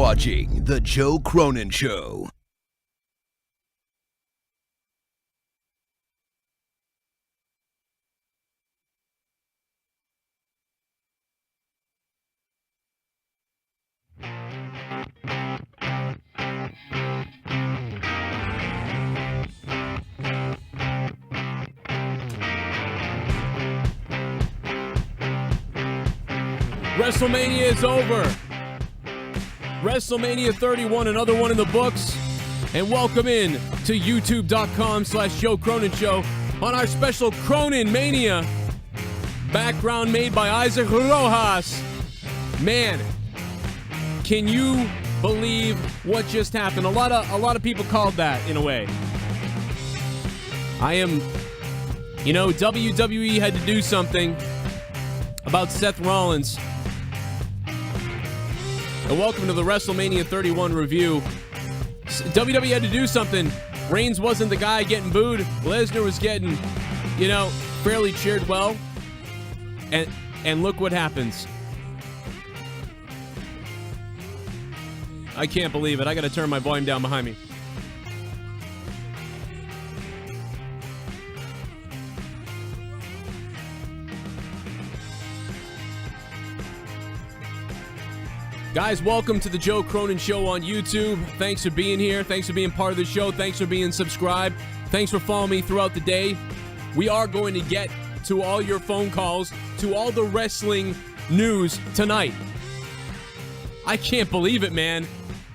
watching The Joe Cronin Show. WrestleMania is over. WrestleMania 31, another one in the books. And welcome in to youtube.com/Joe Cronin Show on our special Cronin Mania. Background made by Isaac Rojas. Man, can you believe what just happened? A lot of people called that in a way. WWE had to do something about Seth Rollins. And welcome to the WrestleMania 31 review. WWE had to do something. Reigns wasn't the guy getting booed. Lesnar was getting, fairly cheered well. And look what happens. I can't believe it. I got to turn my volume down behind me. Guys, welcome to the Joe Cronin Show on YouTube. Thanks for being here. Thanks for being part of the show. Thanks for being subscribed. Thanks for following me throughout the day. We are going to get to all your phone calls, to all the wrestling news tonight. I can't believe it, man.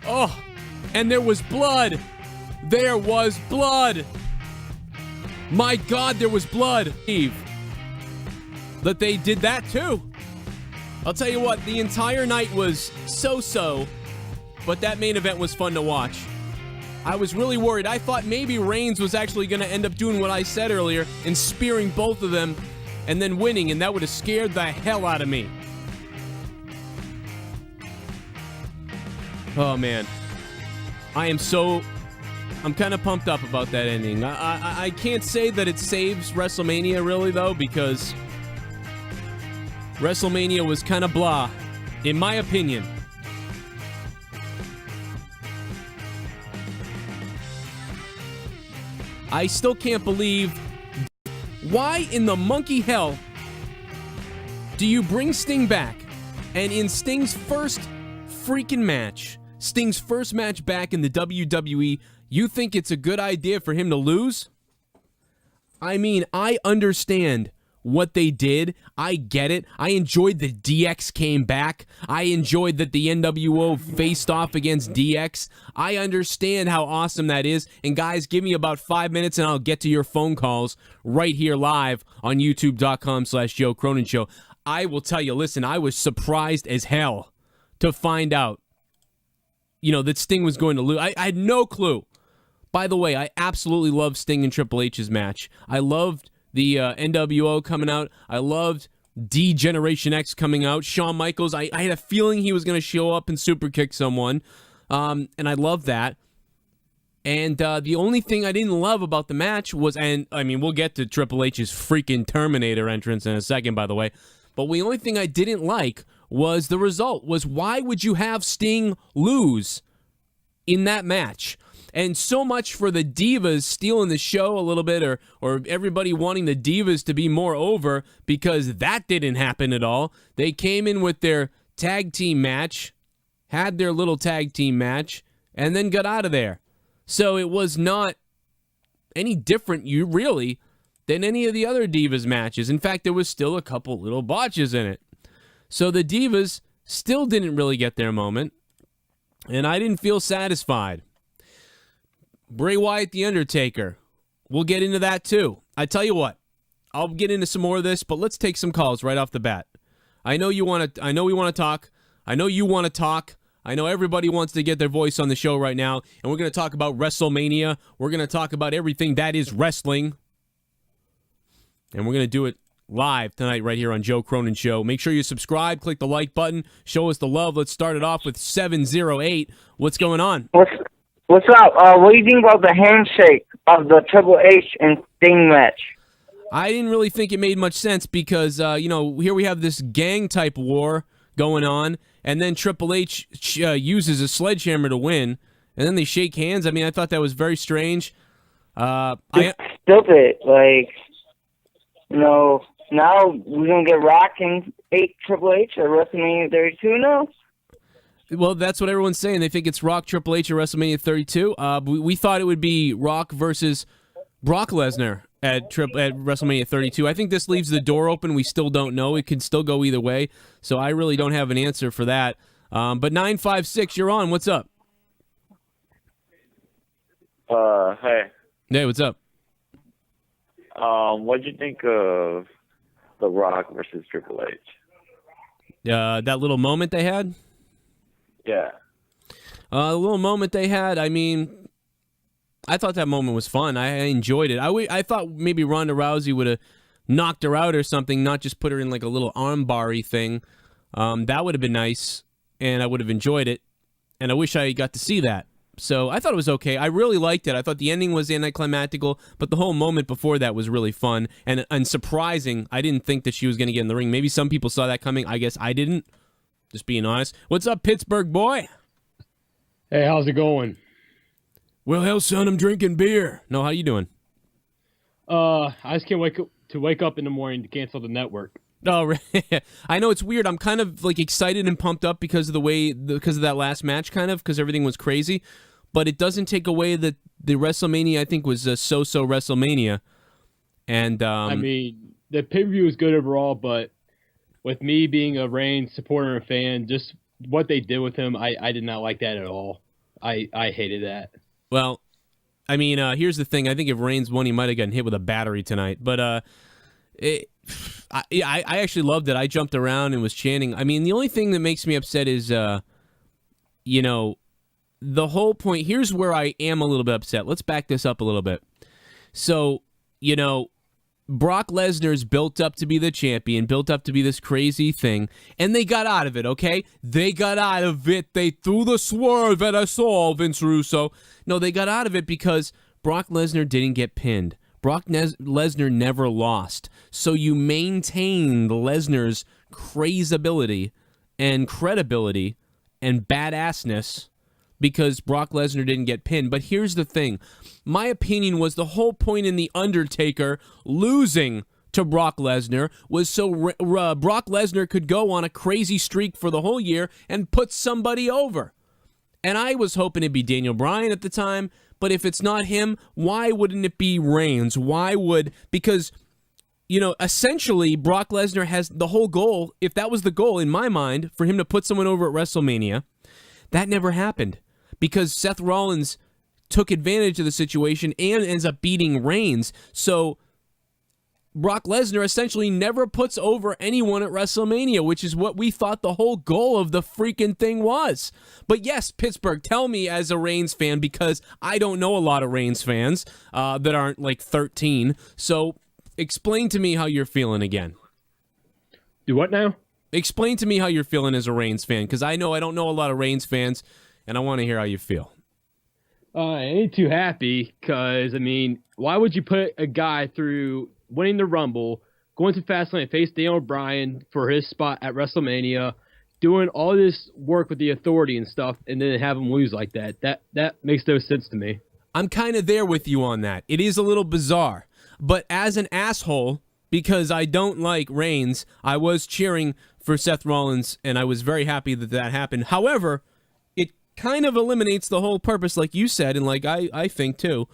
Oh, and there was blood. There was blood. My God, there was blood. That they did that too. I'll tell you what, the entire night was so-so, but that main event was fun to watch. I was really worried. I thought maybe Reigns was actually going to end up doing what I said earlier and spearing both of them and then winning, and that would have scared the hell out of me. Oh, man. I'm kind of pumped up about that ending. I can't say that it saves WrestleMania, really, though, because WrestleMania was kind of blah, in my opinion. I still can't believe, why in the monkey hell do you bring Sting back? And in Sting's first freaking match, Sting's first match back in the WWE, you think it's a good idea for him to lose? I mean, I understand what they did. I get it. I enjoyed that DX came back. I enjoyed that the NWO faced off against DX. I understand how awesome that is. And guys, give me about 5 minutes and I'll get to your phone calls right here live on youtube.com/Joe Cronin Show. I will tell you, listen, I was surprised as hell to find out, that Sting was going to lose. I had no clue. By the way, I absolutely loved Sting and Triple H's match. I loved the NWO coming out. I loved D-Generation X coming out. Shawn Michaels, I had a feeling he was going to show up and super kick someone. And I loved that. And the only thing I didn't love about the match was, and I mean, we'll get to Triple H's freaking Terminator entrance in a second, by the way. But the only thing I didn't like was the result. Was why would you have Sting lose in that match? And so much for the Divas stealing the show a little bit, or everybody wanting the Divas to be more over, because that didn't happen at all. They came in with their tag team match, had their little tag team match, and then got out of there. So it was not any different, really, than any of the other Divas matches. In fact, there was still a couple little botches in it. So the Divas still didn't really get their moment, and I didn't feel satisfied. Bray Wyatt, The Undertaker. We'll get into that too. I tell you what, I'll get into some more of this, but let's take some calls right off the bat. I know we want to talk. I know you want to talk. I know everybody wants to get their voice on the show right now, and we're going to talk about WrestleMania. We're going to talk about everything that is wrestling. And we're going to do it live tonight right here on Joe Cronin Show. Make sure you subscribe, click the like button, show us the love. Let's start it off with 708. What's going on? What's up? What do you think about the handshake of the Triple H and Sting match? I didn't really think it made much sense because, here we have this gang-type war going on, and then Triple H uses a sledgehammer to win, and then they shake hands. I mean, I thought that was very strange. It's stupid. Like, now we're going to get Rock and Triple H at WrestleMania 32 now? Well, that's what everyone's saying. They think it's Rock Triple H at WrestleMania 32. We thought it would be Rock versus Brock Lesnar at WrestleMania 32. I think this leaves the door open. We still don't know. It can still go either way. So I really don't have an answer for that. But 956, you're on. What's up? Hey. Hey, what's up? What'd you think of The Rock versus Triple H? That little moment they had? Yeah. The little moment they had, I mean, I thought that moment was fun. I enjoyed it. I thought maybe Ronda Rousey would have knocked her out or something, not just put her in like a little armbar-y thing. That would have been nice, and I would have enjoyed it, and I wish I got to see that. So I thought it was okay. I really liked it. I thought the ending was anticlimactical, but the whole moment before that was really fun and surprising. I didn't think that she was going to get in the ring. Maybe some people saw that coming. I guess I didn't. Just being honest. What's up, Pittsburgh boy? Hey, how's it going? Well, hell, son, I'm drinking beer. No, how you doing? I just can't wake up in the morning to cancel the network. Oh, I know it's weird. I'm kind of like excited and pumped up because of because of that last match, kind of, because everything was crazy. But it doesn't take away that the WrestleMania, I think, was a so-so WrestleMania. And I mean, the pay-per-view was good overall, but with me being a Reigns supporter and fan, just what they did with him, I did not like that at all. I hated that. Well, I mean, here's the thing. I think if Reigns won, he might have gotten hit with a battery tonight. But I actually loved it. I jumped around and was chanting. I mean, the only thing that makes me upset is, the whole point. Here's where I am a little bit upset. Let's back this up a little bit. So, Brock Lesnar's built up to be the champion, built up to be this crazy thing, and they got out of it, okay? They got out of it. They threw the swerve at us all, Vince Russo. No, they got out of it because Brock Lesnar didn't get pinned. Brock Lesnar never lost. So you maintain Lesnar's crazeability and credibility and badassness because Brock Lesnar didn't get pinned. But here's the thing. My opinion was the whole point in The Undertaker losing to Brock Lesnar was so Brock Lesnar could go on a crazy streak for the whole year and put somebody over. And I was hoping it'd be Daniel Bryan at the time, but if it's not him, why wouldn't it be Reigns? Because, essentially Brock Lesnar has the whole goal, if that was the goal in my mind, for him to put someone over at WrestleMania, that never happened because Seth Rollins took advantage of the situation and ends up beating Reigns. So Brock Lesnar essentially never puts over anyone at WrestleMania, which is what we thought the whole goal of the freaking thing was. But yes, Pittsburgh, tell me as a Reigns fan, because I don't know a lot of Reigns fans that aren't like 13. So explain to me how you're feeling again. Do what now? Explain to me how you're feeling as a Reigns fan, because I don't know a lot of Reigns fans, and I want to hear how you feel. I ain't too happy because, I mean, why would you put a guy through winning the Rumble, going to Fastlane, face Daniel Bryan for his spot at WrestleMania, doing all this work with the Authority and stuff, and then have him lose like that? That makes no sense to me. I'm kind of there with you on that. It is a little bizarre. But as an asshole, because I don't like Reigns, I was cheering for Seth Rollins, and I was very happy that happened. However, it kind of eliminates the whole purpose, like you said, and like I think too.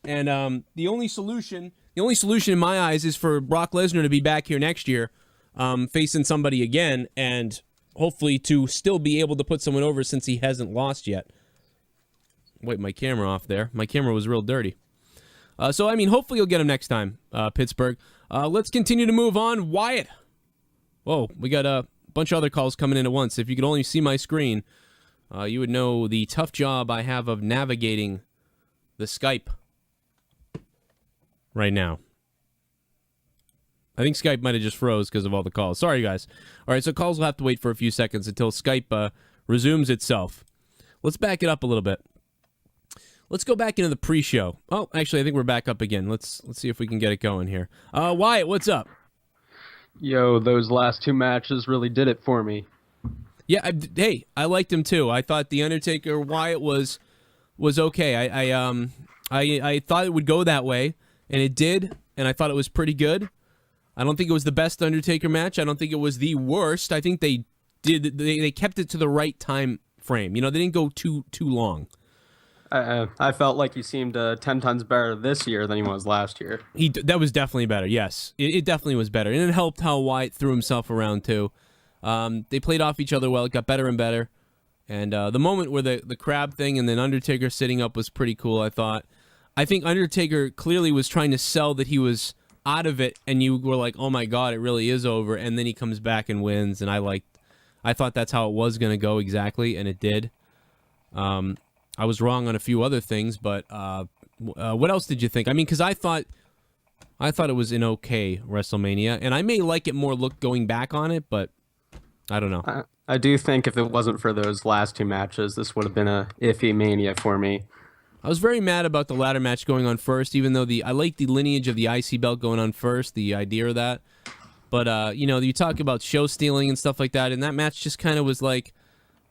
And the only solution in my eyes is for Brock Lesnar to be back here next year, facing somebody again, and hopefully to still be able to put someone over since he hasn't lost yet. Wait, my camera off there. My camera was real dirty. So, I mean, hopefully you'll get him next time, Pittsburgh. Let's continue to move on. Wyatt. Whoa, we got a bunch of other calls coming in at once. If you could only see my screen, you would know the tough job I have of navigating the Skype right now. I think Skype might have just froze because of all the calls. Sorry, guys. All right, so calls will have to wait for a few seconds until Skype resumes itself. Let's back it up a little bit. Let's go back into the pre-show. Oh, actually, I think we're back up again. Let's see if we can get it going here. Wyatt, what's up? Yo, those last two matches really did it for me. Yeah, hey, I liked him too. I thought the Undertaker Wyatt was okay. I thought it would go that way, and it did, and I thought it was pretty good. I don't think it was the best Undertaker match. I don't think it was the worst. I think they kept it to the right time frame. You know, they didn't go too long. I felt like he seemed 10 times better this year than he was last year. That was definitely better. Yes, it definitely was better, and it helped how Wyatt threw himself around too. They played off each other well. It got better and better. And the moment where the crab thing and then Undertaker sitting up was pretty cool, I thought. I think Undertaker clearly was trying to sell that he was out of it, and you were like, oh my God, it really is over. And then he comes back and wins, and I thought that's how it was going to go exactly, and it did. I was wrong on a few other things, but what else did you think? I mean, because I thought it was an okay WrestleMania, and I may like it more going back on it, but I don't know. I do think if it wasn't for those last two matches, this would have been a iffy Mania for me. I was very mad about the ladder match going on first, even though I like the lineage of the IC belt going on first, the idea of that. But, you know, you talk about show stealing and stuff like that, and that match just kind of was like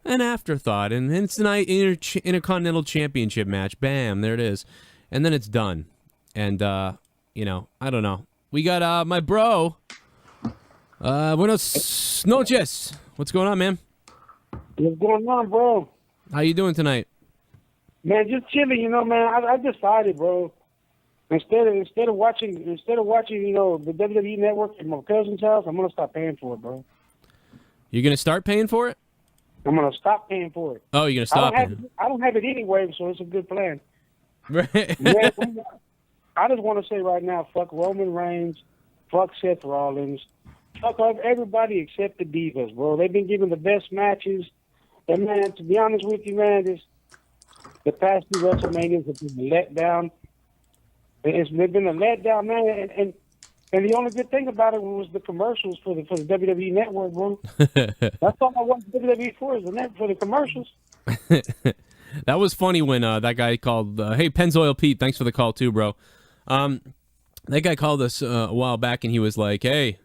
an afterthought. And it's an Intercontinental Championship match. Bam, there it is. And then it's done. And, you know, I don't know. We got my bro. Buenos noches. What's going on, man? What's going on, bro? How you doing tonight? Man, just chilling, you know, man. I decided, bro. Instead of watching, you know, the WWE Network at my cousin's house, I'm gonna stop paying for it, bro. You're gonna start paying for it? I'm gonna stop paying for it. Oh, you're gonna stop? I don't have it anyway, so it's a good plan. Right. Yeah, I just want to say right now, fuck Roman Reigns, fuck Seth Rollins, fuck everybody except the Divas, bro. They've been giving the best matches, and man, to be honest with you, man, the past two WrestleManias have been a letdown. It's been a letdown, man, and the only good thing about it was the commercials for the WWE Network, bro. That's all I want WWE for is for the commercials. That was funny when that guy called. Hey, Pennzoil Pete, thanks for the call too, bro. That guy called us a while back, and he was like, "Hey,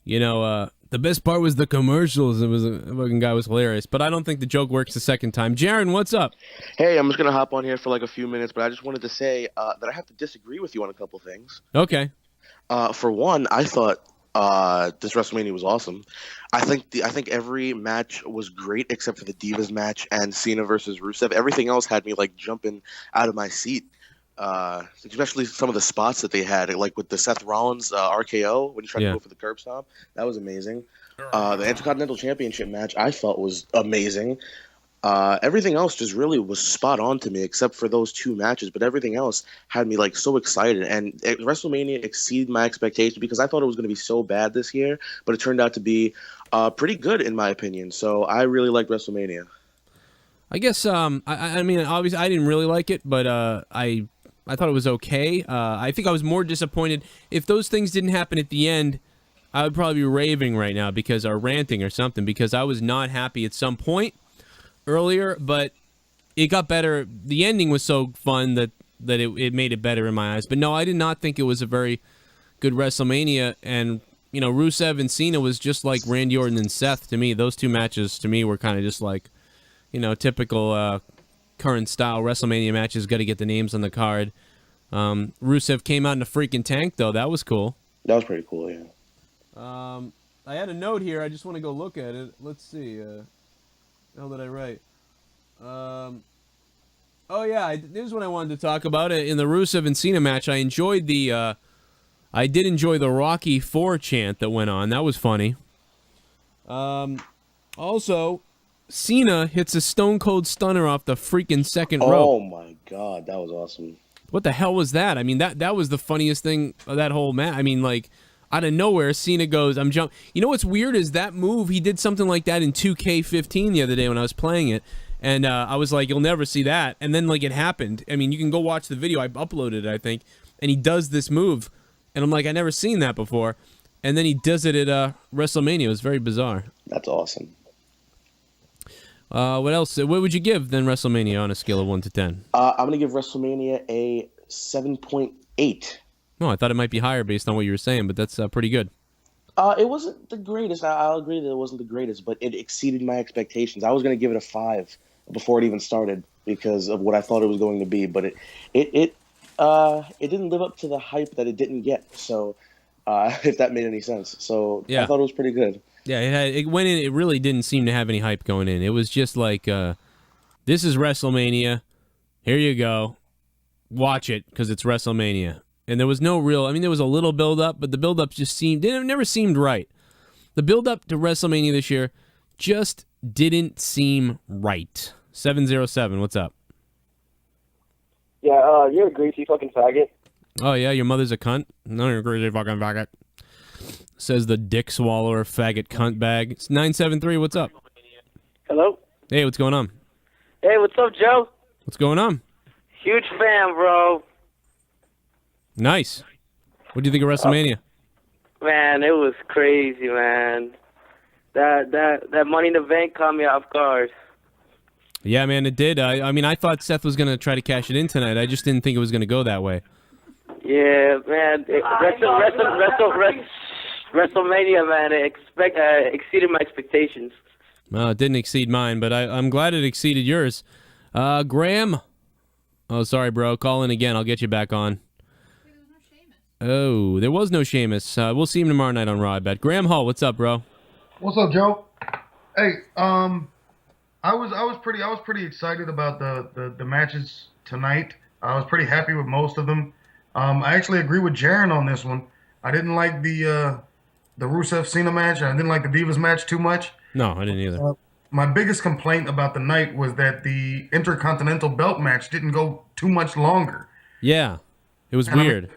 you know, the best part was the commercials." It was the fucking guy was hilarious, but I don't think the joke works the second time. Jaron, what's up? Hey, I'm just going to hop on here for like a few minutes, but I just wanted to say that I have to disagree with you on a couple things. Okay. For one, I thought this WrestleMania was awesome. I think every match was great except for the Divas match and Cena versus Rusev. Everything else had me like jumping out of my seat. Especially some of the spots that they had, like with the Seth Rollins RKO when he tried to go for the curb stomp. That was amazing. The Intercontinental Championship match I felt was amazing. Everything else just really was spot on to me, except for those two matches. But everything else had me like so excited, and WrestleMania exceeded my expectations because I thought it was going to be so bad this year, but it turned out to be pretty good in my opinion. So I really liked WrestleMania. I guess I mean obviously I didn't really like it, but I thought it was okay. I think I was more disappointed if those things didn't happen at the end. I would probably be raving right now or ranting or something, because I was not happy at some point earlier, but it got better. The ending was so fun that it made it better in my eyes. But no, I did not think it was a very good WrestleMania. And, you know, Rusev and Cena was just like Randy Orton and Seth to me. Those two matches to me were kind of just like, you know, typical current style WrestleMania matches. Got to get the names on the card. Rusev came out in a freaking tank, though. That was cool. That was pretty cool, yeah. I had a note here. I just want to go look at it. Let's see. What the hell did I write? Oh yeah, this is what I wanted to talk about. In the Rusev and Cena match, I enjoyed I did enjoy the Rocky IV chant that went on. That was funny. Also, Cena hits a Stone Cold Stunner off the freaking second rope. Oh my God, that was awesome. What the hell was that? I mean, that was the funniest thing of that whole match. I mean, like, out of nowhere, Cena goes, I'm jump. You know what's weird is that move, he did something like that in 2K15 the other day when I was playing it. And I was like, you'll never see that. And then, like, it happened. I mean, you can go watch the video. I uploaded it, I think. And he does this move. And I'm like, I never seen that before. And then he does it at WrestleMania. It was very bizarre. That's awesome. What else? What would you give, then, WrestleMania on a scale of 1 to 10? I'm going to give WrestleMania a 7.8. Oh, I thought it might be higher based on what you were saying, but that's pretty good. It wasn't the greatest. I'll agree that it wasn't the greatest, but it exceeded my expectations. I was going to give it a 5 before it even started because of what I thought it was going to be, but it didn't live up to the hype that it didn't get. So, if that made any sense, Yeah. I thought it was pretty good. Yeah, it went in. It really didn't seem to have any hype going in. It was just like, this is WrestleMania. Here you go. Watch it because it's WrestleMania. And there was no real. I mean, there was a little build up, but the build up just never seemed right. The build up to WrestleMania this year just didn't seem right. 707, what's up? Yeah, you're a greasy fucking faggot. Oh yeah, your mother's a cunt. No, you're a greasy fucking faggot. Says the dick swallower faggot cunt bag. It's 973. What's up? Hello? Hey, what's going on? Hey, what's up, Joe? What's going on? Huge fan, bro. Nice. What do you think of WrestleMania? Man, it was crazy, man. That Money in the Bank caught me off guard. Yeah, man, it did. I mean, I thought Seth was going to try to cash it in tonight. I just didn't think it was going to go that way. Yeah, man. WrestleMania, man, it exceeded my expectations. Well, it didn't exceed mine, but I'm glad it exceeded yours. Graham? Oh, sorry, bro. Call in again. I'll get you back on. Oh, there was no Sheamus. We'll see him tomorrow night on Raw, I bet. Graham Hall, what's up, bro? What's up, Joe? Hey, I was pretty excited about the matches tonight. I was pretty happy with most of them. I actually agree with Jaron on this one. I didn't like the Rusev Cena match. I didn't like the Divas match too much. No, I didn't either. My biggest complaint about the night was that the Intercontinental Belt match didn't go too much longer. Yeah, it was weird.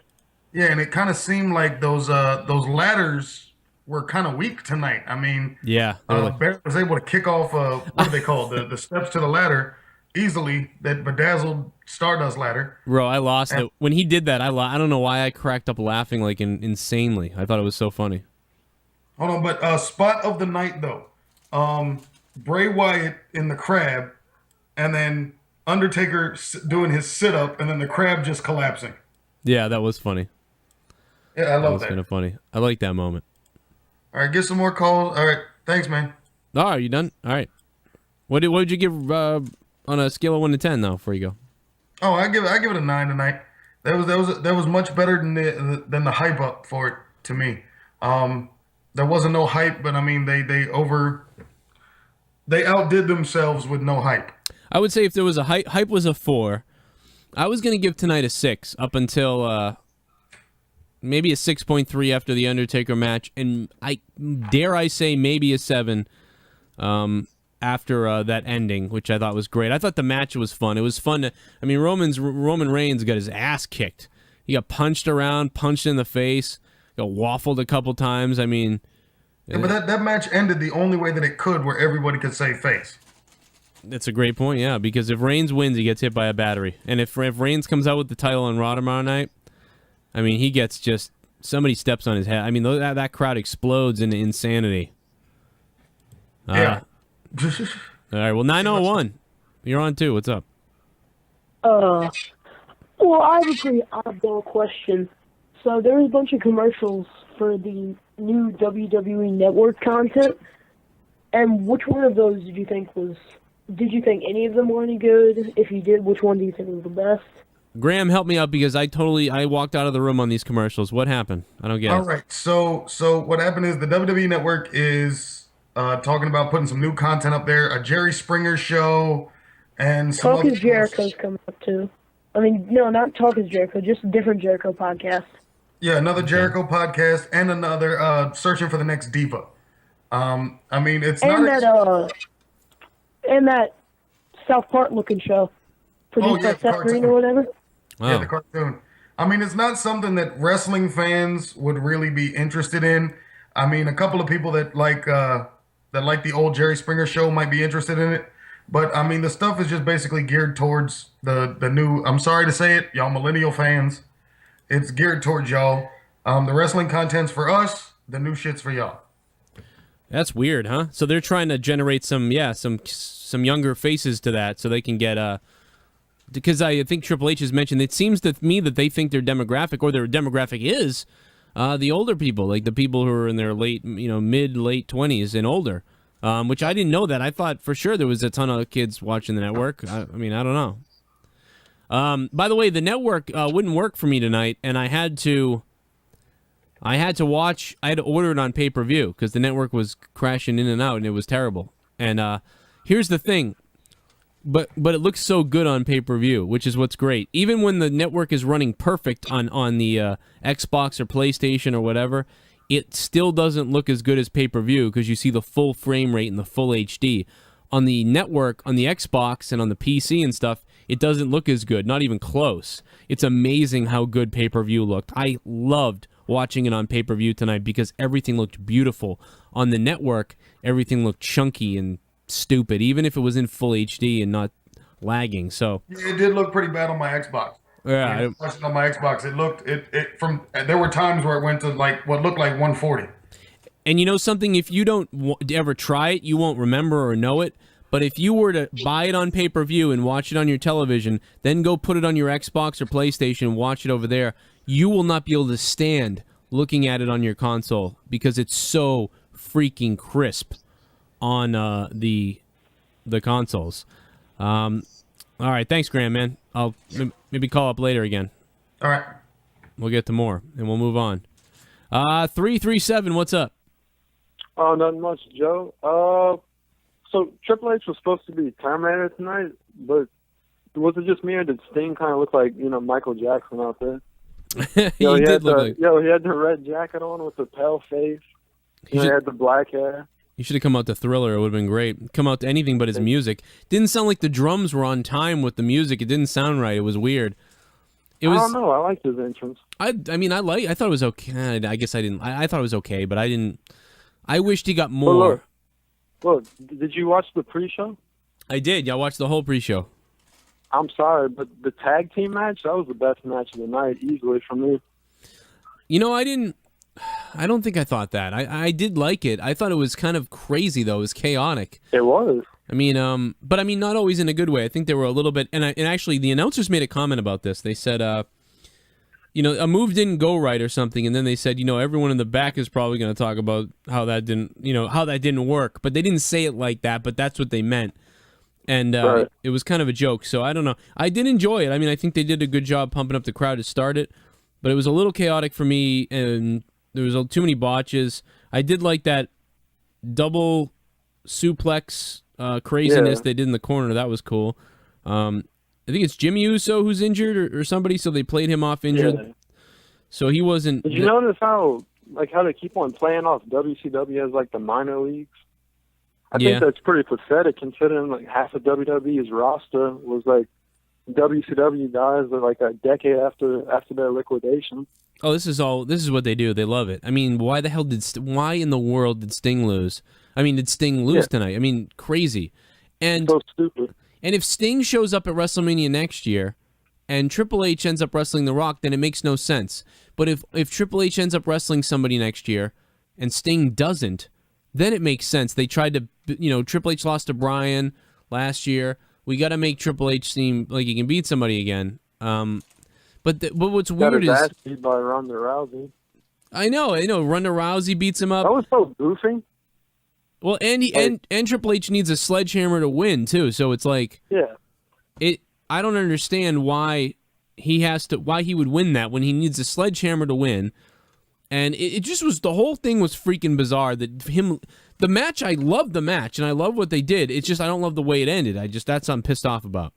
And it kind of seemed like those ladders were kind of weak tonight. I mean, yeah, Barrett was able to kick off what do they call it? the steps to the ladder easily. That bedazzled Stardust ladder. Bro, I lost it when he did that. I don't know why I cracked up laughing like insanely. I thought it was so funny. Hold on, but spot of the night though, Bray Wyatt in the crab, and then Undertaker doing his sit up, and then the crab just collapsing. Yeah, that was funny. Yeah, I love that. That was kind of funny. I like that moment. All right, get some more calls. All right, thanks, man. Oh, are you done? All right. What did you give on a scale of 1 to 10 though? Before you go. Oh, I give it a 9 tonight. That was much better than the hype up for it to me. There wasn't no hype, but I mean they outdid themselves with no hype. I would say if there was a hype was a 4. I was gonna give tonight a 6 up until maybe a 6.3 after the Undertaker match, and I say maybe a 7 after that ending, which I thought was great. I thought the match was fun. It was fun. Roman Reigns got his ass kicked. He got punched around, punched in the face, got waffled a couple times. I mean, yeah, but that match ended the only way that it could, where everybody could save face. That's a great point, yeah, because if Reigns wins, he gets hit by a battery. And if Reigns comes out with the title on Raw tomorrow night, I mean, he gets just, somebody steps on his head. I mean, that crowd explodes into insanity. Yeah. All right, well, 901. You're on too. What's up? Well, I have a pretty oddball question. So there was a bunch of commercials for the new WWE Network content, and which one of those did you think any of them were any good? If you did, which one do you think was the best? Graham, help me out because I walked out of the room on these commercials. What happened? I don't get it. All right, so what happened is the WWE Network is talking about putting some new content up there, a Jerry Springer show, and some Talk is Jericho's coming up too. I mean, no, not Talk is Jericho, just a different Jericho podcast. Yeah, another Jericho podcast and another Searching for the Next Diva. I mean, it's and not... and that South Park looking show produced by Seth Green or whatever. Wow. Yeah, the cartoon. I mean, it's not something that wrestling fans would really be interested in. I mean, a couple of people that like the old Jerry Springer show might be interested in it. But, I mean, the stuff is just basically geared towards the new, I'm sorry to say it, y'all millennial fans. It's geared towards y'all. The wrestling content's for us. The new shit's for y'all. That's weird, huh? So they're trying to generate some younger faces to that so they can get because I think Triple H has mentioned, it seems to me that they think their demographic, or their demographic is the older people, like the people who are in their mid-late 20s and older, which I didn't know that. I thought for sure there was a ton of kids watching the network. I don't know. By the way, the network wouldn't work for me tonight, and I had to order it on pay-per-view because the network was crashing in and out, and it was terrible. And here's the thing. But it looks so good on pay-per-view, which is what's great. Even when the network is running perfect on the Xbox or PlayStation or whatever, it still doesn't look as good as pay-per-view because you see the full frame rate and the full HD. On the network, on the Xbox and on the PC and stuff, it doesn't look as good, not even close. It's amazing how good pay-per-view looked. I loved watching it on pay-per-view tonight because everything looked beautiful. On the network, everything looked chunky and stupid, even if it was in full HD and not lagging. So it did look pretty bad on my Xbox. Yeah, on my Xbox, there were times where it went to like what looked like 140. And you know something? If you don't ever try it, you won't remember or know it. But if you were to buy it on pay-per-view and watch it on your television, then go put it on your Xbox or PlayStation and watch it over there, you will not be able to stand looking at it on your console because it's so freaking crisp on the consoles. All right, thanks, Graham, man. I'll maybe call up later again. All right. We'll get to more, and we'll move on. 337, what's up? Oh, nothing much, Joe. So Triple H was supposed to be Terminator tonight, but was it just me or did Sting kind of look like, Michael Jackson out there? He did look like... he had the red jacket on with the pale face. He had the black hair. You should have come out to Thriller. It would have been great. Come out to anything but his music. Didn't sound like the drums were on time with the music. It didn't sound right. It was weird. I don't know. I liked his entrance. I thought it was okay. I guess I didn't. I thought it was okay, but I didn't. I wished he got more. Look, did you watch the pre-show? I did. Yeah, I watched the whole pre-show. I'm sorry, but the tag team match, that was the best match of the night, easily for me. I don't think I thought that. I did like it. I thought it was kind of crazy, though. It was chaotic. It was. But not always in a good way. I think they were a little bit... And actually, the announcers made a comment about this. They said, a move didn't go right or something, and then they said, everyone in the back is probably going to talk about how that didn't work. But they didn't say it like that, but that's what they meant. And right. It was kind of a joke, so I don't know. I did enjoy it. I think they did a good job pumping up the crowd to start it, but it was a little chaotic for me, and there was too many botches. I did like that double suplex craziness they did in the corner. That was cool. I think it's Jimmy Uso who's injured or somebody, so they played him off injured. Yeah. So he wasn't... Did you notice how they keep on playing off WCW as the minor leagues? I think that's pretty pathetic considering half of WWE's roster was WCW guys that a decade after their liquidation. Oh, this is what they do. They love it. Why in the world did Sting lose? Did Sting lose tonight? Crazy. And so stupid. And if Sting shows up at WrestleMania next year and Triple H ends up wrestling The Rock, then it makes no sense. But if Triple H ends up wrestling somebody next year and Sting doesn't, then it makes sense. They tried to, Triple H lost to Bryan last year. We got to make Triple H seem like he can beat somebody again. But what's weird is... Got his ass beat by Ronda Rousey. I know. Ronda Rousey beats him up. That was so goofy. Well, and Triple H needs a sledgehammer to win too. So it's I don't understand why he would win that when he needs a sledgehammer to win. And it just was, the whole thing was freaking bizarre. The match, I loved the match and I love what they did. It's just I don't love the way it ended. That's what I'm pissed off about.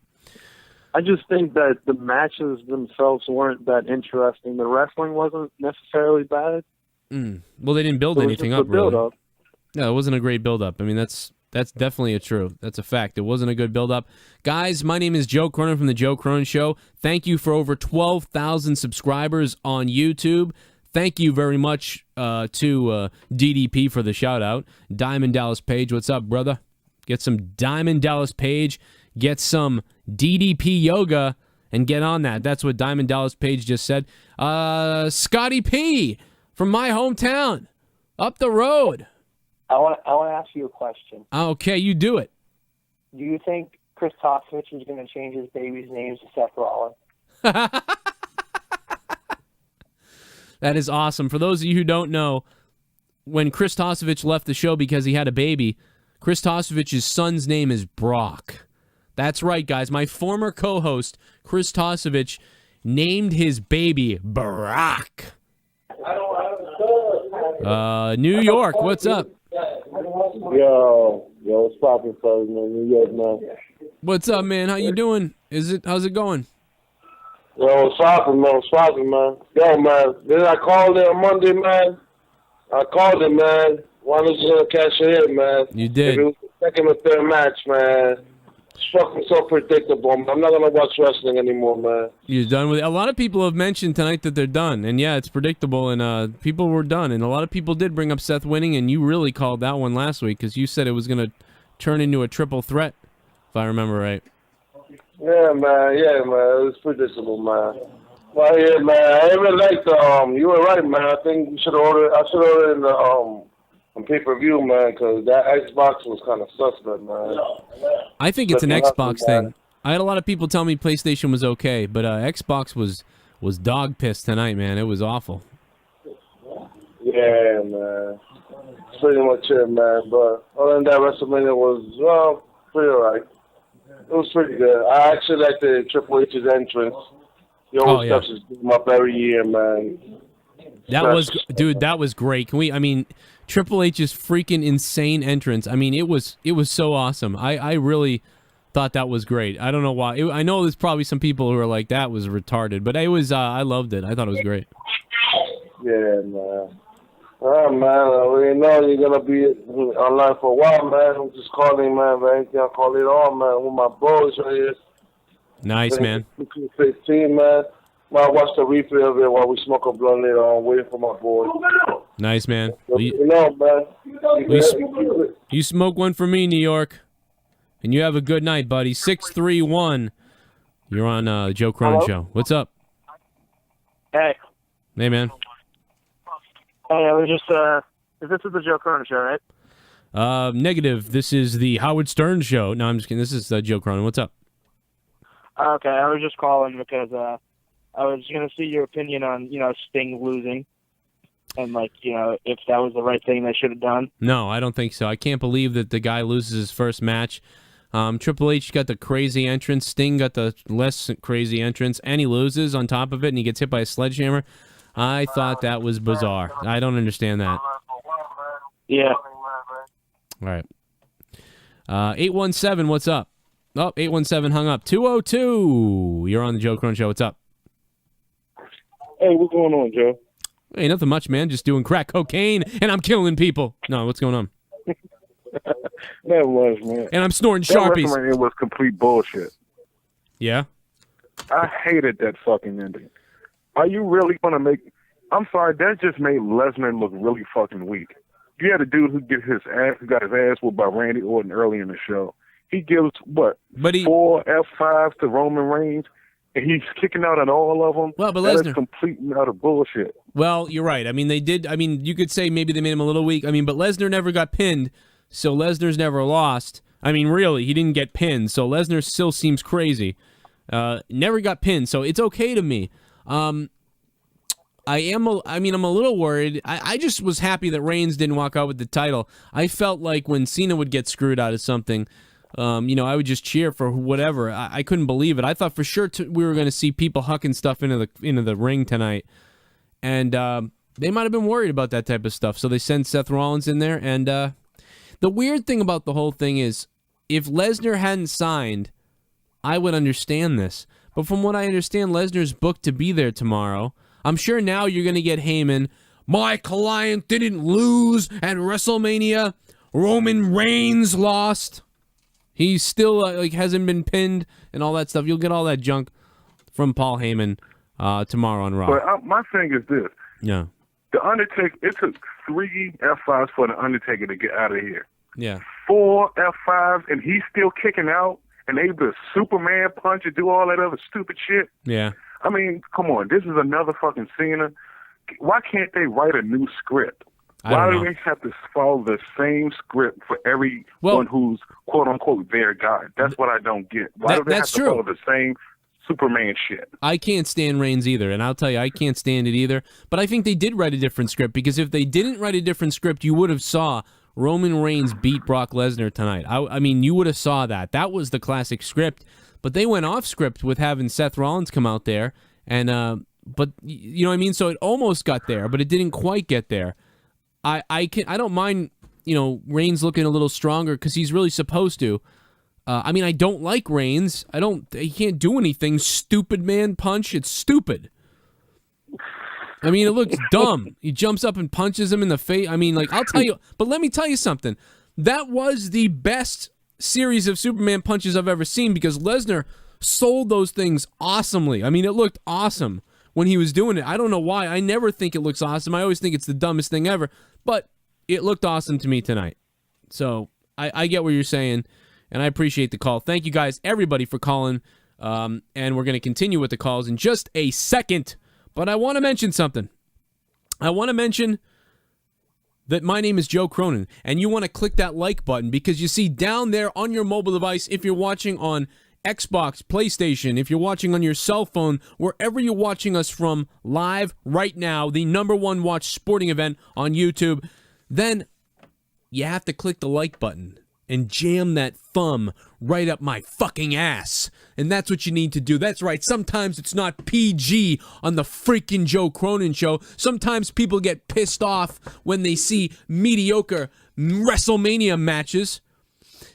I just think that the matches themselves weren't that interesting. The wrestling wasn't necessarily bad. Well, they didn't build anything up, really. No, it wasn't a great build-up. That's definitely that's a fact. It wasn't a good build-up. Guys, my name is Joe Cronin from The Joe Cronin Show. Thank you for over 12,000 subscribers on YouTube. Thank you very much to DDP for the shout-out. Diamond Dallas Page, what's up, brother? Get some Diamond Dallas Page. Get some DDP yoga and get on that. That's what Diamond Dallas Page just said. Scotty P from my hometown, up the road. I want to ask you a question. Okay, you do it. Do you think Chris Tosevich is going to change his baby's name to Seth Rollins? That is awesome. For those of you who don't know, when Chris Tosevich left the show because he had a baby, Chris Tosevich's son's name is Brock. That's right, guys. My former co-host, Chris Tosevich, named his baby Brock. New York, what's up? Yo, what's poppin', fellas, man? New York, man. What's up, man? How you doing? How's it going? Yo, what's poppin', man? Yo, man, then I called in on Monday, man. Man. Why was you gonna cash it in, man? You did. If it was the second or third match, man. It's fucking so predictable, man. I'm not gonna watch wrestling anymore, man. You're done with it. A lot of people have mentioned tonight that they're done, and yeah, it's predictable, and people were done, and a lot of people did bring up Seth winning, and you really called that one last week because you said it was gonna turn into a triple threat, if I remember right. Yeah, man. It was predictable, man. Well, yeah, man. I even like the you were right, man. I think I should order in the on pay-per-view, man, because that Xbox was kind of suspect, man. I think it's an Xbox thing. I had a lot of people tell me PlayStation was okay, but Xbox was dog pissed tonight, man. It was awful. Yeah, man. That's pretty much it, man. But other than that, WrestleMania was, pretty alright. It was pretty good. I actually like the Triple H's entrance. He always steps his game up every year, man. That was great. Triple H's freaking insane entrance. I mean, it was so awesome. I really thought that was great. I don't know why. I know there's probably some people who are like, that was retarded, but it was. I loved it. I thought it was great. Yeah, man. All right, man. We know you're gonna be online for a while, man. I'm just calling, man. Anything I call it all, man. With my boys right here. Nice, man. 15, man. I'll watch the replay of it while we smoke a blunt later on, waiting for my boys. Nice, man. Man. You smoke one for me, New York. And you have a good night, buddy. 631. You're on the Joe Cronin Show. What's up? Hey. Hey, man. Hey, I was just, this is the Joe Cronin Show, right? Negative. This is the Howard Stern Show. No, I'm just kidding. This is Joe Cronin. What's up? Okay, I was just calling because, I was going to see your opinion on, Sting losing and, if that was the right thing they should have done. No, I don't think so. I can't believe that the guy loses his first match. Triple H got the crazy entrance. Sting got the less crazy entrance, and he loses on top of it, and he gets hit by a sledgehammer. I thought that was bizarre. I don't understand that. Yeah. All right. 817, what's up? Oh, 817 hung up. 202, you're on the Joe Cronin Show. What's up? Hey, what's going on, Joe? Hey, nothing much, man. Just doing crack cocaine, and I'm killing people. No, what's going on? That was, man. And I'm snorting Sharpies. It was complete bullshit. Yeah? I hated that fucking ending. Are you really going to make... I'm sorry, that just made Lesnar look really fucking weak. You had a dude who got his ass whooped by Randy Orton early in the show. He gives, 4 F5s to Roman Reigns, and he's kicking out on all of them. Well, but that Lesnar... is complete and utter bullshit. Well, you're right. I mean, they did... I mean, you could say maybe they made him a little weak. I mean, but Lesnar never got pinned, so Lesnar's never lost. I mean, really, he didn't get pinned, so Lesnar still seems crazy. Never got pinned, so it's okay to me. I'm a little worried. I just was happy that Reigns didn't walk out with the title. I felt like when Cena would get screwed out of something, I would just cheer for whatever. I couldn't believe it. I thought for sure we were going to see people hucking stuff into the ring tonight, and they might have been worried about that type of stuff. So they sent Seth Rollins in there, and the weird thing about the whole thing is, if Lesnar hadn't signed, I would understand this. But from what I understand, Lesnar's booked to be there tomorrow. I'm sure now you're going to get Heyman. My client didn't lose at WrestleMania. Roman Reigns lost. He still hasn't been pinned and all that stuff. You'll get all that junk from Paul Heyman tomorrow on Raw. But my thing is this. Yeah. The Undertaker, it took 3 F5s for the Undertaker to get out of here. Yeah. 4 F5s, and he's still kicking out and able to Superman punch and do all that other stupid shit. Yeah. I mean, come on. This is another fucking Cena. Why can't they write a new script? Why do they have to follow the same script for everyone who's quote-unquote their guy? That's what I don't get. Why do they have to follow the same Superman shit. I can't stand Reigns either, and I'll tell you, I can't stand it either. But I think they did write a different script, because if they didn't write a different script, you would have saw Roman Reigns beat Brock Lesnar tonight. I mean, you would have saw that. That was the classic script. But they went off script with having Seth Rollins come out there, and but you know what I mean. So it almost got there, but it didn't quite get there. I don't mind, you know, Reigns looking a little stronger because he's really supposed to. I mean, I don't like Reigns. He can't do anything. Stupid man punch. It's stupid. I mean, it looks dumb. He jumps up and punches him in the face. I mean, like, I'll tell you, but let me tell you something. That was the best series of Superman punches I've ever seen, because Lesnar sold those things awesomely. I mean, it looked awesome when he was doing it. I don't know why. I never think it looks awesome. I always think it's the dumbest thing ever, but it looked awesome to me tonight. So I get what you're saying, and I appreciate the call. Thank you guys, everybody, for calling, and we're going to continue with the calls in just a second, but I want to mention something. I want to mention that my name is Joe Cronin, and you want to click that like button, because you see down there on your mobile device, if you're watching on Xbox, PlayStation, if you're watching on your cell phone, wherever you're watching us from live right now, the #1 watch sporting event on YouTube, then you have to click the like button and jam that thumb right up my fucking ass. And that's what you need to do. That's right. Sometimes it's not PG on the freaking Joe Cronin Show. Sometimes people get pissed off when they see mediocre WrestleMania matches.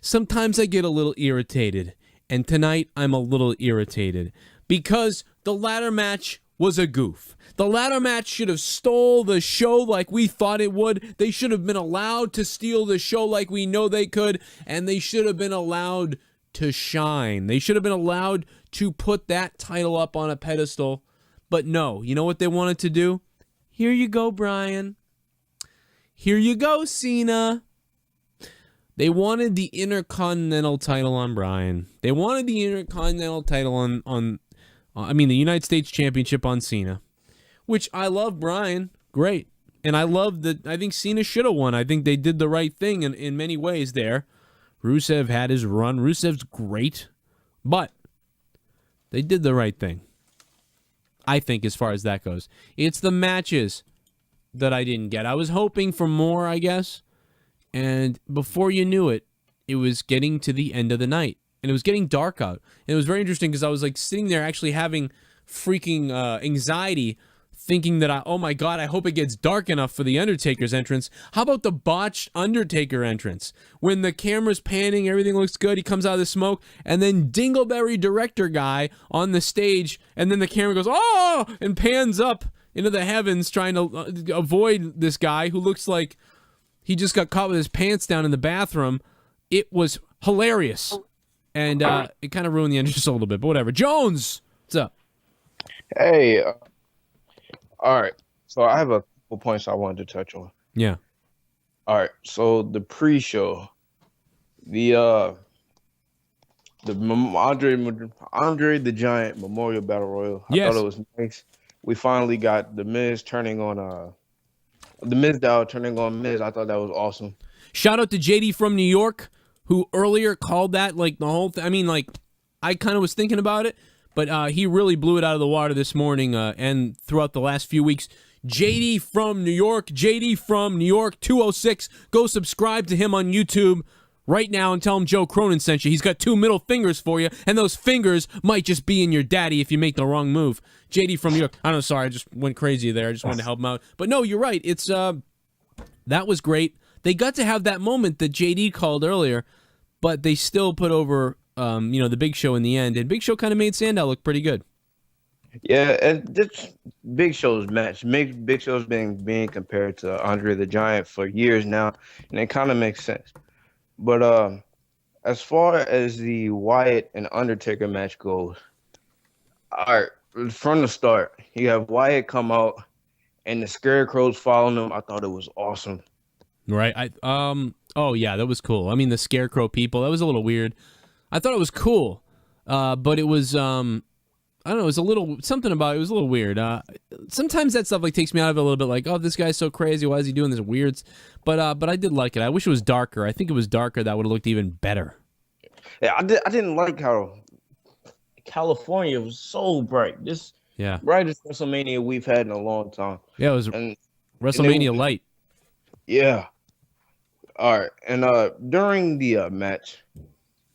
Sometimes I get a little irritated. And tonight I'm a little irritated because the ladder match was a goof. The ladder match should have stole the show like we thought it would. They should have been allowed to steal the show like we know they could. And they should have been allowed to shine. They should have been allowed to put that title up on a pedestal. But no, you know what they wanted to do? Here you go, Brian. Here you go, Cena. They wanted the Intercontinental title on Brian. They wanted the Intercontinental title on the United States Championship on Cena, which I love Brian. Great. And I love that. I think Cena should have won. I think they did the right thing in many ways there. Rusev had his run. Rusev's great, but they did the right thing, I think, as far as that goes. It's the matches that I didn't get. I was hoping for more, I guess. And before you knew it, it was getting to the end of the night. And it was getting dark out. And it was very interesting because I was like sitting there actually having freaking anxiety, thinking that, oh my God, I hope it gets dark enough for the Undertaker's entrance. How about the botched Undertaker entrance? When the camera's panning, everything looks good, he comes out of the smoke, and then Dingleberry director guy on the stage, and then the camera goes, oh, and pans up into the heavens trying to avoid this guy who looks like he just got caught with his pants down in the bathroom. It was hilarious. And it kind of ruined the entrance a little bit, but whatever. Jones, what's up? Hey, all right. So I have a couple points I wanted to touch on. Yeah. All right. So the pre-show, the Andre the Giant Memorial Battle Royal. I thought it was nice. We finally got the Miz turning on the Miz Dow turning on Miz. I thought that was awesome. Shout out to JD from New York, who earlier called that like the whole thing. I mean, like, I kind of was thinking about it, but he really blew it out of the water this morning and throughout the last few weeks. JD from New York, 206. Go subscribe to him on YouTube right now and tell him Joe Cronin sent you. He's got 2 middle fingers for you, and those fingers might just be in your daddy if you make the wrong move. JD from New York. I don't know, sorry, I just went crazy there. I just wanted to help him out. But no, you're right. It's that was great. They got to have that moment that JD called earlier, but they still put over the Big Show in the end, and Big Show kind of made Sandow look pretty good. Yeah, and this Big Show's match, Big Show's being compared to Andre the Giant for years now, and it kind of makes sense. But as far as the Wyatt and Undertaker match goes, all right, from the start, you have Wyatt come out, and the Scarecrow's following him. I thought it was awesome. Right. Oh yeah, that was cool. I mean, the Scarecrow people, that was a little weird. I thought it was cool, but it was I don't know. It was a little something about it was a little weird. Sometimes that stuff like takes me out of it a little bit. Like, oh, this guy's so crazy. Why is he doing this weird? But I did like it. I wish it was darker. I think it was darker. That would have looked even better. Yeah, I didn't like how California was so bright. This Yeah. brightest WrestleMania we've had in a long time. Yeah, it was WrestleMania light. Yeah. All right. And during the match,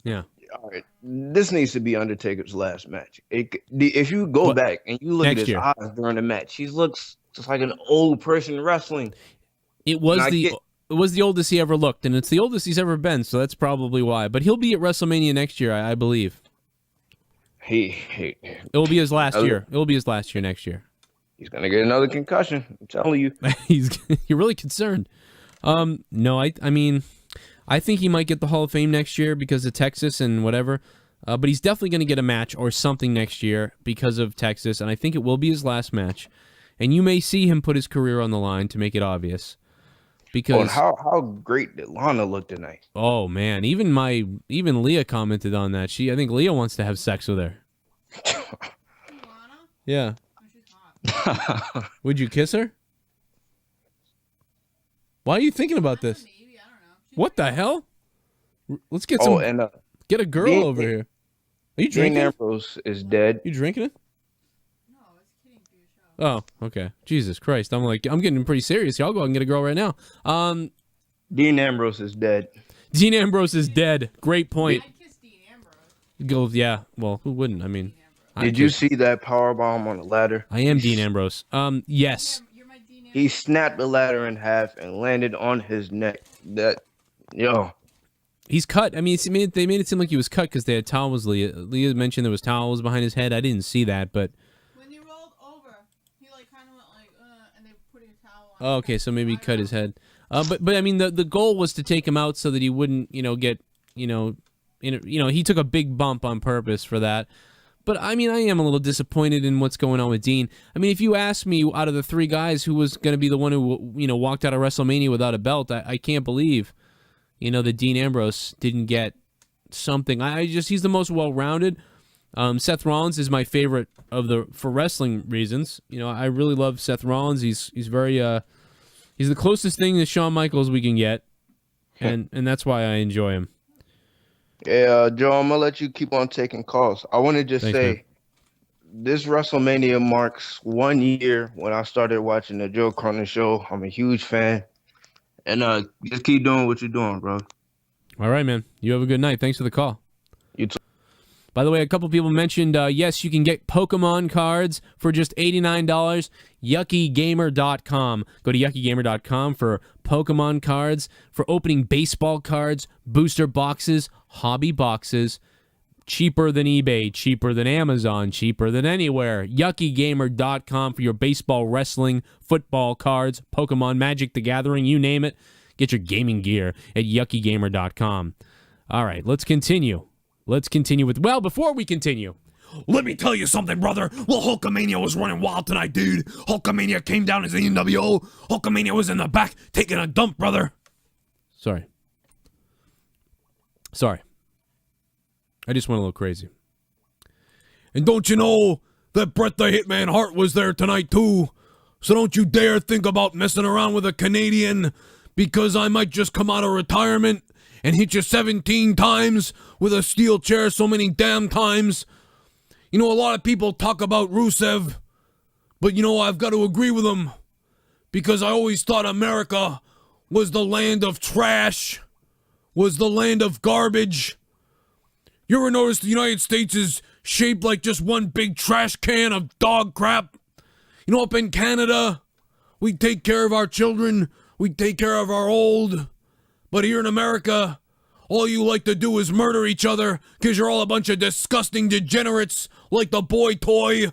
yeah. All right, this needs to be Undertaker's last match. If you go back and you look at his eyes during the match, he looks just like an old person wrestling. It was the oldest he ever looked, and it's the oldest he's ever been, so that's probably why. But he'll be at WrestleMania next year, I believe. It will be his last year. It will be his last year next year. He's gonna get another concussion. I'm telling you. You're really concerned. No, I mean, I think he might get the Hall of Fame next year because of Texas and whatever. But he's definitely going to get a match or something next year because of Texas, and I think it will be his last match. And you may see him put his career on the line to make it obvious. Because how great did Lana look tonight? Oh man, even Leah commented on that. I think Leah wants to have sex with her. Yeah. Would you kiss her? Why are you thinking about this? What the hell? Let's get some. Get a girl over here. Are you drinking? Dean Ambrose is dead. You drinking it? No, I was kidding for your show. Oh, okay. Jesus Christ! I'm getting pretty serious. I'll go out and get a girl right now. Dean Ambrose is dead. Dean Ambrose is dead. Great point. I'd kiss Dean Ambrose. Yeah. Well, who wouldn't? I mean. Did you see that powerbomb on the ladder? I am Dean Ambrose. Yes. He snapped the ladder in half and landed on his neck. He's cut. I mean, they made it seem like he was cut because they had towels. Leah mentioned there was towels behind his head. I didn't see that, but. When he rolled over, he kind of went and they put a towel on. Oh, okay, so maybe he cut his head. But I mean, the goal was to take him out so that he wouldn't, get, he took a big bump on purpose for that. But, I mean, I am a little disappointed in what's going on with Dean. I mean, if you ask me, out of the three guys, who was going to be the one who, walked out of WrestleMania without a belt, I can't believe, that Dean Ambrose didn't get something. He's the most well-rounded. Seth Rollins is my favorite for wrestling reasons. I really love Seth Rollins. He's very, he's the closest thing to Shawn Michaels we can get. And that's why I enjoy him. Yeah, Joe, I'm going to let you keep on taking calls. I want to just say, this WrestleMania marks 1 year when I started watching the Joe Cronin Show. I'm a huge fan. And just keep doing what you're doing, bro. All right, man. You have a good night. Thanks for the call. You too. By the way, a couple people mentioned, yes, you can get Pokemon cards for just $89. YuckyGamer.com. Go to YuckyGamer.com for Pokemon cards, for opening baseball cards, booster boxes, hobby boxes. Cheaper than eBay, cheaper than Amazon, cheaper than anywhere. YuckyGamer.com for your baseball, wrestling, football cards, Pokemon, Magic the Gathering, you name it. Get your gaming gear at YuckyGamer.com. All right, let's continue. Before we continue, let me tell you something, brother. Well, Hulkamania was running wild tonight, dude. Hulkamania came down as the NWO. Hulkamania was in the back taking a dump, brother. Sorry. I just went a little crazy. And don't you know that Bret the Hitman Hart was there tonight, too? So don't you dare think about messing around with a Canadian, because I might just come out of retirement and hit you 17 times with a steel chair so many damn times. A lot of people talk about Rusev, but I've got to agree with them, because I always thought America was the land of trash, was the land of garbage. You ever notice the United States is shaped like just one big trash can of dog crap? Up in Canada, we take care of our children, we take care of our old. But here in America, all you like to do is murder each other because you're all a bunch of disgusting degenerates like the boy toy.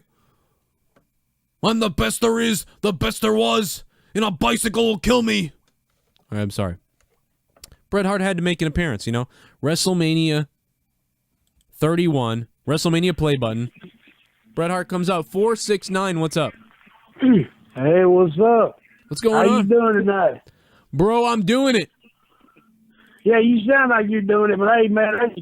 I'm the best there is, the best there was, and a bicycle will kill me. All right, I'm sorry. Bret Hart had to make an appearance, WrestleMania 31, WrestleMania play button. Bret Hart comes out 469. What's up? Hey, what's up? What's going on? How you doing tonight? Bro, I'm doing it. Yeah, you sound like you're doing it, but hey, man,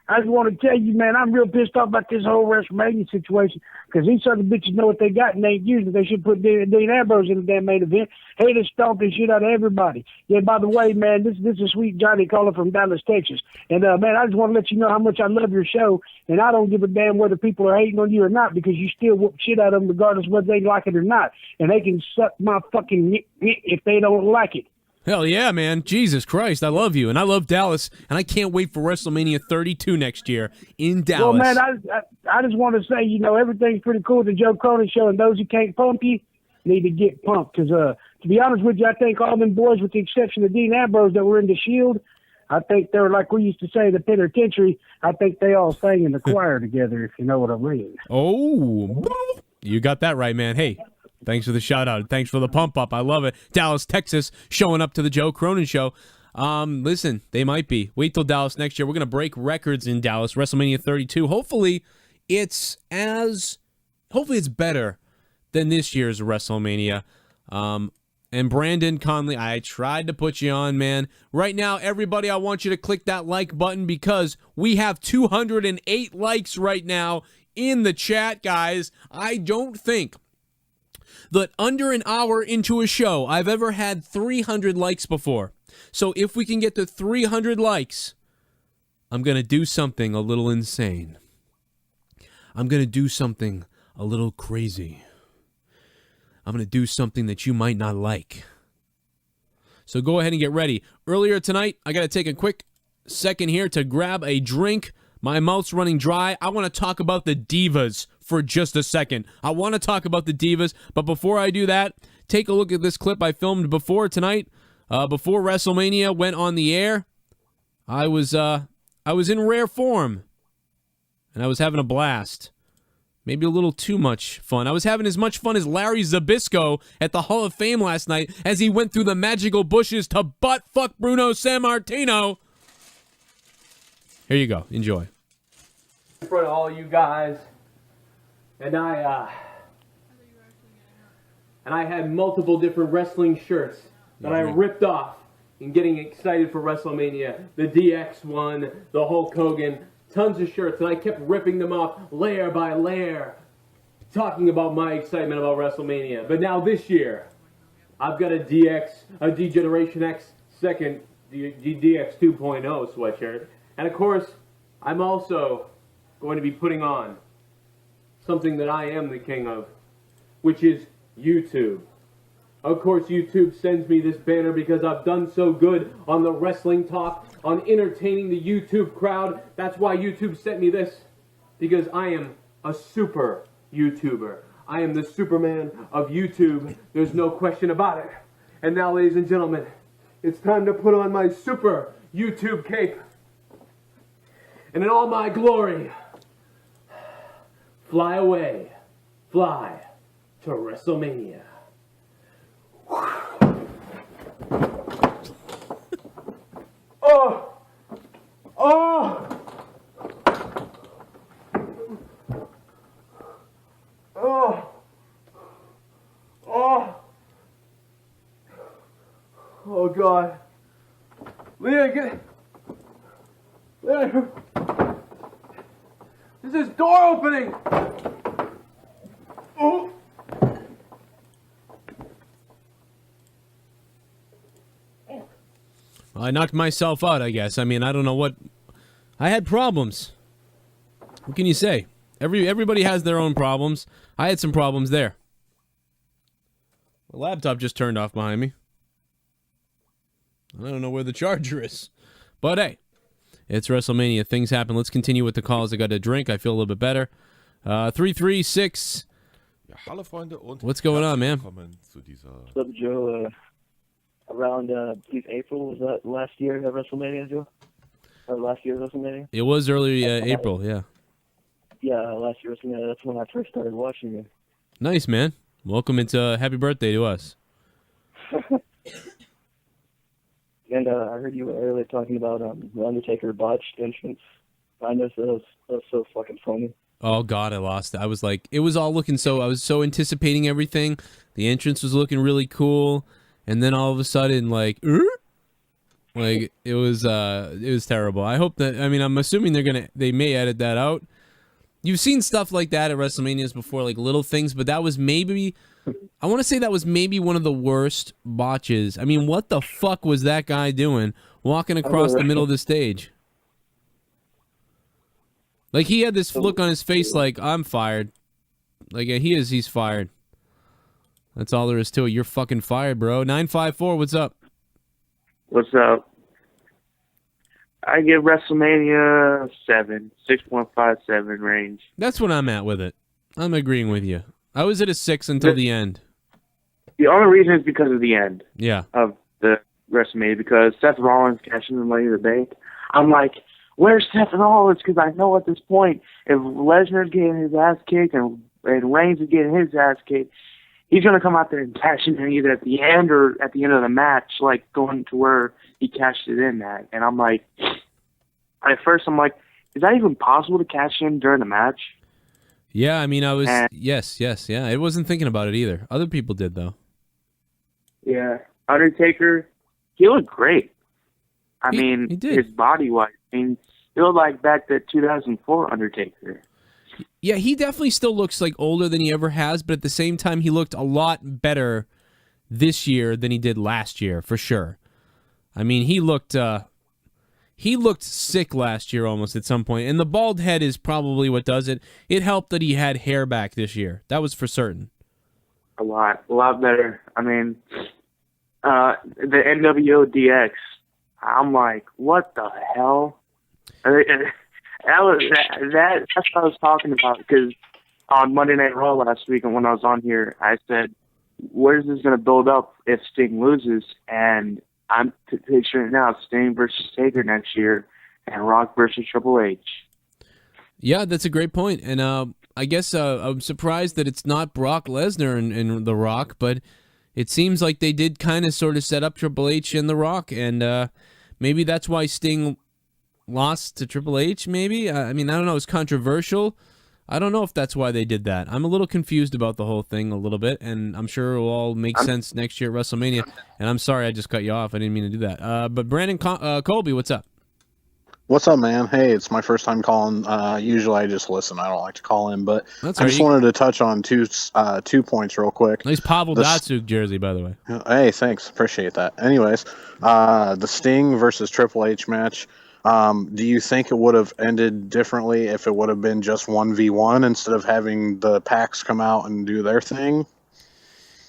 I just want to tell you, man, I'm real pissed off about this whole WrestleMania situation because these sort of bitches know what they got and they ain't using it. They should put Dean Ambrose in the damn main event. Hey, they stomped the shit out of everybody. Yeah, by the way, man, this is Sweet Johnny calling from Dallas, Texas. And, man, I just want to let you know how much I love your show, and I don't give a damn whether people are hating on you or not because you still whoop shit out of them regardless whether they like it or not. And they can suck my fucking if they don't like it. Hell yeah, man. Jesus Christ, I love you. And I love Dallas, and I can't wait for WrestleMania 32 next year in Dallas. Well, man, I just want to say, everything's pretty cool at the Joe Cronin Show, and those who can't pump you need to get pumped. Because, to be honest with you, I think all them boys, with the exception of Dean Ambrose that were in the Shield, I think they're like we used to say in the penitentiary, I think they all sang in the choir together, if you know what I mean. Oh, you got that right, man. Hey. Thanks for the shout-out. Thanks for the pump-up. I love it. Dallas, Texas, showing up to the Joe Cronin Show. Listen, they might be. Wait till Dallas next year. We're going to break records in Dallas, WrestleMania 32. Hopefully it's better than this year's WrestleMania. And Brandon Conley, I tried to put you on, man. Right now, everybody, I want you to click that like button because we have 208 likes right now in the chat, guys. I don't think that under an hour into a show, I've ever had 300 likes before. So if we can get to 300 likes, I'm going to do something a little insane. I'm going to do something a little crazy. I'm going to do something that you might not like. So go ahead and get ready. Earlier tonight, I got to take a quick second here to grab a drink. My mouth's running dry. I want to talk about the Divas for just a second. I want to talk about the Divas, but before I do that, take a look at this clip I filmed before tonight. Before WrestleMania went on the air, I was in rare form, and I was having a blast. Maybe a little too much fun. I was having as much fun as Larry Zbyszko at the Hall of Fame last night as he went through the magical bushes to butt-fuck Bruno Sammartino. Here you go. Enjoy. In front of all you guys, and I had multiple different wrestling shirts that I ripped off in getting excited for WrestleMania. The DX one, the Hulk Hogan, tons of shirts, and I kept ripping them off layer by layer, talking about my excitement about WrestleMania. But now this year, I've got a D-Generation X second DX 2.0 sweatshirt. And of course, I'm also going to be putting on something that I am the king of, which is YouTube. Of course, YouTube sends me this banner because I've done so good on the wrestling talk, on entertaining the YouTube crowd. That's why YouTube sent me this, because I am a super YouTuber. I am the Superman of YouTube. There's no question about it. And now, ladies and gentlemen, it's time to put on my super YouTube cape. And in all my glory, fly away, fly to WrestleMania. Oh! Oh! Oh! Oh! Oh God! Leah, get! Leah! This is door opening! Oh! Well, I knocked myself out, I guess. I mean, I don't know what... I had problems. What can you say? Everybody has their own problems. I had some problems there. The laptop just turned off behind me. I don't know where the charger is. But hey, it's WrestleMania. Things happen. Let's continue with the calls. I got a drink. I feel a little bit better. 336. What's going on, man? What's up, Joe? Around April, was that last year at WrestleMania, Joe? Or last year's WrestleMania? It was early April, yeah. Yeah, last year WrestleMania. That's when I first started watching it. Nice, man. Welcome. It's happy birthday to us. And I heard you were earlier talking about the Undertaker botched entrance. I know that was so fucking funny. Oh, God, I lost it. I was like, it was all looking so, I was so anticipating everything. The entrance was looking really cool. And then all of a sudden, like, Like it was terrible. I hope that I'm assuming they may edit that out. You've seen stuff like that at WrestleManias before, like little things, but that was maybe I want to say that was maybe one of the worst botches. I mean, what the fuck was that guy doing walking across the middle of the stage? Like he had this look on his face like I'm fired. Like he's fired. That's all there is to it. You're fucking fired, bro. 954, what's up? What's up? I give WrestleMania 6.57 range. That's what I'm at with it. I'm agreeing with you. I was at a 6 until the end. The only reason is because of the end. Yeah. Of the WrestleMania, because Seth Rollins cashing the Money in the Bank. I'm like, where's Seth Rollins? Because I know at this point, if Lesnar's getting his ass kicked and Reigns is getting his ass kicked, he's going to come out there and cash it in either at the end or at the end of the match, like going to where he cashed it in at. And I'm like, at first I'm like, is that even possible to cash in during the match? Yeah, I mean, yes, yeah. I wasn't thinking about it either. Other people did, though. Yeah. Undertaker, he looked great. I mean, his body-wise, he looked like back to 2004 Undertaker. Yeah, he definitely still looks like older than he ever has, but at the same time, he looked a lot better this year than he did last year, for sure. I mean, he looked sick last year almost at some point, and the bald head is probably what does it. It helped that he had hair back this year. That was for certain. A lot better. I mean, the NWO DX, I'm like, what the hell? That's what I was talking about, because on Monday Night Raw last week, and when I was on here, I said, where's this going to build up if Sting loses? And I'm picturing now Sting versus Taker next year and Rock versus Triple H. Yeah, that's a great point. And I guess I'm surprised that it's not Brock Lesnar and The Rock, but it seems like they did kind of sort of set up Triple H and The Rock, and maybe that's why Sting lost to Triple H, maybe? I mean, I don't know. It's controversial. I don't know if that's why they did that. I'm a little confused about the whole thing a little bit, and I'm sure it will all make sense next year at WrestleMania. And I'm sorry I just cut you off. I didn't mean to do that. But Brandon Colby, what's up? What's up, man? Hey, it's my first time calling. Usually I just listen. I don't like to call in, but That's I just right. wanted to touch on two points real quick. Nice Pavel Datsuk jersey, by the way. Hey, thanks. Appreciate that. Anyways, the Sting versus Triple H match. Do you think it would have ended differently if it would have been just 1v1 instead of having the packs come out and do their thing?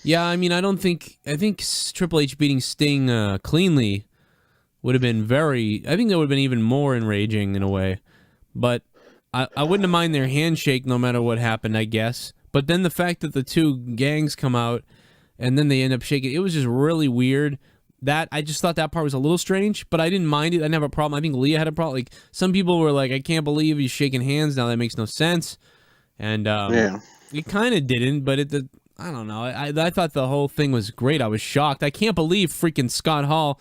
Yeah, I mean, I think Triple H beating Sting cleanly would have been I think that would have been even more enraging in a way. But I wouldn't have minded their handshake no matter what happened, I guess. But then the fact that the two gangs come out and then they end up shaking, it was just really weird. I just thought that part was a little strange, but I didn't mind it. I didn't have a problem. I think Leah had a problem. Like, some people were like, I can't believe he's shaking hands now. That makes no sense. And it kind of didn't, but I don't know. I thought the whole thing was great. I was shocked. I can't believe freaking Scott Hall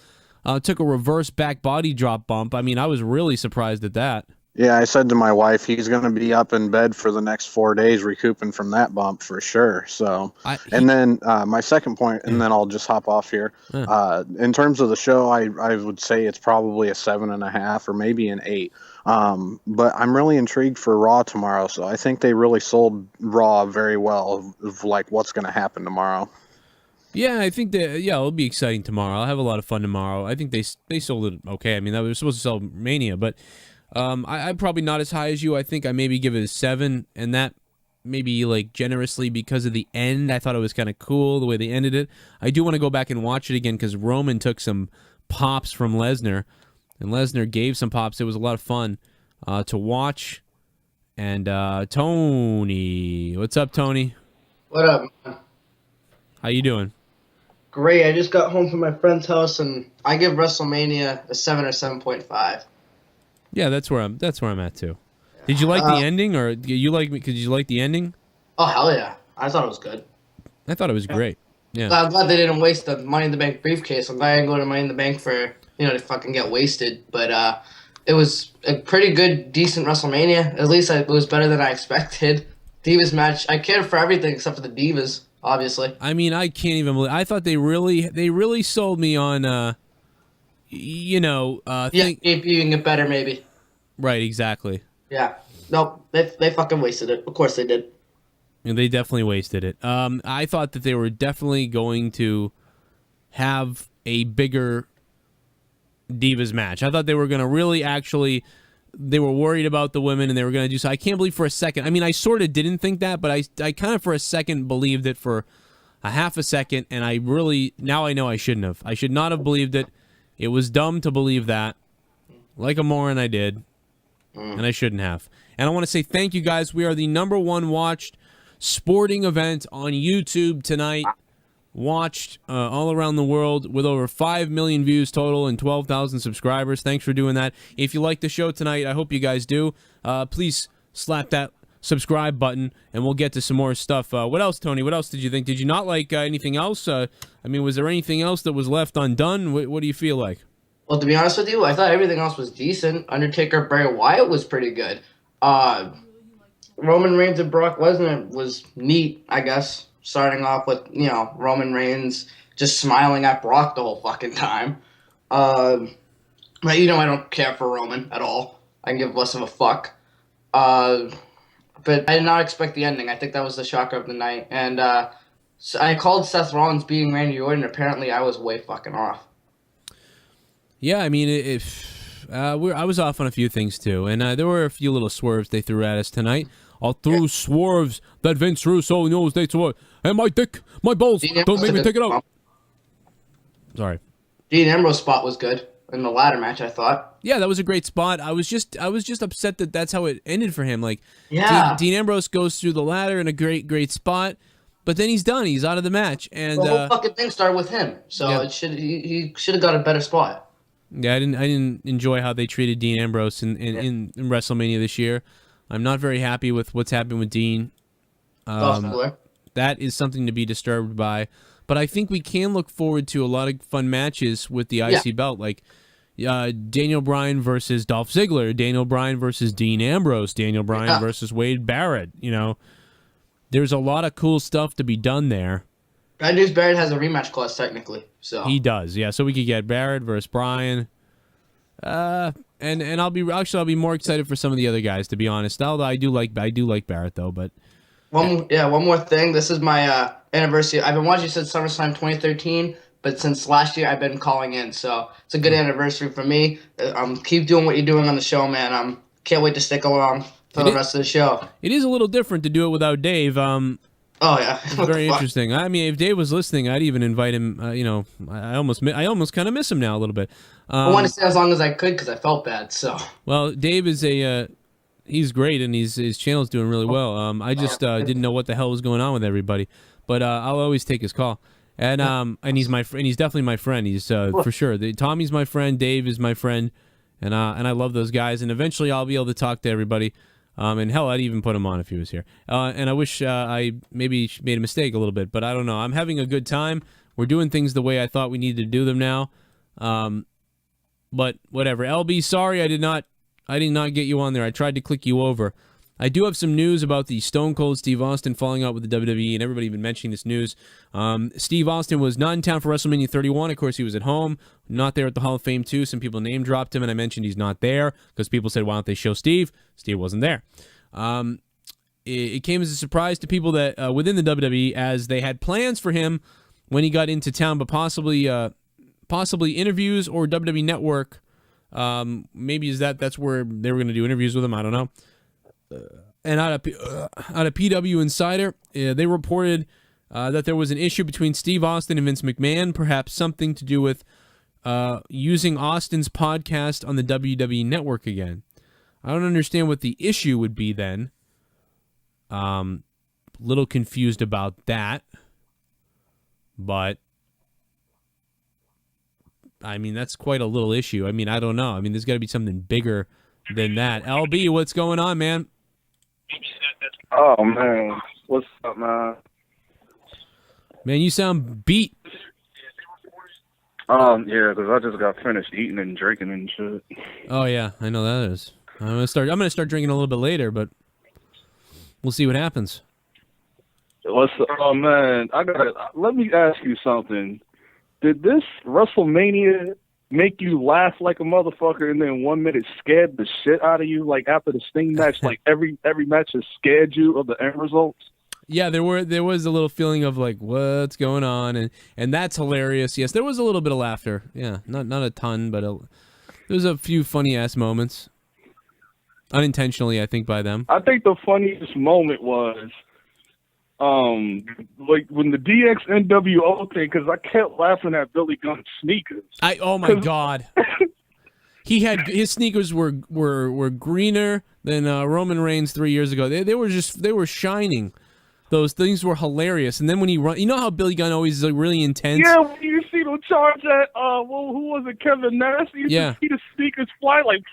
took a reverse back body drop bump. I mean, I was really surprised at that. Yeah, I said to my wife, he's going to be up in bed for the next 4 days recouping from that bump for sure. So, and then my second point, and then I'll just hop off here. In terms of the show, I would say it's probably a 7.5 or maybe an 8. But I'm really intrigued for Raw tomorrow. So I think they really sold Raw very well of like what's going to happen tomorrow. Yeah, I think it'll be exciting tomorrow. I'll have a lot of fun tomorrow. I think they sold it okay. I mean, they were supposed to sell Mania, but I'm probably not as high as you. I think I maybe give it a 7, and that maybe like generously because of the end. I thought it was kind of cool the way they ended it. I do want to go back and watch it again because Roman took some pops from Lesnar, and Lesnar gave some pops. It was a lot of fun to watch. And Tony, what's up, Tony? What up, man? How you doing? Great. I just got home from my friend's house, and I give WrestleMania a 7 or 7.5. Yeah, that's where I'm at too. Did you like the ending, or did you like the ending? Oh hell yeah! I thought it was good. I thought it was great. Yeah. I'm glad they didn't waste the Money in the Bank briefcase. I'm glad I didn't go to Money in the Bank for to fucking get wasted. But it was a pretty good, decent WrestleMania. At least it was better than I expected. Divas match. I cared for everything except for the Divas, obviously. I mean, I can't even believe. I thought they really sold me on. Being it better, maybe. Right, exactly. Yeah. Nope. They fucking wasted it. Of course they did. And they definitely wasted it. I thought that they were definitely going to have a bigger Divas match. I thought they were going to really actually, they were worried about the women and they were going to do so. I can't believe for a second. I mean, I sort of didn't think that, but I kind of for a second believed it for a half a second, and I really, now I know I shouldn't have. I should not have believed it. It was dumb to believe that. Like a moron, I did. And I shouldn't have. And I want to say thank you guys. We are the #1 watched sporting event on YouTube tonight. Watched all around the world with over 5 million views total and 12,000 subscribers. Thanks for doing that. If you like the show tonight, I hope you guys do. Please slap that subscribe button, and we'll get to some more stuff. What else, Tony? What else did you think? Did you not like anything else? I mean, was there anything else that was left undone? What do you feel like? Well, to be honest with you, I thought everything else was decent. Undertaker Bray Wyatt was pretty good. Roman Reigns and Brock Lesnar was neat, I guess. Starting off with, Roman Reigns just smiling at Brock the whole fucking time. But I don't care for Roman at all. I can give less of a fuck. But I did not expect the ending. I think that was the shocker of the night. And so I called Seth Rollins being Randy Orton. Apparently, I was way fucking off. Yeah, I mean, I was off on a few things too, and there were a few little swerves they threw at us tonight. I'll throw swerves that Vince Russo knows they swerve. And my dick, my balls, don't make me take it out. Sorry. Dean Ambrose's spot was good in the ladder match, I thought. Yeah, that was a great spot. I was just upset that that's how it ended for him. Like, yeah. Dean Ambrose goes through the ladder in a great spot, but then he's done. He's out of the match, and the whole fucking thing started with him. So yeah. He should have got a better spot. Yeah, I didn't enjoy how they treated Dean Ambrose in WrestleMania this year. I'm not very happy with what's happened with Dean. That is something to be disturbed by. But I think we can look forward to a lot of fun matches with the IC belt, like Daniel Bryan versus Dolph Ziggler, Daniel Bryan versus Dean Ambrose, Daniel Bryan versus Wade Barrett. There's a lot of cool stuff to be done there. Bad news, Barrett has a rematch clause technically. So he does, yeah. So we could get Barrett versus Bryan. And I'll be more excited for some of the other guys, to be honest. Although I do like Barrett though, but one more thing. This is my anniversary. I've been watching since SummerSlam 2013, but since last year I've been calling in, so it's a good anniversary for me. Keep doing what you're doing on the show, man. Can't wait to stick along for the rest of the show. It is a little different to do it without Dave. Oh yeah, very interesting. I mean, if Dave was listening, I'd even invite him. I almost kind of miss him now a little bit. I want to stay as long as I could because I felt bad. So well, Dave is he's great and his channel's doing really well. I just didn't know what the hell was going on with everybody, but I'll always take his call. And he's definitely my friend. He's for sure. Tommy's my friend. Dave is my friend, and I love those guys. And eventually, I'll be able to talk to everybody. And hell, I'd even put him on if he was here. And I wish I maybe made a mistake a little bit, but I don't know. I'm having a good time. We're doing things the way I thought we needed to do them now. But whatever. LB, sorry I did not get you on there. I tried to click you over. I do have some news about the Stone Cold Steve Austin falling out with the WWE, and everybody been mentioning this news. Steve Austin was not in town for WrestleMania 31. Of course, he was at home, not there at the Hall of Fame, too. Some people name dropped him, and I mentioned he's not there because people said, why don't they show Steve? Steve wasn't there. It came as a surprise to people that within the WWE, as they had plans for him when he got into town, but possibly interviews or WWE Network. Maybe that's where they were going to do interviews with him. I don't know. And out of PW Insider, they reported that there was an issue between Steve Austin and Vince McMahon, perhaps something to do with using Austin's podcast on the WWE Network again. I don't understand what the issue would be then. Little confused about that, but I mean that's quite a little issue. I mean I don't know. I mean there's got to be something bigger than that. LB, what's going on, man? Oh man, what's up, man? Man, you sound beat. Yeah, because I just got finished eating and drinking and shit. Oh yeah, I know that is. I'm gonna start drinking a little bit later, but we'll see what happens. Oh man, let me ask you something. Did this WrestleMania make you laugh like a motherfucker, and then 1 minute scared the shit out of you. Like after the Sting match, like every match has scared you of the end results. Yeah, there was a little feeling of like, what's going on, and that's hilarious. Yes, there was a little bit of laughter. Yeah, not a ton, but there was a few funny ass moments, unintentionally, I think, by them. I think the funniest moment was, like when the DX NWO thing, because I kept laughing at Billy Gunn's sneakers. Oh my god. His sneakers were greener than Roman Reigns 3 years ago. They were shining. Those things were hilarious. And then when he run, you know how Billy Gunn always is like really intense. Yeah, when you see them charge at who was it, Kevin Nash? You see the sneakers fly like.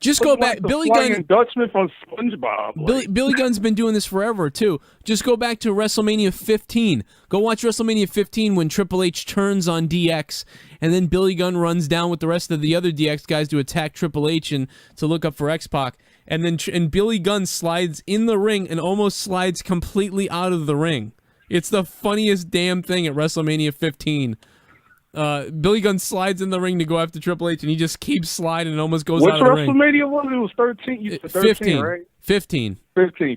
Just go back, Billy Gunn. Dutchman from SpongeBob. Billy Gunn's been doing this forever too. Just go back to WrestleMania 15. Go watch WrestleMania 15 when Triple H turns on DX, and then Billy Gunn runs down with the rest of the other DX guys to attack Triple H and to look up for X-Pac. And then Billy Gunn slides in the ring and almost slides completely out of the ring. It's the funniest damn thing at WrestleMania 15. Billy Gunn slides in the ring to go after Triple H, and he just keeps sliding and almost goes out of the ring. Which WrestleMania was it? It was 13. You said 13, 15, right? 15.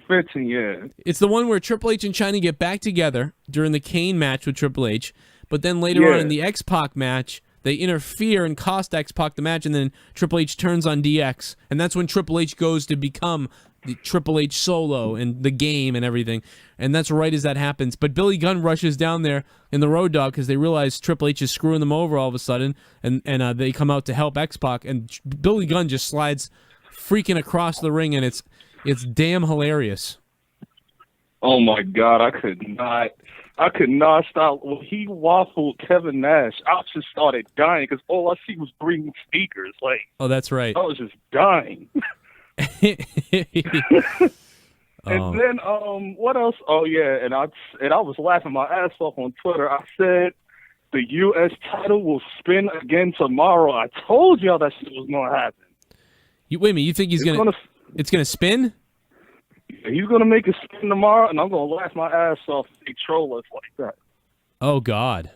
15, yeah. It's the one where Triple H and Chyna get back together during the Kane match with Triple H, but then later on in the X-Pac match, they interfere and cost X-Pac the match, and then Triple H turns on DX, and that's when Triple H goes to become the Triple H solo and the game and everything, and that's right as that happens. But Billy Gunn rushes down there in the Road Dogg because they realize Triple H is screwing them over all of a sudden, and they come out to help X-Pac, and Billy Gunn just slides freaking across the ring, and it's damn hilarious. Oh my god, I could not stop. When he waffled Kevin Nash, I just started dying because all I see was green speakers. Like, oh, that's right. I was just dying. And then what else? Oh yeah, and I was laughing my ass off on Twitter. I said the U.S. title will spin again tomorrow. I told y'all that shit was gonna happen. Wait a minute, you think it's gonna spin? He's gonna make a spin tomorrow, and I'm gonna laugh my ass off if they troll us like that. Oh God,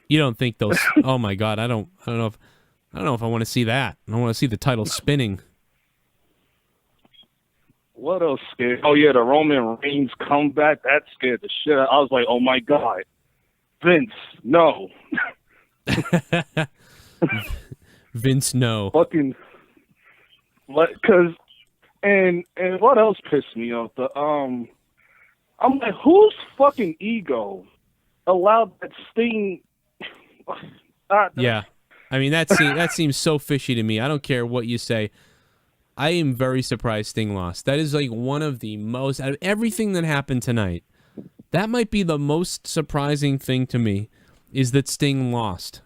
you don't think those? Oh my God, I don't know if I want to see that. I don't want to see the title spinning. What else scared? Oh yeah, the Roman Reigns comeback. That scared the shit out. I was like, oh my god, Vince, no. Vince, no. Fucking, because, and what else pissed me off? I'm like, whose fucking ego allowed that Sting? Yeah, I mean that seems so fishy to me. I don't care what you say. I am very surprised Sting lost. That is like one of the most, out of everything that happened tonight, that might be the most surprising thing to me, is that Sting lost.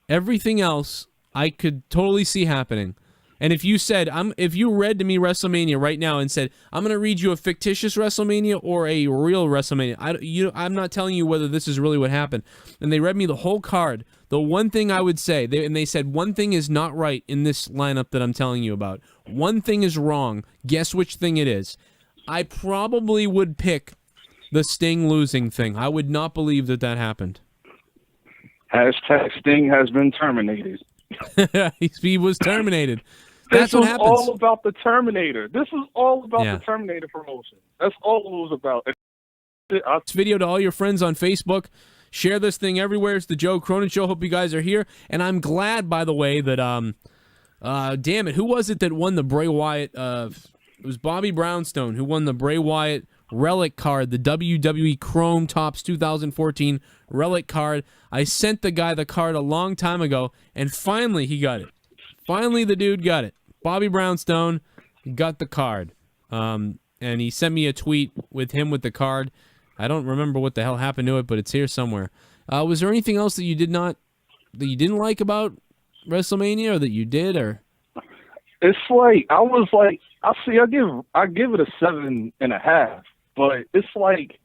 Everything else I could totally see happening. And if you said, if you read to me WrestleMania right now and said, I'm going to read you a fictitious WrestleMania or a real WrestleMania, I'm not telling you whether this is really what happened. And they read me the whole card. The one thing I would say, they said one thing is not right in this lineup that I'm telling you about. One thing is wrong. Guess which thing it is. I probably would pick the Sting losing thing. I would not believe that happened. Hashtag Sting has been terminated. He was terminated. That's what happens. This was all about the Terminator. This was all about the Terminator promotion. That's all it was about. This video to all your friends on Facebook. Share this thing everywhere. It's the Joe Cronin Show. Hope you guys are here. And I'm glad, by the way, that damn it, who was it that won the Bray Wyatt? It was Bobby Brownstone who won the Bray Wyatt relic card, the WWE Chrome Topps 2014 relic card. I sent the guy the card a long time ago, and finally he got it. Finally the dude got it. Bobby Brownstone got the card. And he sent me a tweet with him with the card. I don't remember what the hell happened to it, but it's here somewhere. Was there anything else that you didn't like about WrestleMania, or that you did, or? It's like I give it a 7.5, but it's like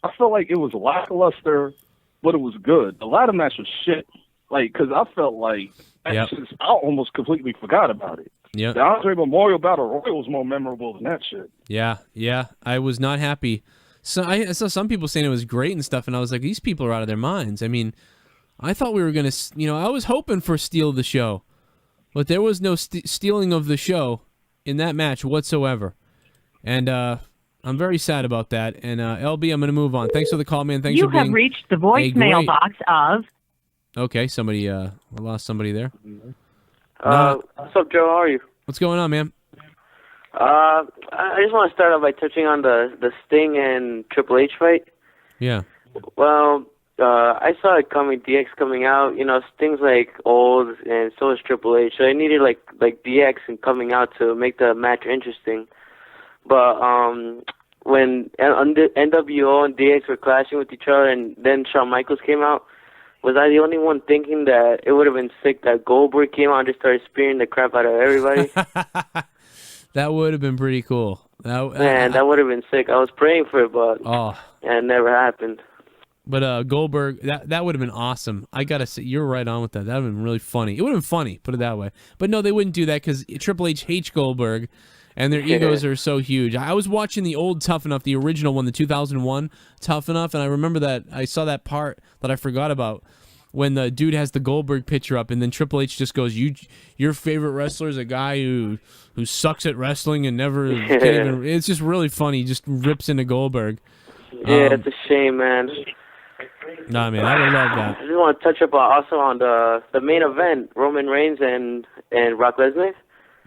I felt like it was lackluster, but it was good. The ladder match was shit, like because I felt like I almost completely forgot about it. Yeah, the Andre Memorial Battle Royal was more memorable than that shit. Yeah, I was not happy. So I saw some people saying it was great and stuff, and I was like, these people are out of their minds. I mean, I thought we were going to, I was hoping for steal of the show, but there was no stealing of the show in that match whatsoever. And I'm very sad about that. And LB, I'm going to move on. Thanks for the call, man. Thanks for being reached the voicemail box of... Okay, somebody, I lost somebody there. What's up, Joe? How are you? What's going on, man? I just want to start off by touching on the Sting and Triple H fight. Yeah. Well, I saw it coming, DX coming out. Sting's like old, and so is Triple H. So I needed like DX and coming out to make the match interesting. But when NWO and DX were clashing with each other, and then Shawn Michaels came out, was I the only one thinking that it would have been sick that Goldberg came out and just started spearing the crap out of everybody? That would have been pretty cool. That would have been sick. I was praying for it, but it never happened. But Goldberg, that would have been awesome. I gotta say, you're right on with that. That would have been really funny. It would have been funny, put it that way. But no, they wouldn't do that because Triple H hates Goldberg, and their egos are so huge. I was watching the old Tough Enough, the original one, the 2001 Tough Enough, and I remember that I saw that part that I forgot about when the dude has the Goldberg picture up, and then Triple H just goes, "Your favorite wrestler is a guy who sucks at wrestling and never can't even." It's just really funny. He just rips into Goldberg. Yeah, it's a shame, man. Nah, man, I would love that. I just want to touch up also on the main event, Roman Reigns and Brock Lesnar.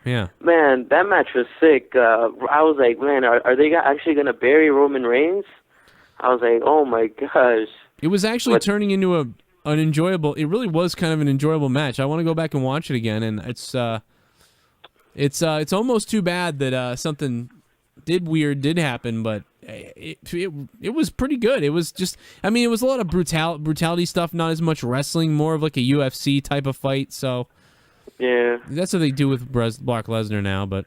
Yeah. Man, that match was sick. I was like, man, are they actually going to bury Roman Reigns? I was like, oh my gosh. It was actually turning into an enjoyable. It really was kind of an enjoyable match. I want to go back and watch it again, and it's almost too bad that something did happen, but it was pretty good. It was just, I mean, it was a lot of brutality stuff, not as much wrestling, more of like a UFC type of fight. So yeah, that's what they do with Brock Lesnar now. But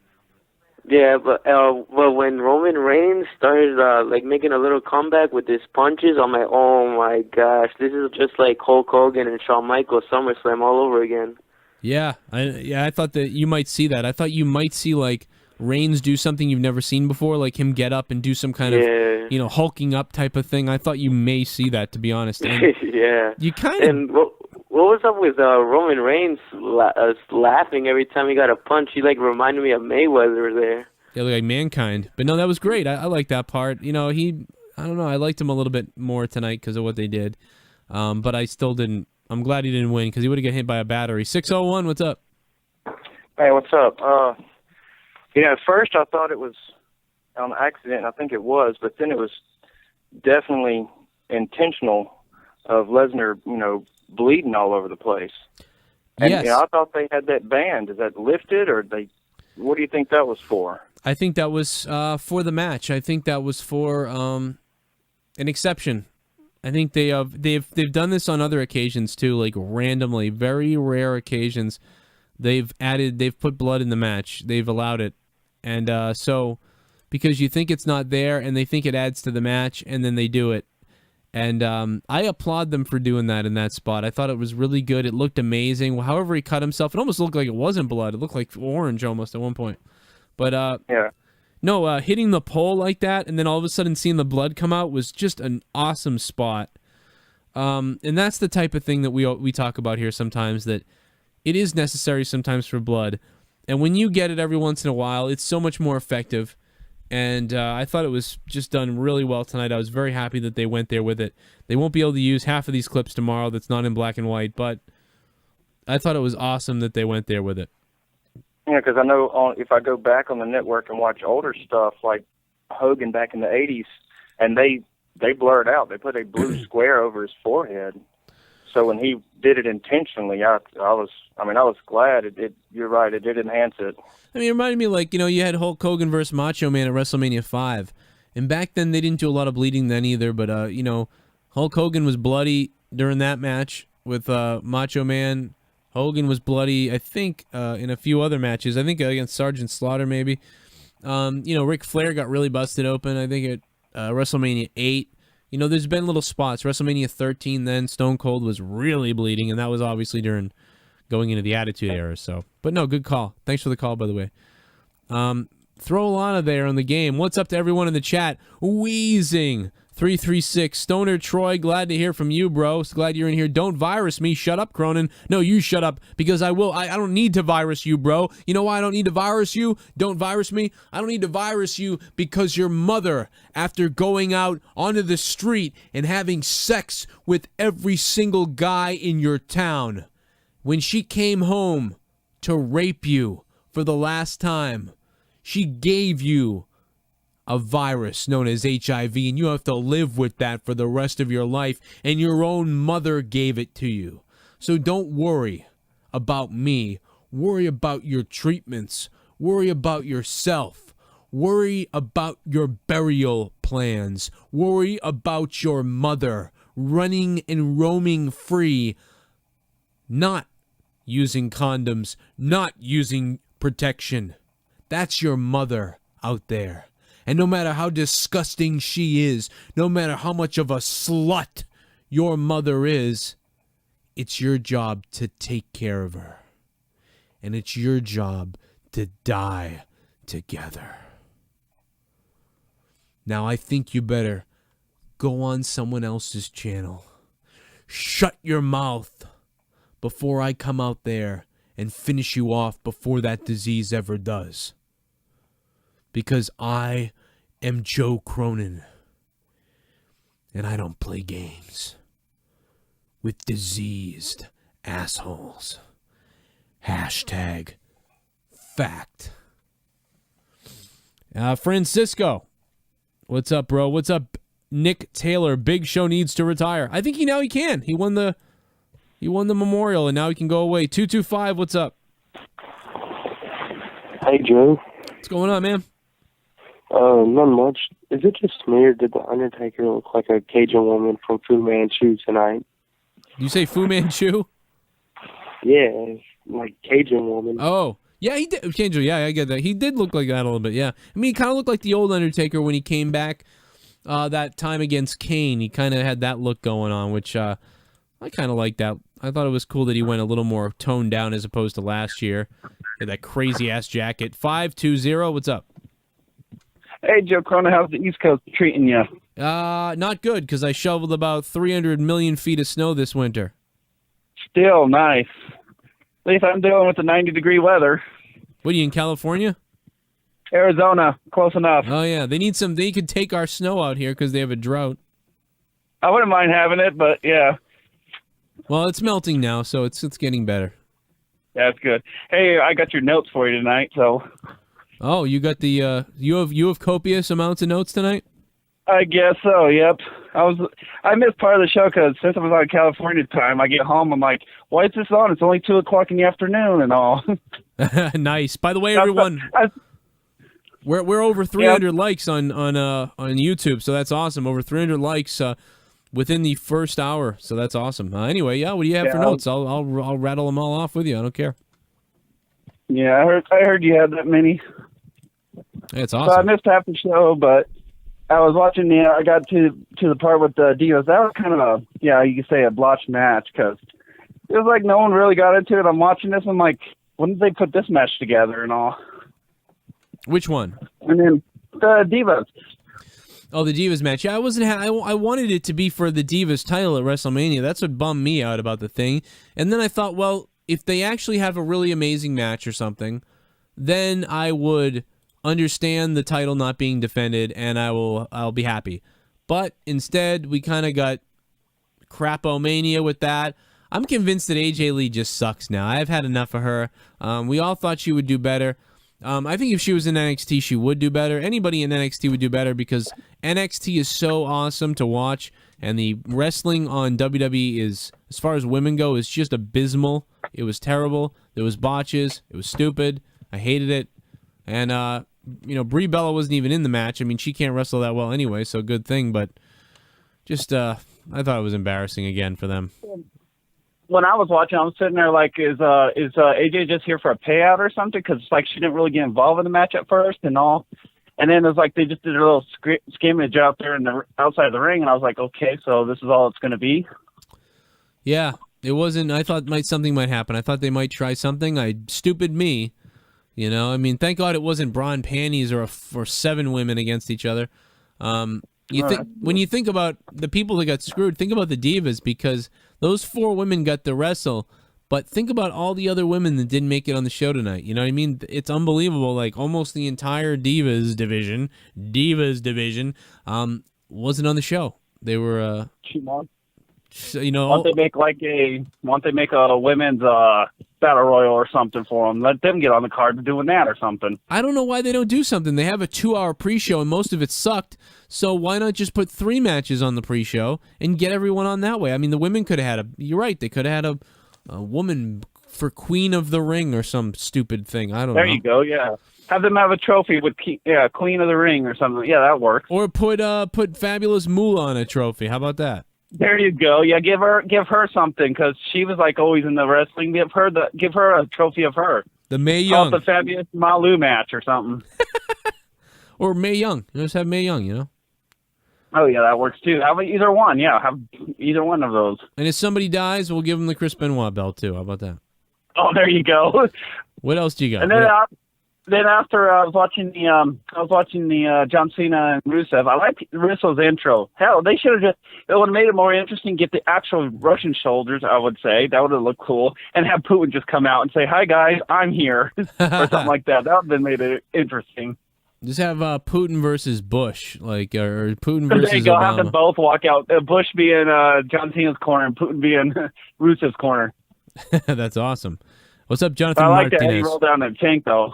yeah, but when Roman Reigns started like making a little comeback with his punches, I'm like, oh my gosh, this is just like Hulk Hogan and Shawn Michaels SummerSlam all over again. Yeah, I thought that you might see that. I thought you might see like Reigns do something you've never seen before, like him get up and do some kind of, hulking up type of thing. I thought you may see that, to be honest. And yeah. You kind of. And what was up with Roman Reigns laughing every time he got a punch? He like reminded me of Mayweather there. Yeah, like Mankind. But no, that was great. I like that part. I don't know. I liked him a little bit more tonight because of what they did. But I still didn't. I'm glad he didn't win because he would have got hit by a battery. 601, what's up? Hey, what's up? At first I thought it was on accident. I think it was, but then it was definitely intentional of Lesnar, bleeding all over the place. And yes. I thought they had that banned. Is that lifted, or what do you think that was for? I think that was for the match. I think that was for an exception. I think they've done this on other occasions too, like randomly, very rare occasions. They've put blood in the match. They've allowed it. And so, because you think it's not there, and they think it adds to the match, and then they do it. And I applaud them for doing that in that spot. I thought it was really good. It looked amazing. However he cut himself, it almost looked like it wasn't blood. It looked like orange almost at one point. But yeah. No, hitting the pole like that, and then all of a sudden seeing the blood come out was just an awesome spot. And that's the type of thing that we talk about here sometimes, that it is necessary sometimes for blood. And when you get it every once in a while, it's so much more effective. And I thought it was just done really well tonight. I was very happy that they went there with it. They won't be able to use half of these clips tomorrow that's not in black and white, but I thought it was awesome that they went there with it. Yeah, because I know if I go back on the network and watch older stuff like Hogan back in the 80s, and they blurred out. They put a blue square over his forehead. So when he did it intentionally, I was glad it did. You're right, it did enhance it. I mean, it reminded me like, you had Hulk Hogan versus Macho Man at WrestleMania 5. And back then they didn't do a lot of bleeding then either, but Hulk Hogan was bloody during that match with Macho Man. Hogan was bloody, I think, in a few other matches. I think against Sergeant Slaughter maybe. Ric Flair got really busted open, I think, at WrestleMania 8. There's been little spots. WrestleMania 13, then Stone Cold was really bleeding, and that was obviously during going into the Attitude Era. So, but no, good call. Thanks for the call, by the way. Throw Lana there on the game. What's up to everyone in the chat? Wheezing. 336 Stoner Troy, glad to hear from you, bro. Glad you're in here. Don't virus me. Shut up, Cronin. No, you shut up, because I will. I don't need to virus you, bro. You know why I don't need to virus you? Don't virus me. I don't need to virus you because your mother, after going out onto the street and having sex with every single guy in your town, when she came home to rape you for the last time, she gave you a virus known as HIV, and you have to live with that for the rest of your life, and your own mother gave it to you. So don't worry about me. Worry about your treatments. Worry about yourself. Worry about your burial plans. Worry about your mother running and roaming free, not using condoms, not using protection. That's your mother out there. And no matter how disgusting she is, no matter how much of a slut your mother is, it's your job to take care of her. And it's your job to die together. Now I think you better go on someone else's channel. Shut your mouth before I come out there and finish you off before that disease ever does. Because I am Joe Cronin, and I don't play games with diseased assholes. Hashtag fact. Francisco, what's up, bro? What's up, Nick Taylor? Big Show needs to retire. I think he can. He won the memorial, and now he can go away. 225, what's up? Hey, Joe. What's going on, man? Not much. Is it just me, or did the Undertaker look like a Cajun woman from Fu Manchu tonight? You say Fu Manchu? Yeah, like Cajun woman. Oh, yeah, he did. Cajun, yeah, I get that. He did look like that a little bit, yeah. I mean, he kind of looked like the old Undertaker when he came back that time against Kane. He kind of had that look going on, which I kind of like that. I thought it was cool that he went a little more toned down as opposed to last year. Had that crazy-ass jacket. 520, what's up? Hey, Joe Cronin, how's the East Coast treating you? Not good, because I shoveled about 300 million feet of snow this winter. Still nice. At least I'm dealing with the 90-degree weather. What, are you in California? Arizona, close enough. Oh, yeah. They could take our snow out here because they have a drought. I wouldn't mind having it, but yeah. Well, it's melting now, so it's getting better. That's good. Hey, I got your notes for you tonight, so... Oh, you got the you have copious amounts of notes tonight? I guess so. Yep. I missed part of the show because since I was on California time, I get home, I'm like, why is this on? It's only 2:00 in the afternoon and all. Nice. By the way, everyone, we're over 300 likes on YouTube, so that's awesome. Over 300 likes within the first hour, so that's awesome. Anyway, yeah, what do you have for notes? I'll rattle them all off with you. I don't care. Yeah, I heard you had that many. It's awesome. So I missed half the show, but I was watching I got to the part with the Divas. That was kind of you could say a blotched match because it was like no one really got into it. I'm watching this, I'm like, when did they put this match together and all? Which one? And then the Divas. Oh, the Divas match. Yeah, I wanted it to be for the Divas title at WrestleMania. That's what bummed me out about the thing. And then I thought, well, if they actually have a really amazing match or something, then I would understand the title not being defended, and I'll be happy. But instead, we kind of got crap-o-mania with that. I'm convinced that AJ Lee just sucks now. I've had enough of her. We all thought she would do better. I think if she was in NXT, she would do better. Anybody in NXT would do better because NXT is so awesome to watch, and the wrestling on WWE is, as far as women go, is just abysmal. It was terrible. There was botches. It was stupid. I hated it. And, Brie Bella wasn't even in the match. I mean, she can't wrestle that well anyway, so good thing. But just, I thought it was embarrassing again for them. When I was watching, I was sitting there like, is AJ just here for a payout or something? Because it's like she didn't really get involved in the match at first and all. And then it was like they just did a little scrimmage out there in the outside of the ring, and I was like, okay, so this is all it's going to be? Yeah, it wasn't. I thought something might happen. I thought they might try something. Stupid me. I mean, thank God it wasn't bra and panties or 7 women against each other. When you think about the people that got screwed, think about the divas, because those 4 women got to wrestle, but think about all the other women that didn't make it on the show tonight. You know what I mean? It's unbelievable. Like almost the entire divas division, wasn't on the show. They were, you know, Why don't they make a women's battle royal or something for them? Let them get on the card doing that or something. I don't know why they don't do something. They have a 2-hour pre-show, and most of it sucked. So why not just put 3 matches on the pre-show and get everyone on that way? I mean, the women could have had you're right. They could have had a woman for Queen of the Ring or some stupid thing. I don't know. There you go. Yeah. Have them have a trophy with Queen of the Ring or something. Yeah, that works. Or put Fabulous Moolah on a trophy. How about that? There you go. Yeah, give her something, because she was like always in the wrestling. Give her a trophy of her. The Mae Young. Call it the Fabulous Malu match or something. Or Mae Young. You just have Mae Young, you know? Oh, yeah, that works too. Have either one. Yeah, have either one of those. And if somebody dies, we'll give them the Chris Benoit belt too. How about that? Oh, there you go. What else do you got? And then after I was watching the John Cena and Rusev. I liked Rusev's intro. Hell, they should have it would have made it more interesting. Get the actual Russian shoulders. I would say that would have looked cool, and have Putin just come out and say, "Hi guys, I'm here," or something like that. That would have made it interesting. Just have Putin versus Bush, or Putin versus there you go. Obama. Have them both walk out. Bush being John Cena's corner and Putin being Rusev's corner. That's awesome. What's up, Jonathan I like Martinez? that he rolled down that tank though.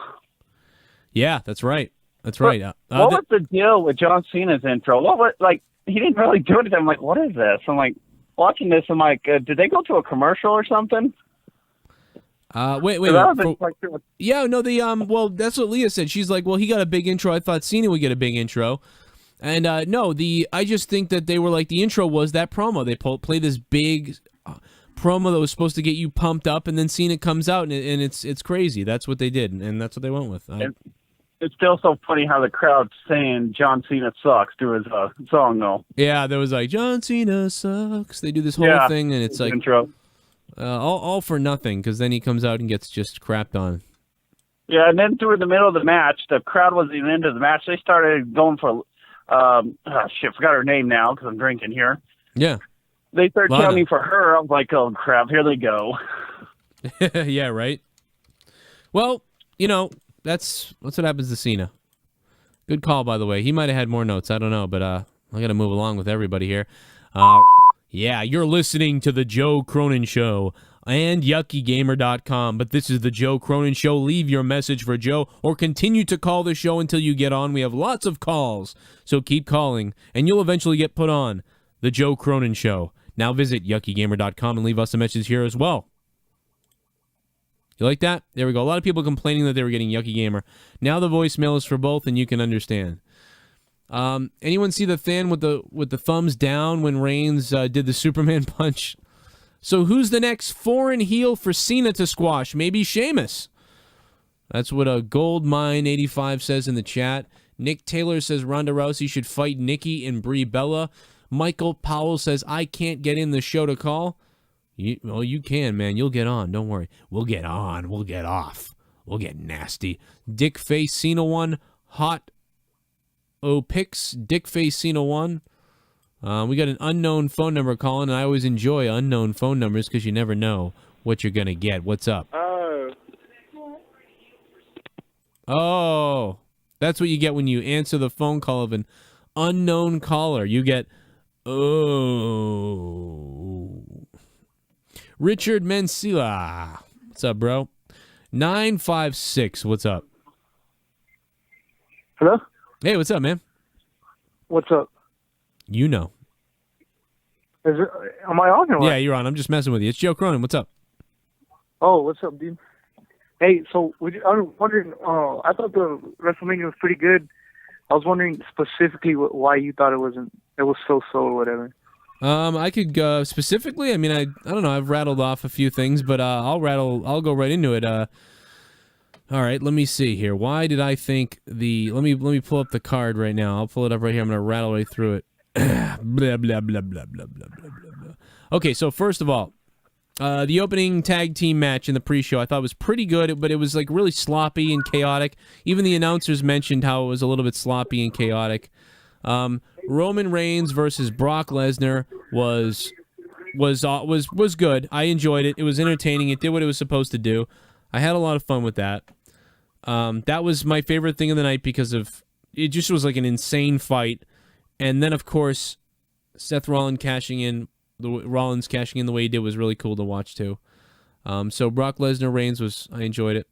Yeah, that's right. That's right. What was the deal with John Cena's intro? What was, he didn't really do anything. I'm like, what is this? I'm like, watching this, I'm like, did they go to a commercial or something? Wait. Yeah, no, well, that's what Leah said. She's like, well, he got a big intro. I thought Cena would get a big intro. And no, I just think that they were like, the intro was that promo. They play this big promo that was supposed to get you pumped up, and then Cena comes out, and it's crazy. That's what they did, and that's what they went with. It's still so funny how the crowd's saying John Cena sucks to his song, though. Yeah, there was like, John Cena sucks. They do this whole thing, and it's like intro. All for nothing, because then he comes out and gets just crapped on. Yeah, and then through the middle of the match, the crowd wasn't even into the match. They started going for, forgot her name now because I'm drinking here. Yeah. They started chanting for her. I was like, oh, crap, here they go. Yeah, right? Well, that's what happens to Cena. Good call, by the way. He might have had more notes. I don't know, but I got to move along with everybody here. Yeah, you're listening to The Joe Cronin Show and YuckyGamer.com, but this is The Joe Cronin Show. Leave your message for Joe or continue to call the show until you get on. We have lots of calls, so keep calling, and you'll eventually get put on The Joe Cronin Show. Now visit YuckyGamer.com and leave us a message here as well. You like that? There we go. A lot of people complaining that they were getting Yucky Gamer. Now the voicemail is for both, and you can understand. Anyone see the fan with the thumbs down when Reigns did the Superman punch? So who's the next foreign heel for Cena to squash? Maybe Sheamus. That's what a Goldmine85 says in the chat. Nick Taylor says Ronda Rousey should fight Nikki and Brie Bella. Michael Powell says I can't get in the show to call. You can, man. You'll get on. Don't worry. We'll get on. We'll get off. We'll get nasty. Dick Face Cena 1. Hot Picks. Dick Face Cena 1. We got an unknown phone number calling, and I always enjoy unknown phone numbers because you never know what you're going to get. What's up? Oh. That's what you get when you answer the phone call of an unknown caller. You get, Richard Mencila. What's up, bro? 956. What's up? Hello? Hey, what's up, man? What's up? You know. Am I on or what? Yeah, you're on. I'm just messing with you. It's Joe Cronin. What's up? Oh, what's up, dude? Hey, so I was wondering, I thought the WrestleMania was pretty good. I was wondering specifically why you thought it was so-so or whatever. I could specifically. I mean, I don't know. I've rattled off a few things, but I'll go right into it. All right, let me see here. Why did I think Let me pull up the card right now. I'll pull it up right here. I'm gonna rattle right through it. blah blah blah blah blah blah blah blah. Okay, so first of all, the opening tag team match in the pre-show I thought was pretty good, but it was like really sloppy and chaotic. Even the announcers mentioned how it was a little bit sloppy and chaotic. Roman Reigns versus Brock Lesnar was good. I enjoyed it. It was entertaining. It did what it was supposed to do. I had a lot of fun with that. That was my favorite thing of the night because of it. Just was like an insane fight, and then of course Seth Rollins cashing in the way he did was really cool to watch too. So Brock Lesnar Reigns I enjoyed it.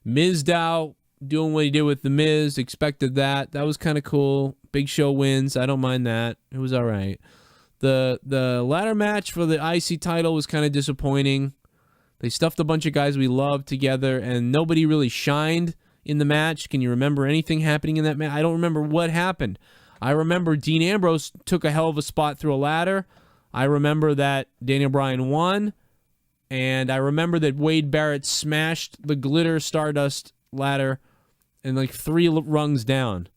Miz Dow doing what he did with the Miz, expected that. That was kind of cool. Big Show wins. I don't mind that. It was all right. The ladder match for the IC title was kind of disappointing. They stuffed a bunch of guys we loved together, and nobody really shined in the match. Can you remember anything happening in that match? I don't remember what happened. I remember Dean Ambrose took a hell of a spot through a ladder. I remember that Daniel Bryan won, and I remember that Wade Barrett smashed the glitter Stardust ladder and like 3 rungs down,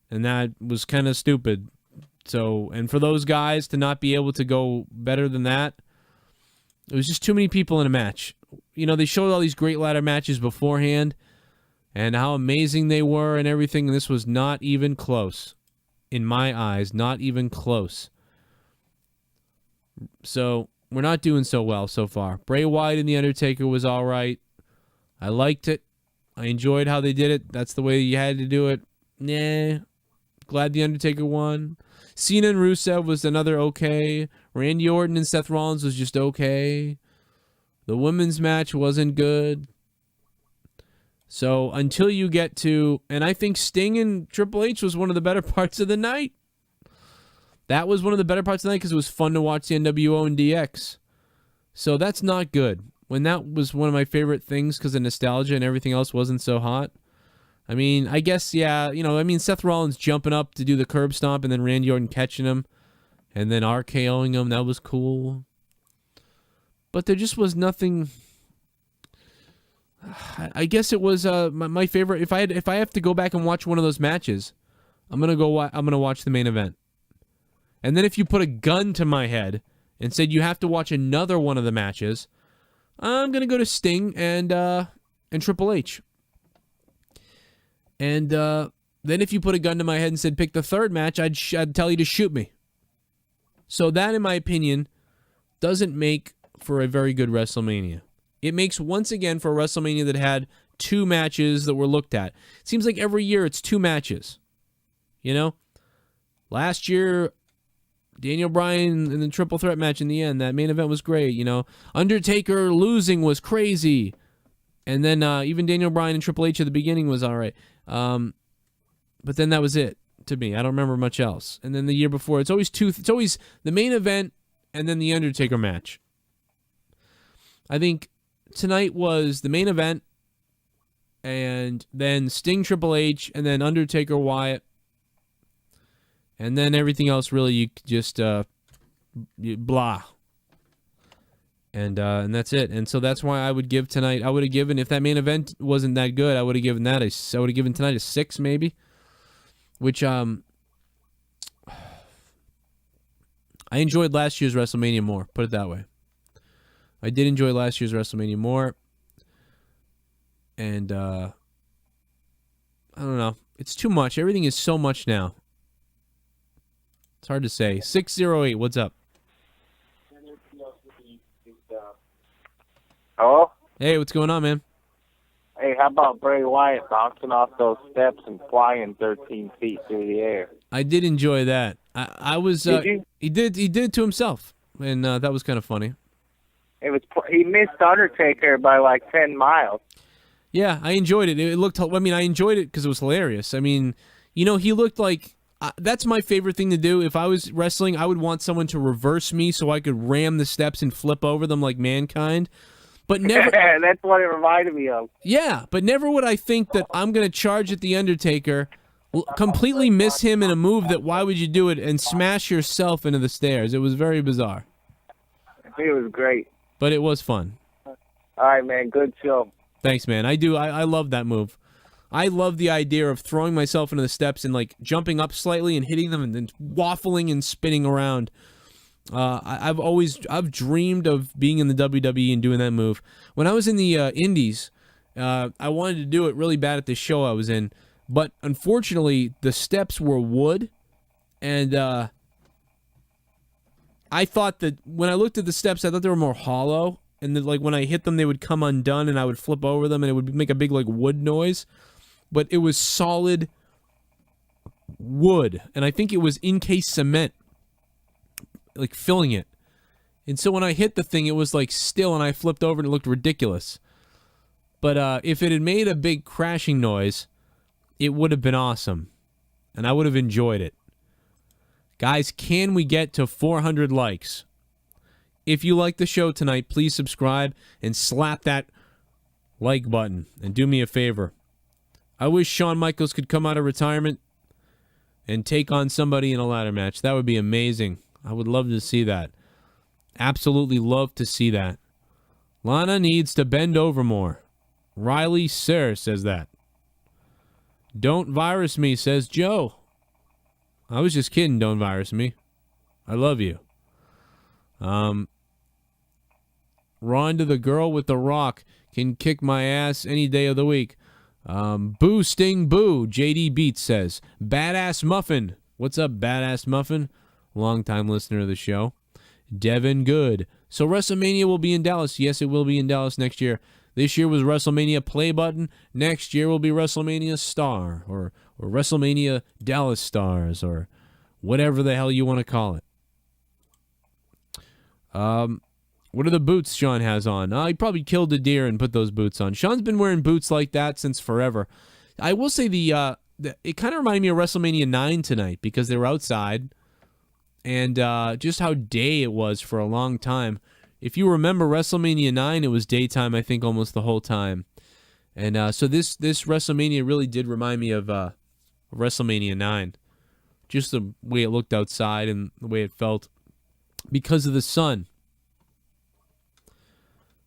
and that was kind of stupid. So, and for those guys to not be able to go better than that, it was just too many people in a match. You know, they showed all these great ladder matches beforehand and how amazing they were and everything, and this was not even close. In my eyes, not even close. So, we're not doing so well so far. Bray Wyatt and The Undertaker was all right. I liked it. I enjoyed how they did it. That's the way you had to do it. Nah. Glad The Undertaker won. Cena and Rusev was another okay. Randy Orton and Seth Rollins was just okay. The women's match wasn't good. So until you get to... And I think Sting and Triple H was one of the better parts of the night. That was one of the better parts of the night because it was fun to watch the NWO and DX. So that's not good. When that was one of my favorite things because of nostalgia and everything else wasn't so hot. I mean, I guess, yeah, Seth Rollins jumping up to do the curb stomp and then Randy Orton catching him and then RKOing him, that was cool. But there just was nothing. I guess it was my favorite. If I have to go back and watch one of those matches, I'm gonna watch the main event. And then if you put a gun to my head and said you have to watch another one of the matches, I'm gonna go to Sting and Triple H. And then if you put a gun to my head and said pick the third match, I'd tell you to shoot me. So that, in my opinion, doesn't make for a very good WrestleMania. It makes, once again, for a WrestleMania that had 2 matches that were looked at. It seems like every year it's 2 matches. You know? Last year, Daniel Bryan in the triple threat match in the end, that main event was great, you know? Undertaker losing was crazy. And then even Daniel Bryan and Triple H at the beginning was all right. But then that was it to me. I don't remember much else. And then the year before, it's always the main event and then the Undertaker match. I think tonight was the main event and then Sting Triple H and then Undertaker Wyatt. And then everything else really you just blah. And that's it. And so that's why I would give tonight. I would have given, if that main event wasn't that good, I would have given tonight a 6 maybe. Which I enjoyed last year's WrestleMania more. Put it that way. I did enjoy last year's WrestleMania more. And I don't know. It's too much. Everything is so much now. It's hard to say. 608, what's up? Hello? Hey, what's going on, man? Hey, how about Bray Wyatt bouncing off those steps and flying 13 feet through the air? I did enjoy that. I was. Did you? He did it to himself, and that was kind of funny. He missed Undertaker by like 10 miles. Yeah, I enjoyed it. It looked. I mean, I enjoyed it because it was hilarious. I mean, you know, he looked like. That's my favorite thing to do. If I was wrestling, I would want someone to reverse me so I could ram the steps and flip over them like Mankind. But never. That's what it reminded me of. Yeah, but never would I think that I'm going to charge at the Undertaker, completely miss him in a move that why would you do it, and smash yourself into the stairs. It was very bizarre. It was great. But it was fun. All right, man. Good show. Thanks, man. I love that move. I love the idea of throwing myself into the steps and like jumping up slightly and hitting them and then waffling and spinning around. I've dreamed of being in the WWE and doing that move. When I was in the Indies, I wanted to do it really bad at the show I was in, but unfortunately the steps were wood, And I thought that when I looked at the steps, I thought they were more hollow. And then, like, when I hit them, they would come undone, and I would flip over them, and it would make a big, like, wood noise. But it was solid wood, and I think it was encased cement, like, filling it. And so when I hit the thing, it was, like, still, and I flipped over, and it looked ridiculous. But if it had made a big crashing noise, it would have been awesome, and I would have enjoyed it. Guys, can we get to 400 likes? If you like the show tonight, please subscribe and slap that like button. And do me a favor. I wish Shawn Michaels could come out of retirement and take on somebody in a ladder match. That would be amazing. I would love to see that. Absolutely love to see that. Lana needs to bend over more. Riley Sir says that. Don't virus me, says Joe. I was just kidding, don't virus me. I love you. Ronda, the girl with the rock, can kick my ass any day of the week. Boo, Sting, boo, JD Beats says. Badass Muffin. What's up, Badass Muffin? Long-time listener of the show. Devin Good. So WrestleMania will be in Dallas. Yes, it will be in Dallas next year. This year was WrestleMania Play Button. Next year will be WrestleMania Star or WrestleMania Dallas Stars or whatever the hell you want to call it. What are the boots Sean has on? He probably killed a deer and put those boots on. Sean's been wearing boots like that since forever. I will say it kind of reminded me of WrestleMania 9 tonight because they were outside and just how day it was for a long time. If you remember WrestleMania 9, it was daytime, I think, almost the whole time. And so this WrestleMania really did remind me of WrestleMania 9. Just the way it looked outside and the way it felt because of the sun.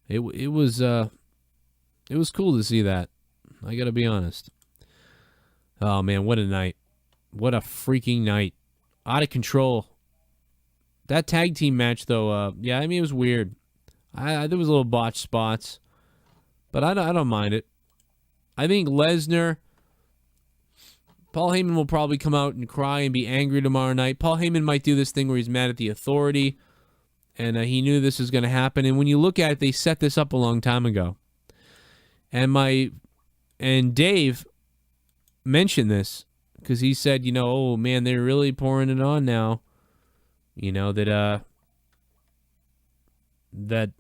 It was cool to see that. I gotta be honest. Oh man, what a night! What a freaking night! Out of control. That tag team match, though, yeah, I mean it was weird. There was a little botched spots, but I don't mind it. I think Lesnar, Paul Heyman will probably come out and cry and be angry tomorrow night. Paul Heyman might do this thing where he's mad at the Authority. And he knew this was going to happen. And when you look at it, they set this up a long time ago. And Dave mentioned this because he said, oh man, they're really pouring it on now. That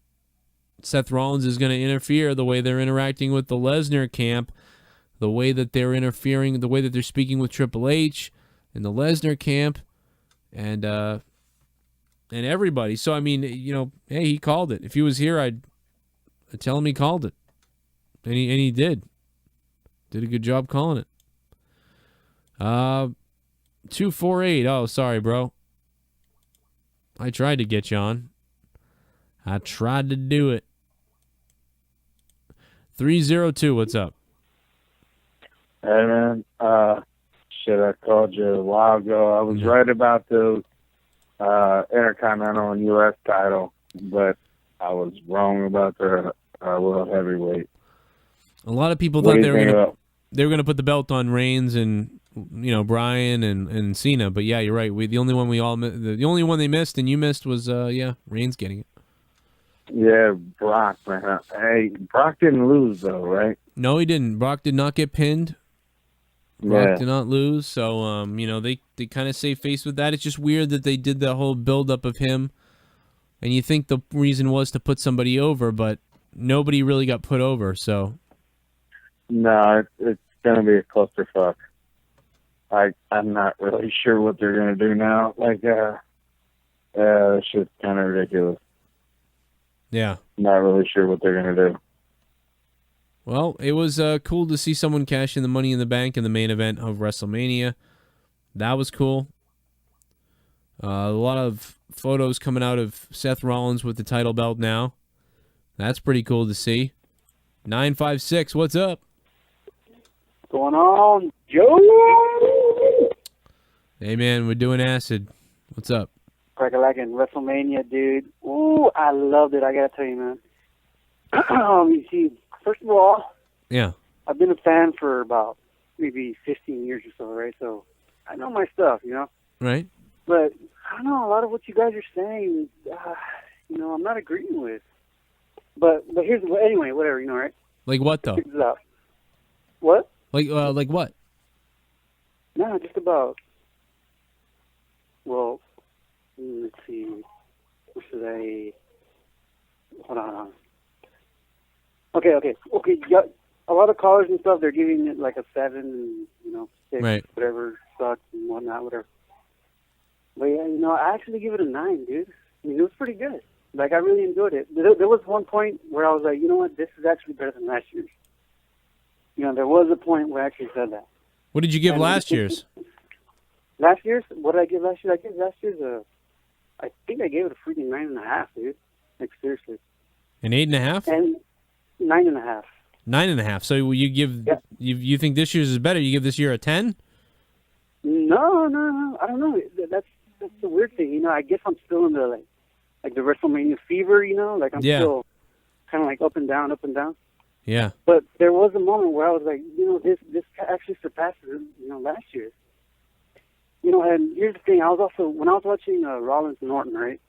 Seth Rollins is going to interfere the way they're interacting with the Lesnar camp, the way that they're interfering, the way that they're speaking with Triple H and the Lesnar camp, and everybody. So, I mean, hey, he called it. If he was here, I'd tell him he called it. And he did. Did a good job calling it. 248. Oh, sorry, bro. I tried to get you on. I tried to do it. 302, what's up? Hey, man. Shit, I called you a while ago. I was right about the Intercontinental and U.S. title, but I was wrong about the World Heavyweight. A lot of people thought they were gonna put the belt on Reigns and Bryan and Cena, but yeah, you're right. The only one they missed and you missed was Reigns getting it. Yeah, Brock, man. Hey, Brock didn't lose though, right? No, he didn't. Brock did not get pinned. Brock did not lose, so they kind of save face with that. It's just weird that they did the whole build-up of him, and you think the reason was to put somebody over, but nobody really got put over, so... No, it's going to be a clusterfuck. I'm not really sure what they're going to do now. It's just kind of ridiculous. Yeah. Not really sure what they're going to do. Well, it was cool to see someone cash in the Money in the Bank in the main event of WrestleMania. That was cool. A lot of photos coming out of Seth Rollins with the title belt now. That's pretty cool to see. 956, what's up? What's going on, Joe? Hey, man, we're doing acid. What's up? Crack-a-lackin' WrestleMania, dude. Ooh, I loved it, I gotta tell you, man. You see, first of all, yeah, I've been a fan for about maybe 15 years or so, right? So I know my stuff, Right. But I don't know, a lot of what you guys are saying, I'm not agreeing with. But here's anyway, whatever, right? Like what though? Check this out. What? Like what? No, just about. Well, let's see. What should I? Hold on. Okay. Yeah, a lot of callers and stuff, they're giving it like a 7 and 6, Right. whatever sucks and whatnot, whatever. But yeah, I actually give it a 9, dude. I mean, it was pretty good. Like, I really enjoyed it. There was one point where I was like, you know what, this is actually better than last year's. There was a point where I actually said that. What did you give last year's? Last year's? What did I give last year? I gave last year's I think I gave it a freaking 9.5, dude. Like, seriously. An 8.5? And 9.5. 9.5. So you give you think this year's is better? You give this year a 10? No. I don't know. That's the weird thing. I guess I'm still in the like the WrestleMania fever. Like I'm still kind of like up and down. Yeah. But there was a moment where I was like, this actually surpasses last year. And here's the thing. I was also when I was watching Rollins and Orton, right?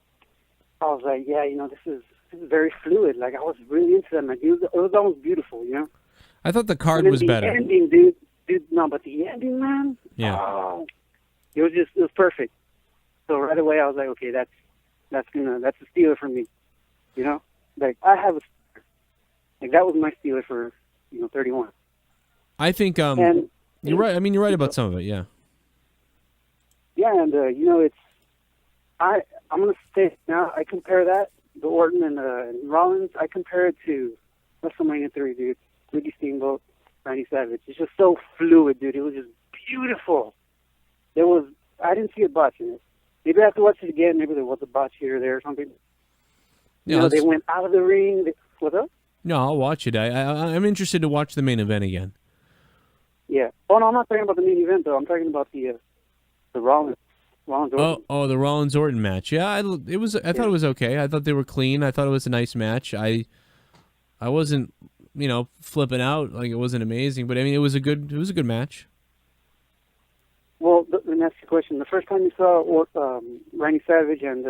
I was like, yeah, this is very fluid. Like I was really into that. Like it was almost beautiful. I thought the card and was the better. Ending, dude. No, but the ending, man. Yeah. Oh, it was perfect. So right away I was like, okay, that's a stealer for me. Like I have that was my stealer for 31. I think and you're right. I mean, you're right about some of it. Yeah. Yeah, and it's I'm gonna say now. I compare that the Orton and Rollins. I compare it to WrestleMania 3, dude. Ricky Steamboat, Randy Savage. It's just so fluid, dude. It was just beautiful. I didn't see a botch in it. Maybe I have to watch it again. Maybe there was a botch here or there or something. Yeah, they went out of the ring. What's up? No, I'll watch it. I'm interested to watch the main event again. Yeah. Oh no, I'm not talking about the main event though. I'm talking about the Rollins. Orton. Oh, the Rollins Orton match. Yeah, I thought it was okay. I thought they were clean. I thought it was a nice match. I wasn't, flipping out like it wasn't amazing, but I mean it was a good match. Well, let me ask you a question. The first time you saw Randy Savage and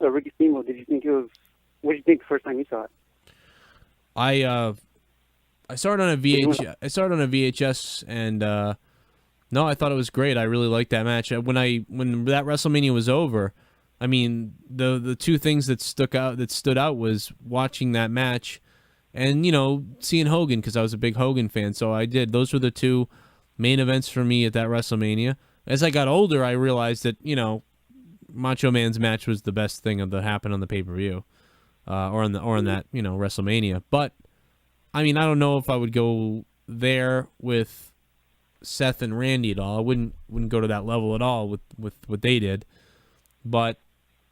Ricky Steamboat, what did you think the first time you saw it? I saw it on a VHS, and no, I thought it was great. I really liked that match. When that WrestleMania was over, I mean the two things that stood out was watching that match, and seeing Hogan because I was a big Hogan fan. So I did. Those were the two main events for me at that WrestleMania. As I got older, I realized that Macho Man's match was the best thing that happened on the pay-per-view, or on that WrestleMania. But I mean, I don't know if I would go there with Seth and Randy at all. I wouldn't go to that level at all with what they did. But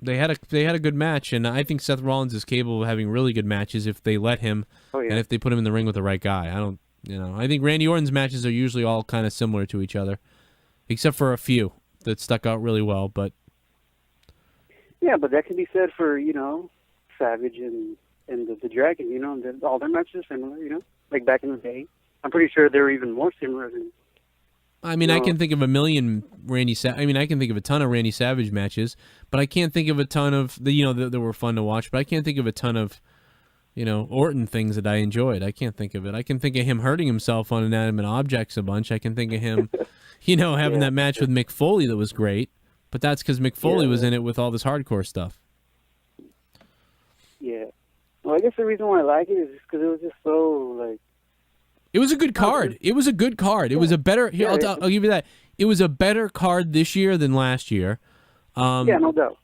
they had a good match, and I think Seth Rollins is capable of having really good matches if they let him, and if they put him in the ring with the right guy. I think Randy Orton's matches are usually all kind of similar to each other, except for a few that stuck out really well. But yeah, but that can be said for Savage and the Dragon. All their matches are similar. Like back in the day. I'm pretty sure they're even more similar than. I mean, I can think of a million I can think of a ton of Randy Savage matches, but I can't think of a ton of that were fun to watch. But I can't think of a ton of Orton things that I enjoyed. I can't think of it. I can think of him hurting himself on inanimate objects a bunch. I can think of him, having that match with Mick Foley that was great. But that's because Mick Foley was in it with all this hardcore stuff. Yeah. Well, I guess the reason why I like it is just because it was just so like. It was a good card. It was a good card. It was a better. Here, I'll give you that. It was a better card this year than last year. Yeah, no doubt.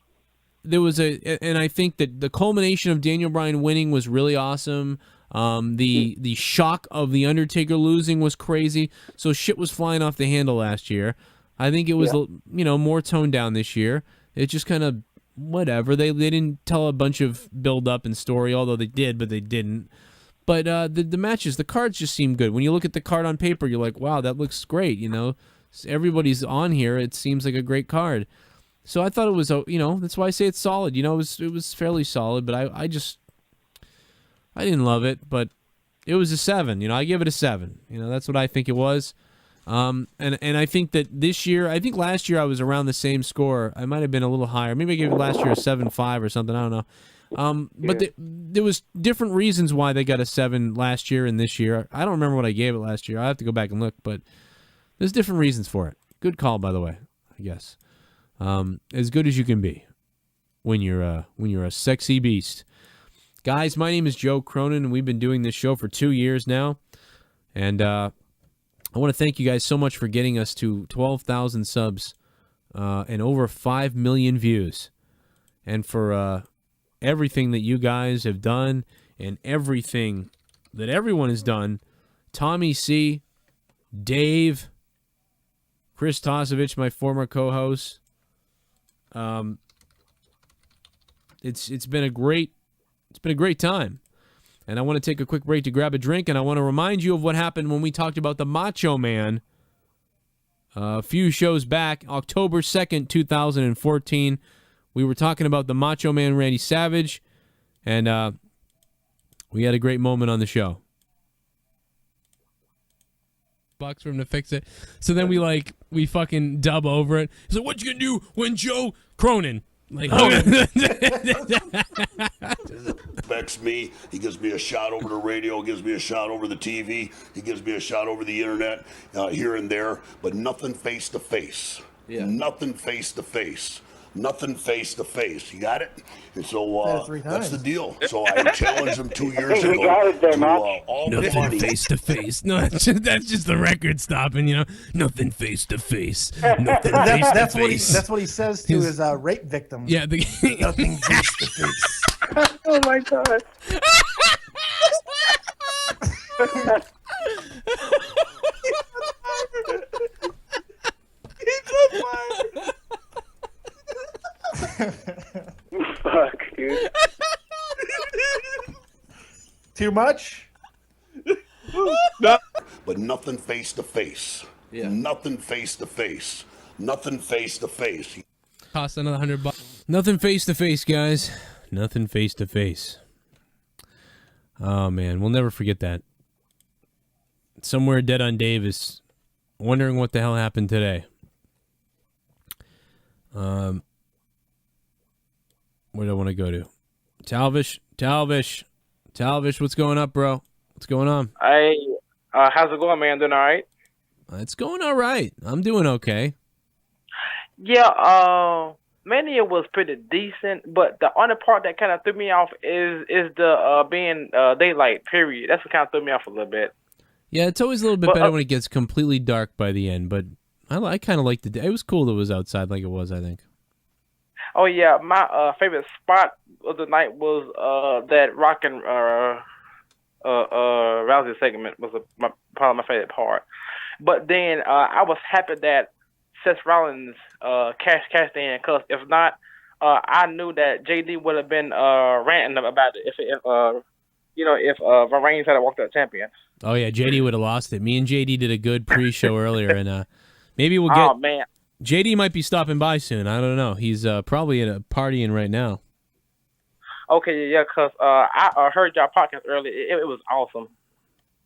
There was and I think that the culmination of Daniel Bryan winning was really awesome. The shock of the Undertaker losing was crazy. So shit was flying off the handle last year. I think it was more toned down this year. It just kind of whatever. They didn't tell a bunch of build up and story, although they did, but they didn't. But the matches, the cards just seem good. When you look at the card on paper, you're like, wow, that looks great. Everybody's on here. It seems like a great card. So I thought it was, that's why I say it's solid. It was fairly solid, but I didn't love it, but it was a 7. I give it a 7. That's what I think it was. And I think that this year, I think last year I was around the same score. I might have been a little higher. Maybe I gave last year a 7.5 or something. I don't know. But there was different reasons why they got a 7 last year and this year. I don't remember what I gave it last year. I have to go back and look, but there's different reasons for it. Good call, by the way. I guess as good as you can be when you're a sexy beast. Guys, my name is Joe Cronin, and we've been doing this show for 2 years now, and I want to thank you guys so much for getting us to 12,000 subs and over 5 million views, and for everything that you guys have done and everything that everyone has done. Tommy C, Dave, Chris Tosevich, my former co-host. It's been a great time. And I want to take a quick break to grab a drink, and I want to remind you of what happened when we talked about the Macho Man a few shows back, October 2nd, 2014. We were talking about the Macho Man Randy Savage, and we had a great moment on the show. Bucks for him to fix it. So then we fucking dub over it. He's like, what you gonna do when Joe Cronin? Like, respects me. He gives me a shot over the radio, gives me a shot over the TV, he gives me a shot over the internet, here and there, but nothing face to face. Yeah. Nothing face to face. Nothing face to face. You got it? And so that's the deal. So I challenged him 2 years ago to all the nothing money. face to face. No, that's just the record stopping, you know. Nothing face to face. Nothing face to face. That's what he says to his rape victims. Yeah, nothing face to face. Oh my god. Fuck, dude. Too much? But nothing face to face. Yeah. Nothing face to face. Nothing face to face. Cost another $100. Nothing face to face, guys. Nothing face to face. Oh man, we'll never forget that. Somewhere dead on Dave is wondering what the hell happened today. Where do I want to go to? Talvish, what's going up, bro? What's going on? Hey, how's it going, man? Doing all right? It's going all right. I'm doing okay. Yeah, Mania was pretty decent, but the only part that kind of threw me off is the being daylight period. That's what kind of threw me off a little bit. Yeah, it's always a little bit better when it gets completely dark by the end, but I kind of liked it. It was cool that it was outside like it was, I think. Oh yeah, my favorite spot of the night was that Rock and Rousey segment was probably my favorite part. But then I was happy that Seth Rollins cashed in, because if not, I knew that JD would have been ranting about it if Reigns had walked out champion. Oh yeah, JD would have lost it. Me and JD did a good pre-show earlier, and maybe we'll get. Oh man. JD might be stopping by soon. I don't know. He's probably at a partying right now. Okay, yeah, because I heard y'all podcast earlier. It was awesome.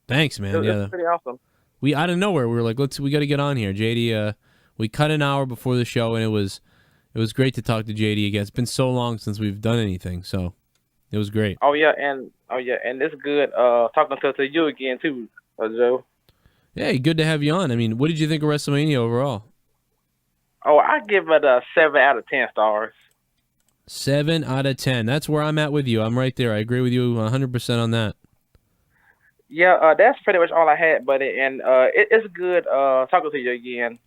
Thanks, man. It yeah, was pretty awesome. We out of nowhere we were like, we got to get on here. JD, we cut an hour before the show, and it was great to talk to JD again. It's been so long since we've done anything, so it was great. Oh yeah, and it's good talking to you again too, Joe. Hey, good to have you on. I mean, what did you think of WrestleMania overall? Oh, I give it a 7 out of 10 stars. 7 out of 10. That's where I'm at with you. I'm right there. I agree with you 100% on that. Yeah, that's pretty much all I had, buddy. And it's good talking to you again.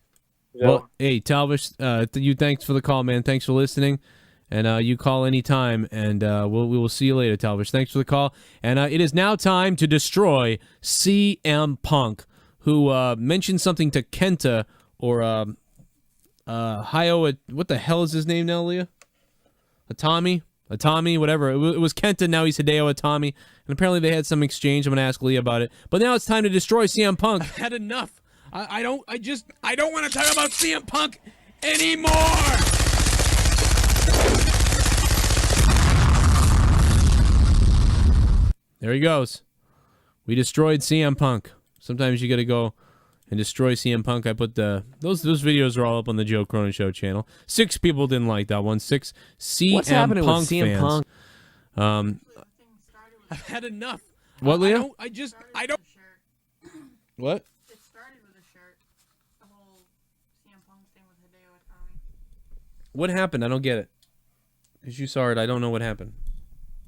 Joe. Well, hey, Talvish, you thanks for the call, man. Thanks for listening. And you call anytime, and we will see you later, Talvish. Thanks for the call. And it is now time to destroy CM Punk, who mentioned something to Kenta or Hio. What the hell is his name now, Leah? Atami, whatever. It was Kenta. Now he's Hideo Atami, and apparently they had some exchange. I'm gonna ask Leah about it. But now it's time to destroy CM Punk. I've had enough. I don't want to talk about CM Punk anymore. There he goes. We destroyed CM Punk. Sometimes you got to go and destroy CM Punk. I put those videos are all up on the Joe Cronin Show channel. 6 people didn't like that one. 6 CM What's happening with Punk CM fans. Punk? I've had enough. What, Leo? I don't. What? It started with a shirt. The whole CM Punk thing with Hideo Itami. What happened? I don't get it. Because you saw it, I don't know what happened.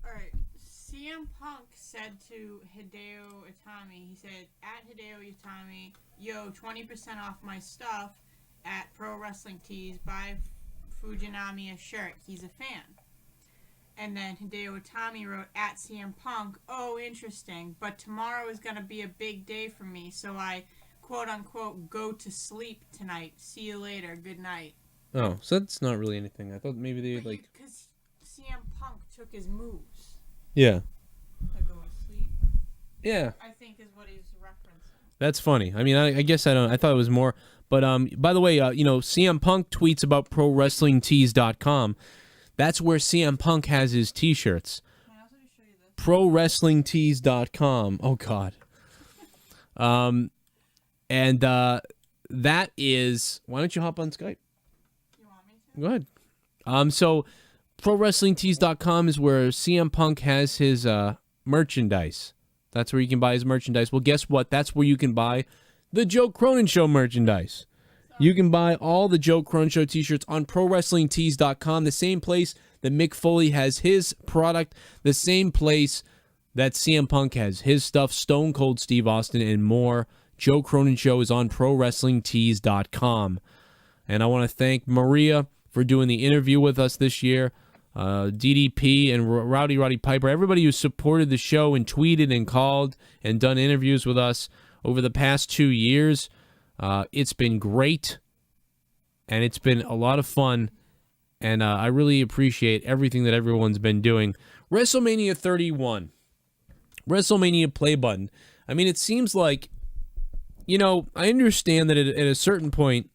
Alright, CM Punk said to Hideo Itami, he said, at Hideo Itami, yo, 20% off my stuff at Pro Wrestling Tees, buy Fujinami a shirt. He's a fan. And then Hideo Itami wrote at CM Punk, oh, interesting, but tomorrow is going to be a big day for me, so I, quote unquote, go to sleep tonight. See you later. Good night. Oh, so that's not really anything. I thought maybe they like. Because CM Punk took his moves. Yeah. To go to sleep. Yeah. I think is what he's referencing. That's funny. I mean, I guess I don't. I thought it was more. But by the way, CM Punk tweets about ProWrestlingTees.com. That's where CM Punk has his T-shirts. ProWrestlingTees.com. Oh God. And that is. Why don't you hop on Skype? You want me to? Go ahead. So ProWrestlingTees.com is where CM Punk has his merchandise. That's where you can buy his merchandise. Well, guess what? That's where you can buy the Joe Cronin Show merchandise. You can buy all the Joe Cronin Show t-shirts on ProWrestlingTees.com, the same place that Mick Foley has his product, the same place that CM Punk has his stuff, Stone Cold Steve Austin, and more. Joe Cronin Show is on ProWrestlingTees.com. And I want to thank Maria for doing the interview with us this year, DDP and Rowdy Roddy Piper, everybody who supported the show and tweeted and called and done interviews with us over the past 2 years. It's been great, and it's been a lot of fun, and I really appreciate everything that everyone's been doing. WrestleMania 31, WrestleMania play button. I mean, it seems like, I understand that at a certain point,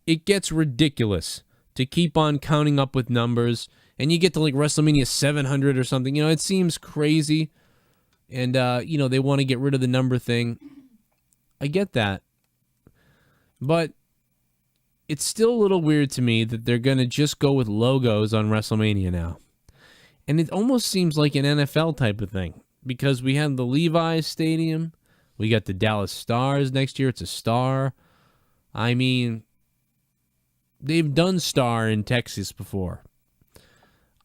it gets ridiculous to keep on counting up with numbers, and you get to like WrestleMania 700 or something. It seems crazy, and, they want to get rid of the number thing. I get that. But it's still a little weird to me that they're going to just go with logos on WrestleMania now. And it almost seems like an NFL type of thing. Because we had the Levi's Stadium. We got the Dallas Stars next year. It's a star. I mean, they've done star in Texas before.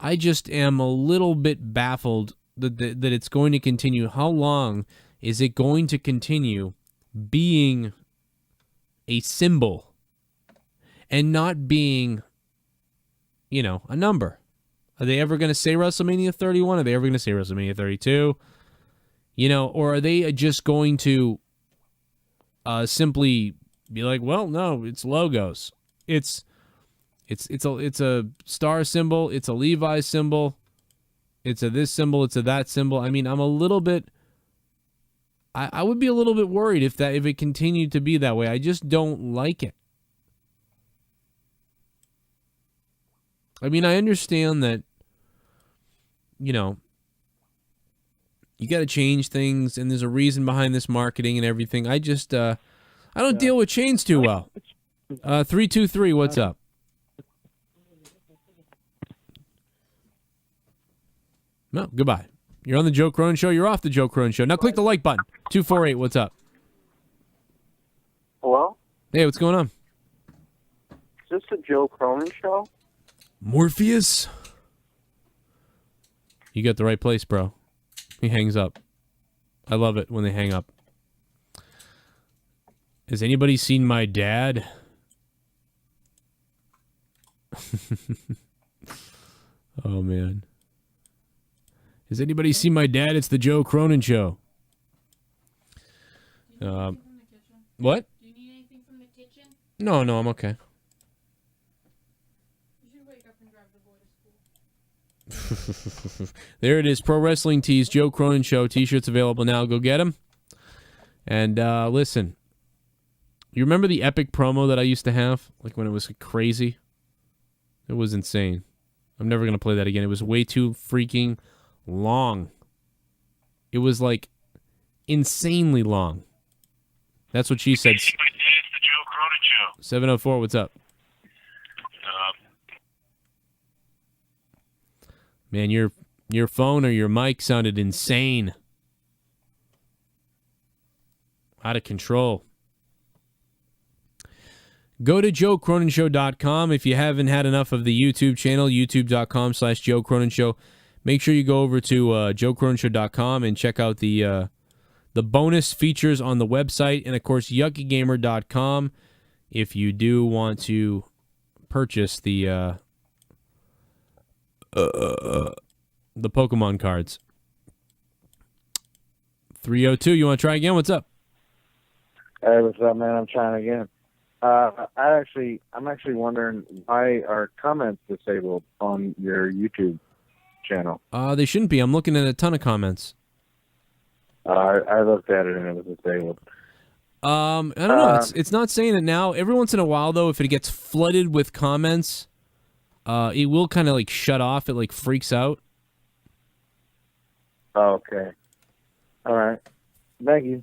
I just am a little bit baffled that it's going to continue. How long is it going to continue being a symbol and not being, a number? Are they ever going to say WrestleMania 31? Are they ever going to say WrestleMania 32? Or are they just going to simply be like, well, no, it's logos. It's a star symbol. It's a Levi's symbol. It's a this symbol. It's a that symbol. I mean, I'm a little bit. I would be a little bit worried if it continued to be that way. I just don't like it. I mean, I understand that, you got to change things, and there's a reason behind this marketing and everything. I just, I don't deal with chains too well. 323, what's up? No, goodbye. You're on the Joe Cronin Show. You're off the Joe Cronin Show. Now click the like button. 248, what's up? Hello? Hey, what's going on? Is this the Joe Cronin Show? Morpheus? You got the right place, bro. He hangs up. I love it when they hang up. Has anybody seen my dad? Oh, man. Has anybody seen my dad? It's the Joe Cronin Show. What? Do you need anything from the kitchen? No, I'm okay. You should wake up and drive the boy to school. There it is. Pro Wrestling Tees, Joe Cronin Show. T-shirts available now. Go get them. And listen, you remember the epic promo that I used to have? Like when it was crazy? It was insane. I'm never going to play that again. It was way too freaking long. It was like insanely long. That's what she said. It's the Joe Cronin Show. 704, what's up? Man, your phone or your mic sounded insane. Out of control. Go to joecroninshow.com if you haven't had enough of the YouTube channel, youtube.com/Joe Cronin Show. Make sure you go over to joecroninshow.com and check out the bonus features on the website, and, of course, yuckygamer.com if you do want to purchase the Pokemon cards. 302, you want to try again? What's up? Hey, what's up, man? I'm trying again. I'm actually wondering why are comments disabled on your YouTube channel? They shouldn't be. I'm looking at a ton of comments. I looked at it and it was disabled. I don't know. It's not saying it now. Every once in a while, though, if it gets flooded with comments, it will kind of like shut off. It like freaks out. Okay. All right. Thank you.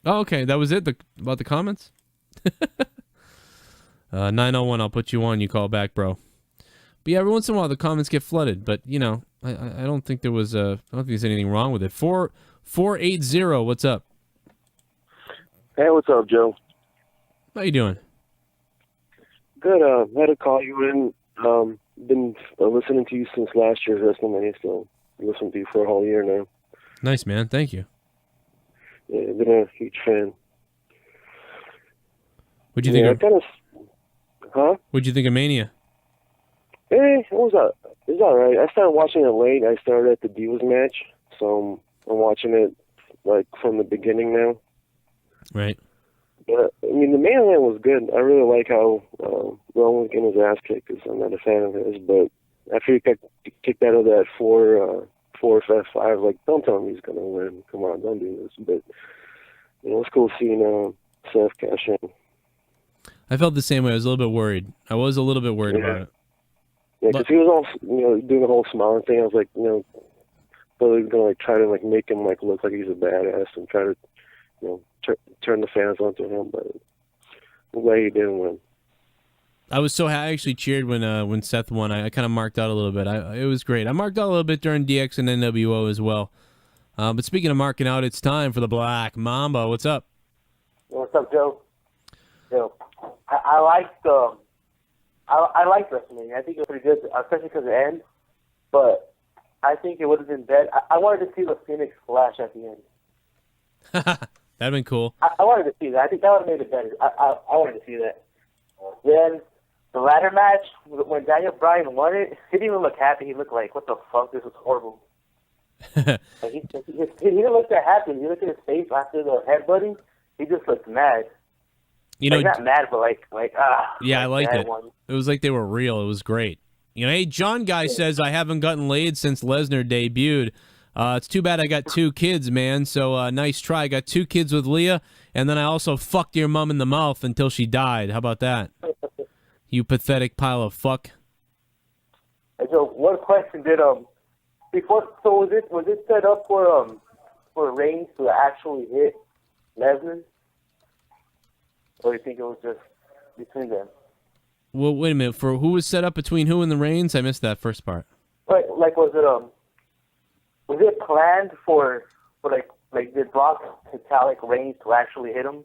Oh, okay. That was it about the comments? 901, I'll put you on. You call back, bro. But yeah, every once in a while the comments get flooded. But, you know, I don't think I don't think there's anything wrong with it. 480, what's up? Hey, what's up, Joe? How you doing? Good. Had to call you in. Been listening to you since last year's WrestleMania, so listened to you for a whole year now. Nice, man. Thank you. Yeah, been a huge fan. What'd you think of? Huh? What'd you think of Mania? It was all right. I started watching it late. I started at the Divas match, so I'm watching it like from the beginning now. Right. But I mean, the main event was good. I really like how Rollins getting his ass kicked, because I'm not a fan of his. But after he got kicked out of that 4-5, like, don't tell me he's gonna win. Come on, don't do this. But you know, it's cool seeing Seth cash in. I felt the same way. I was a little bit worried. About it. Yeah, because he was all, doing the whole smiling thing. I was like, so he's gonna like try to like make him like look like he's a badass and try to, turn the fans onto him. But I'm glad he didn't win. I was so happy. I actually cheered when Seth won. I kind of marked out a little bit. It was great. I marked out a little bit during DX and NWO as well. But speaking of marking out, it's time for the Black Mamba. What's up? What's up, Joe? I liked WrestleMania. I think it was pretty good, especially because of the end. But I think it would have been better. I wanted to see the Phoenix Flash at the end. That'd been cool. I wanted to see that. I think that would have made it better. I wanted to see that. Then the ladder match, when Daniel Bryan won it, he didn't even look happy. He looked like, what the fuck? This was horrible. Like he didn't look that happy. You look at his face after the headbutting, he just looked mad. Not mad, but yeah, I liked it. It was like they were real. It was great. Hey, John Guy says, I haven't gotten laid since Lesnar debuted. It's too bad I got 2 kids, man. So nice try. I got 2 kids with Leah, and then I also fucked your mom in the mouth until she died. How about that? You pathetic pile of fuck. So, one question did was it set up for Reigns to actually hit Lesnar? Or do you think it was just between them? Well, wait a minute. For who was set up between who and the Reigns? I missed that first part. Was it planned for did Brock to tell Reigns to actually hit him?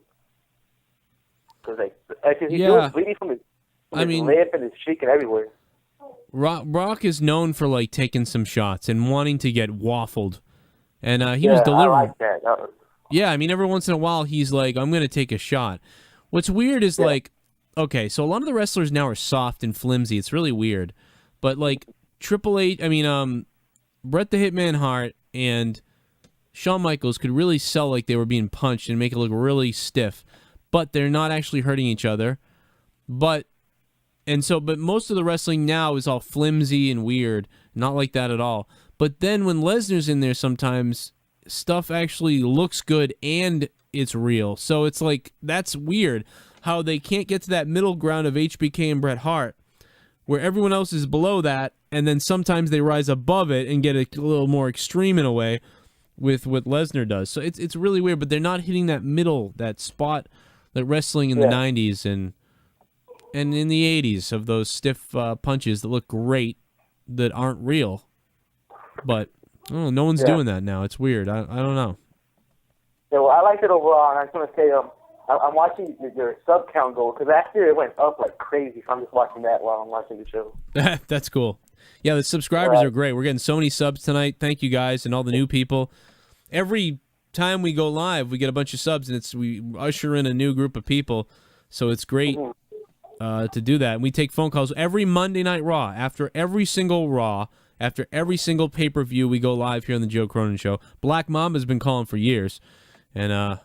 Because he was bleeding from his lip and his cheek and everywhere. Brock is known for taking some shots and wanting to get waffled, and he was delivering. I like that. Yeah, I mean, every once in a while he's like, "I'm going to take a shot." What's weird is okay, so a lot of the wrestlers now are soft and flimsy. It's really weird, but Triple H, Bret the Hitman Hart and Shawn Michaels could really sell like they were being punched and make it look really stiff, but they're not actually hurting each other. But most of the wrestling now is all flimsy and weird, not like that at all. But then when Lesnar's in there, sometimes stuff actually looks good and it's real. So it's that's weird how they can't get to that middle ground of HBK and Bret Hart, where everyone else is below that, and then sometimes they rise above it and get a little more extreme in a way. with what Lesnar does. So it's really weird, but they're not hitting that middle, that spot that wrestling in the 90s and in the 80s of those stiff punches that look great that aren't real. But I don't know, no one's doing that now. It's weird. I don't know. Yeah, well, I liked it overall, and I just want to say, I'm watching your sub count go, because last year it went up like crazy, so I'm just watching that while I'm watching the show. That's cool. Yeah, the subscribers are great. We're getting so many subs tonight. Thank you guys and all the new people. Every time we go live, we get a bunch of subs, and we usher in a new group of people. So it's great to do that. And we take phone calls every Monday Night Raw. After every single Raw, after every single pay-per-view, we go live here on the Joe Cronin Show. Black Mamba's been calling for years. And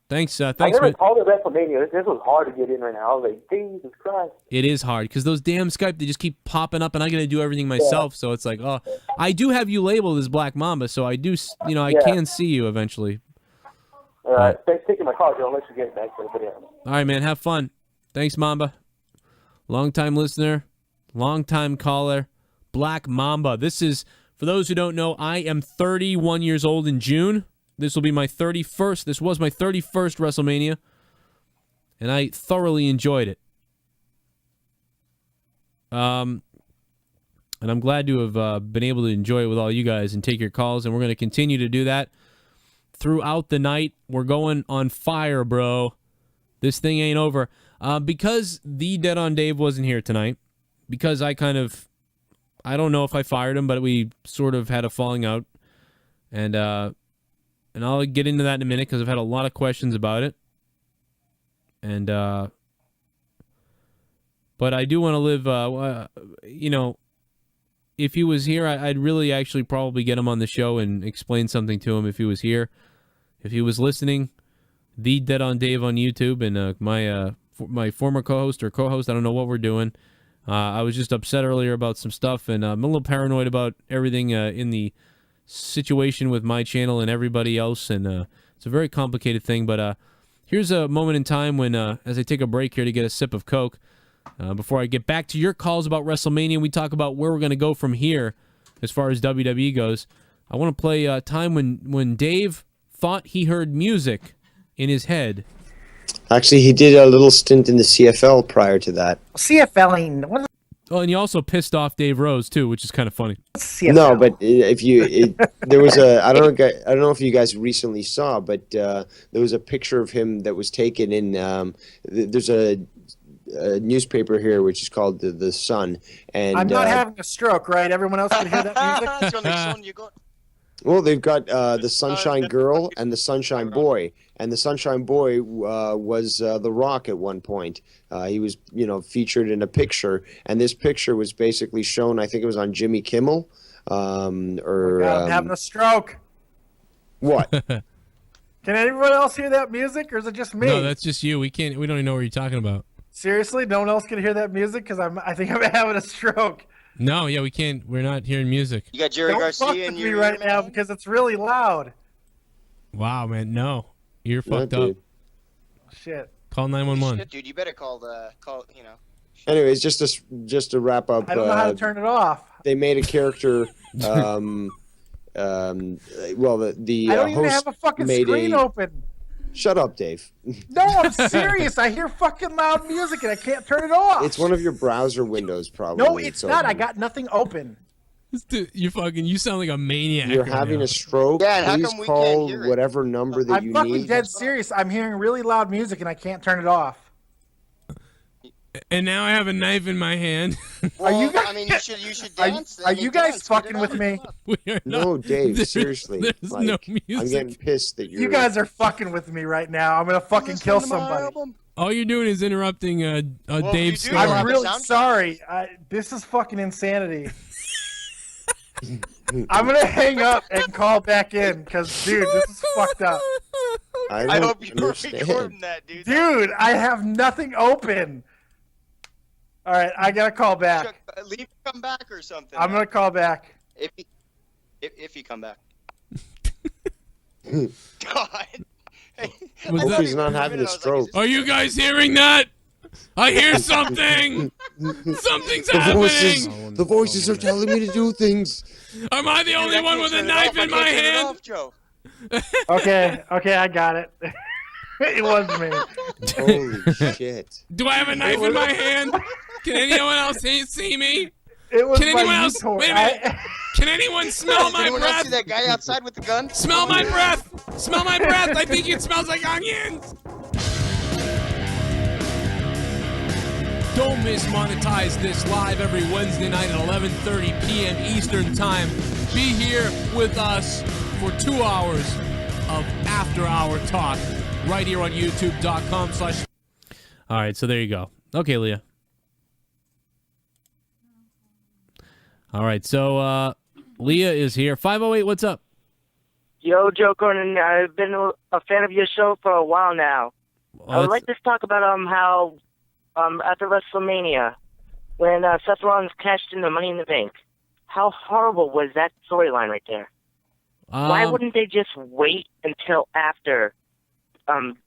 thanks. I never called it WrestleMania. This was hard to get in right now. I was like, Jesus Christ. It is hard because those damn Skype, they just keep popping up, and I got to do everything myself. So it's like, oh, I do have you labeled as Black Mamba, so I do, I can see you eventually. Thanks for taking my call, Joe. I'll let you get back to everybody else. All right, man. Have fun. Thanks, Mamba. Long-time listener, long-time caller, Black Mamba. This is, for those who don't know, I am 31 years old in June. This will be my 31st. This was my 31st WrestleMania, and I thoroughly enjoyed it. And I'm glad to have been able to enjoy it with all you guys and take your calls, and we're going to continue to do that throughout the night. We're going on fire, bro. This thing ain't over. Because the Dead on Dave wasn't here tonight, because I don't know if I fired him, but we sort of had a falling out, and I'll get into that in a minute because I've had a lot of questions about it. And, but I do want to live, if he was here, I'd really actually probably get him on the show and explain something to him if he was here. If he was listening, The Dead on Dave on YouTube, and my former co-host, I don't know what we're doing. I was just upset earlier about some stuff, and I'm a little paranoid about everything in the situation with my channel and everybody else, and it's a very complicated thing. But here's a moment in time when, as I take a break here to get a sip of Coke, before I get back to your calls about WrestleMania, we talk about where we're going to go from here as far as WWE goes. I want to play a time when Dave thought he heard music in his head. Actually, he did a little stint in the CFL prior to that. CFLing. What? Oh, and you also pissed off Dave Rose too, which is kind of funny. No, but there was I don't know if you guys recently saw, but there was a picture of him that was taken in. There's a newspaper here which is called the Sun, and I'm not having a stroke, right? Everyone else can hear that music. Well, they've got the Sunshine Girl and the Sunshine Boy, and the Sunshine Boy was The Rock at one point. He was, featured in a picture, and this picture was basically shown. I think it was on Jimmy Kimmel, I'm having a stroke. What? Can anyone else hear that music, or is it just me? No, that's just you. We don't even know what you're talking about. Seriously, no one else can hear that music because I think I'm having a stroke. No, yeah, we can't. We're not hearing music. You got Jerry Garcia in your right now because it's really loud. Wow, man, no, you're fucked up. Shit. Call 911. Dude, you better call. Anyways, just to wrap up. I don't know how to turn it off. They made a character. Well, the I don't even host have a fucking made screen open. Shut up, Dave. No, I'm serious. I hear fucking loud music and I can't turn it off. It's one of your browser windows, probably. No, it's not. I got nothing open. You sound like a maniac. You're right having now. a stroke. Yeah, please how come we call can't hear it? whatever number that I'm you fucking need. dead serious. I'm hearing really loud music and I can't turn it off. And now I have a knife in my hand. Are you guys? I mean, you should dance. Are you guys fucking with me? No, Dave. Seriously, there's no music. I'm getting pissed that you're. You guys are fucking with me right now. I'm gonna fucking kill somebody. All you're doing is interrupting Dave's story. I'm really sorry. This is fucking insanity. I'm gonna hang up and call back in because, dude, this is fucked up. I hope you're recording that, dude. Dude, I have nothing open. All right, I gotta call back. Leave, come back or something. I'm gonna call back. If you come back. God. Hope he's not having a stroke. Are you guys hearing that? I hear something. Something's happening. The voices are telling me to do things. Am I the only one with a knife in my hand? Okay, I got it. It was me. Holy shit. Do I have a knife in my hand? Can anyone else see me? It was Can anyone my else? retort. Wait a minute. Can anyone smell my Anyone else breath? see that guy outside with the gun? Smell my breath! Smell my breath! I think it smells like onions! Don't miss Monetize This live every Wednesday night at 11:30 p.m. Eastern Time. Be here with us for 2 hours of after-hour talk right here on YouTube.com/. All right, so there you go. Okay, Leah. All right, so Leah is here. 508, what's up? Yo, Joe Cronin, I've been a fan of your show for a while now. I would like to talk about how after WrestleMania, when Seth Rollins cashed in the Money in the Bank, how horrible was that storyline right there? Why wouldn't they just wait until after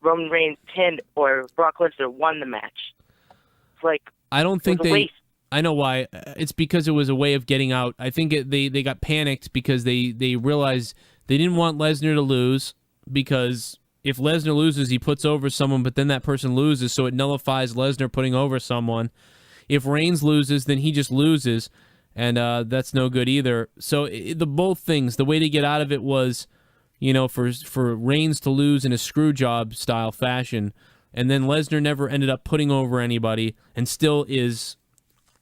Roman Reigns pinned or Brock Lesnar won the match? It's like, I don't think it was a waste. I know why. It's because it was a way of getting out. I think they got panicked because they realized they didn't want Lesnar to lose, because if Lesnar loses, he puts over someone, but then that person loses, so it nullifies Lesnar putting over someone. If Reigns loses, then he just loses, and that's no good either. So the both things, the way to get out of it was, for Reigns to lose in a screw job style fashion, and then Lesnar never ended up putting over anybody and still is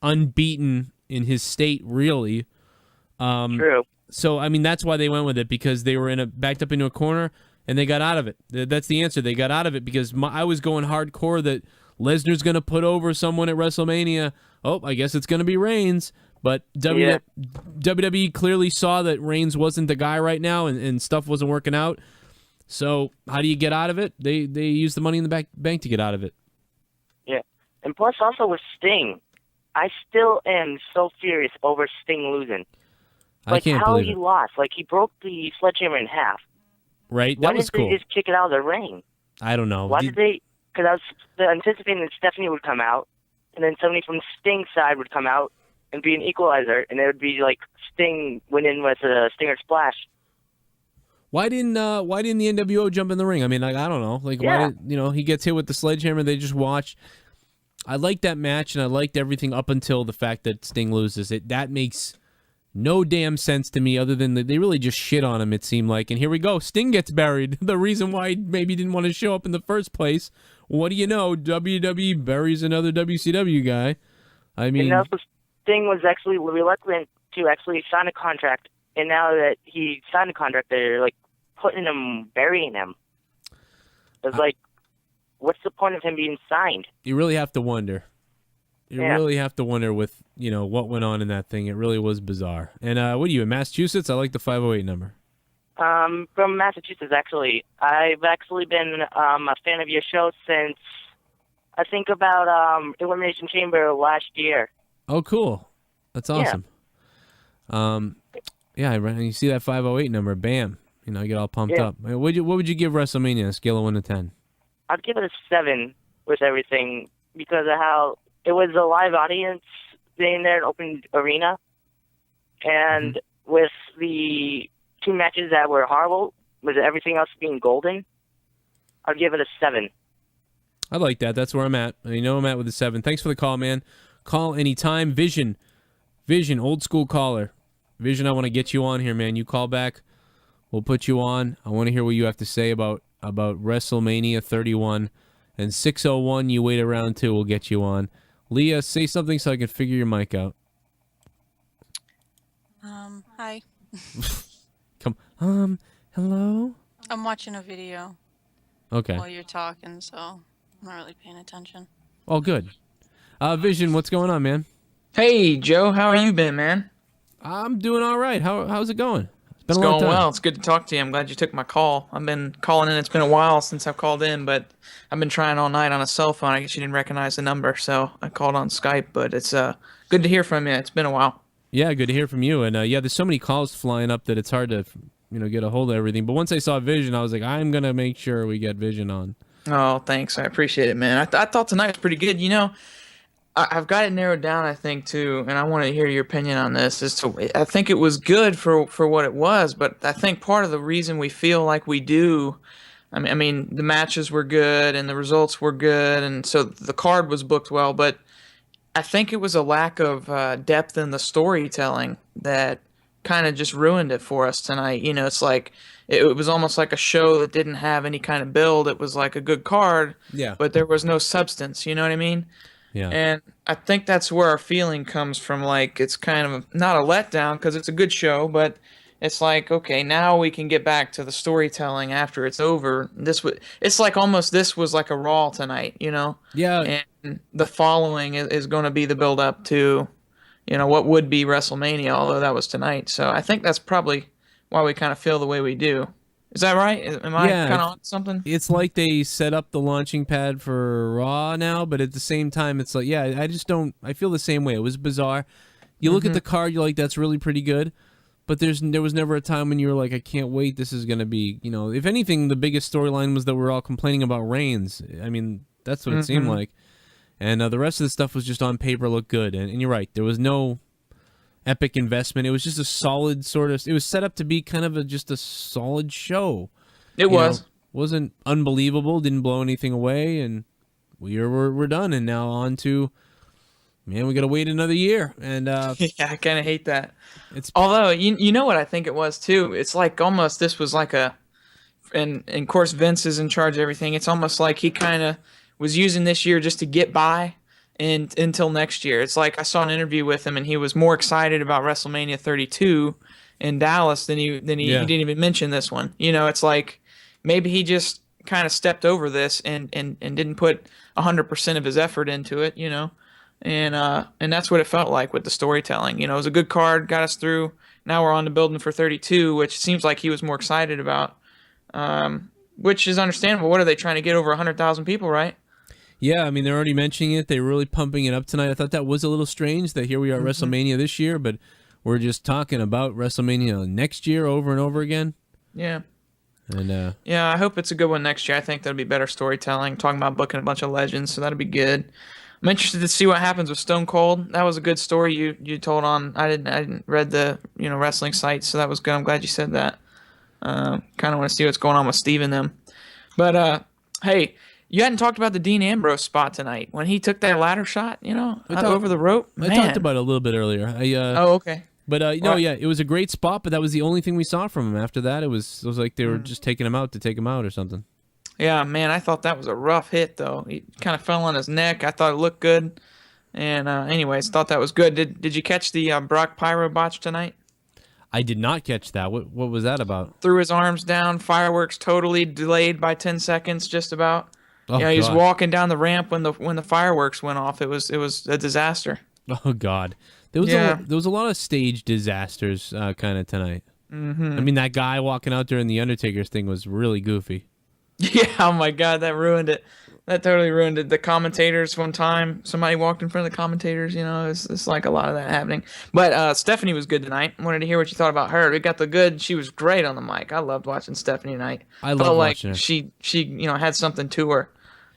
unbeaten in his state, really. True. So, I mean, that's why they went with it, because they were backed up into a corner, and they got out of it. That's the answer. They got out of it because I was going hardcore that Lesnar's going to put over someone at WrestleMania. Oh, I guess it's going to be Reigns. But WWE clearly saw that Reigns wasn't the guy right now, and stuff wasn't working out. So how do you get out of it? They use the Money in the Bank to get out of it. Yeah. And plus also with Sting, I still am so furious over Sting losing. I can't believe he it. lost. Like, he broke the sledgehammer in half. Right? Why That was didn't cool. they just kick it out of the ring? I don't know. Why did they? Because I was anticipating that Stephanie would come out, and then somebody from Sting's side would come out and be an equalizer, and it would be like Sting winning with a Stinger Splash. Why didn't the NWO jump in the ring? I mean, like, I don't know. Like, why did, he gets hit with the sledgehammer, they just watch. I liked that match, and I liked everything up until the fact that Sting loses. That makes no damn sense to me, other than that they really just shit on him, it seemed like. And here we go. Sting gets buried. The reason why he maybe didn't want to show up in the first place. What do you know? WWE buries another WCW guy. I mean... And also, Sting was actually reluctant to actually sign a contract, and now that he signed a contract, they're, like, burying him. It's like, what's the point of him being signed? You really have to wonder. You Yeah. really have to wonder with, what went on in that thing. It really was bizarre. And what are you, in Massachusetts? I like the 508 number. From Massachusetts, actually. I've actually been a fan of your show since, I think, about Elimination Chamber last year. Oh, cool. That's awesome. Yeah, you see that 508 number, bam. I get all pumped Yeah. up. What would you give WrestleMania on a scale of 1 to 10? I'd give it a 7 with everything because of how it was a live audience being there, an open arena, and with the 2 matches that were horrible, with everything else being golden, I'd give it a 7. I like that. That's where I'm at. I'm at with a 7. Thanks for the call, man. Call anytime. Vision, old school caller. Vision, I want to get you on here, man. You call back. We'll put you on. I want to hear what you have to say about WrestleMania 31. And 601, you wait around too. We'll get you on. Leah, say something so I can figure your mic out. Hi. Come. Hello? I'm watching a video Okay. while you're talking, so I'm not really paying attention. Oh, good. Vision, what's going on, man? Hey, Joe, how have you been, man? I'm doing all right. How's it going? It's been a long going time. well. It's good to talk to you. I'm glad you took my call. I've been calling in. It's been a while since I've called in, but I've been trying all night on a cell phone. I guess you didn't recognize the number, so I called on Skype, but it's good to hear from you. It's been a while. Yeah, good to hear from you. And there's so many calls flying up that it's hard to, get a hold of everything. But once I saw Vision, I was like, I'm gonna make sure we get Vision on. Oh, thanks. I appreciate it, man. I thought tonight was pretty good. I've got it narrowed down, I think, too, and I want to hear your opinion on this. I think it was good for what it was, but I think part of the reason we feel like we do, I mean, the matches were good and the results were good, and so the card was booked well, but I think it was a lack of depth in the storytelling that kind of just ruined it for us tonight. You know, it's like it was almost like a show that didn't have any kind of build. It was like a good card, Yeah. but there was no substance. You know what I mean? Yeah. And I think that's where our feeling comes from. Like, it's kind of not a letdown because it's a good show, but it's like, okay, now we can get back to the storytelling after it's over. It's like almost this was like a Raw tonight, you know? Yeah. And the following is going to be the build up to, you know, what would be WrestleMania, although that was tonight. So I think that's probably why we kind of feel the way we do. Is that right? Am I kind of on something? It's like they set up the launching pad for Raw now, but at the same time, it's like, yeah, I feel the same way. It was bizarre. You look at the card, you're like, that's really pretty good, but there was never a time when you were like, I can't wait, this is going to be, you know, if anything, the biggest storyline was that we're all complaining about Reigns. I mean, that's what it seemed like. And the rest of the stuff was just on paper looked good. And you're right, there was no epic investment. It was just a solid sort of, it was set up to be kind of just a solid show. It was. Wasn't unbelievable, didn't blow anything away, and we're done. And now on to, man, we got to wait another year. And yeah, I kind of hate that. Although, you know what I think it was too? It's like almost this was like and of course Vince is in charge of everything. It's almost like he kind of was using this year just to get by and until next year. It's like I saw an interview with him and he was more excited about WrestleMania 32 in Dallas than he didn't even mention this one. You know, it's like maybe he just kind of stepped over this and didn't put 100% of his effort into it, you know. And that's what it felt like with the storytelling. You know, it was a good card, got us through. Now we're on to building for 32, which seems like he was more excited about, which is understandable. What are they trying to get over 100,000 people, right? yeah, I mean, they're already mentioning it. They're really pumping it up tonight. I thought that was a little strange that here we are at WrestleMania this year, but we're just talking about WrestleMania next year over and over again. Yeah. And yeah, I hope it's a good one next year. I think that'll be better storytelling. Talking about booking a bunch of legends, so that'll be good. I'm interested to see what happens with Stone Cold. That was a good story you told on. I didn't read the wrestling sites, so that was good. I'm glad you said that. Kind of want to see what's going on with Steve and them. But hey, you hadn't talked about the Dean Ambrose spot tonight when he took that ladder shot. You know, over the rope. I talked about it a little bit earlier. Oh, okay. But no, yeah, it was a great spot. But that was the only thing we saw from him. After that, it was like they were just taking him out to take him out or something. Yeah, man, I thought that was a rough hit, though. He kind of fell on his neck. I thought it looked good. And anyways, thought that was good. Did you catch the Brock Pyro botch tonight? I did not catch that. What was that about? Threw his arms down, fireworks totally delayed by 10 seconds, just about. Oh, yeah, he was God. walking down the ramp when the fireworks went off. It was a disaster. Oh God, there was a lot of stage disasters kind of tonight. Mm-hmm. I mean, that guy walking out during the Undertaker's thing was really goofy. Yeah, oh my God, that ruined it. That totally ruined it. The commentators, one time, somebody walked in front of the commentators, you know, it's like a lot of that happening. But Stephanie was good tonight. Wanted to hear what you thought about her. We got the good, she was great on the mic. I loved watching Stephanie tonight. I felt love like watching her. she had something to her.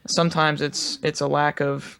Sometimes it's a lack of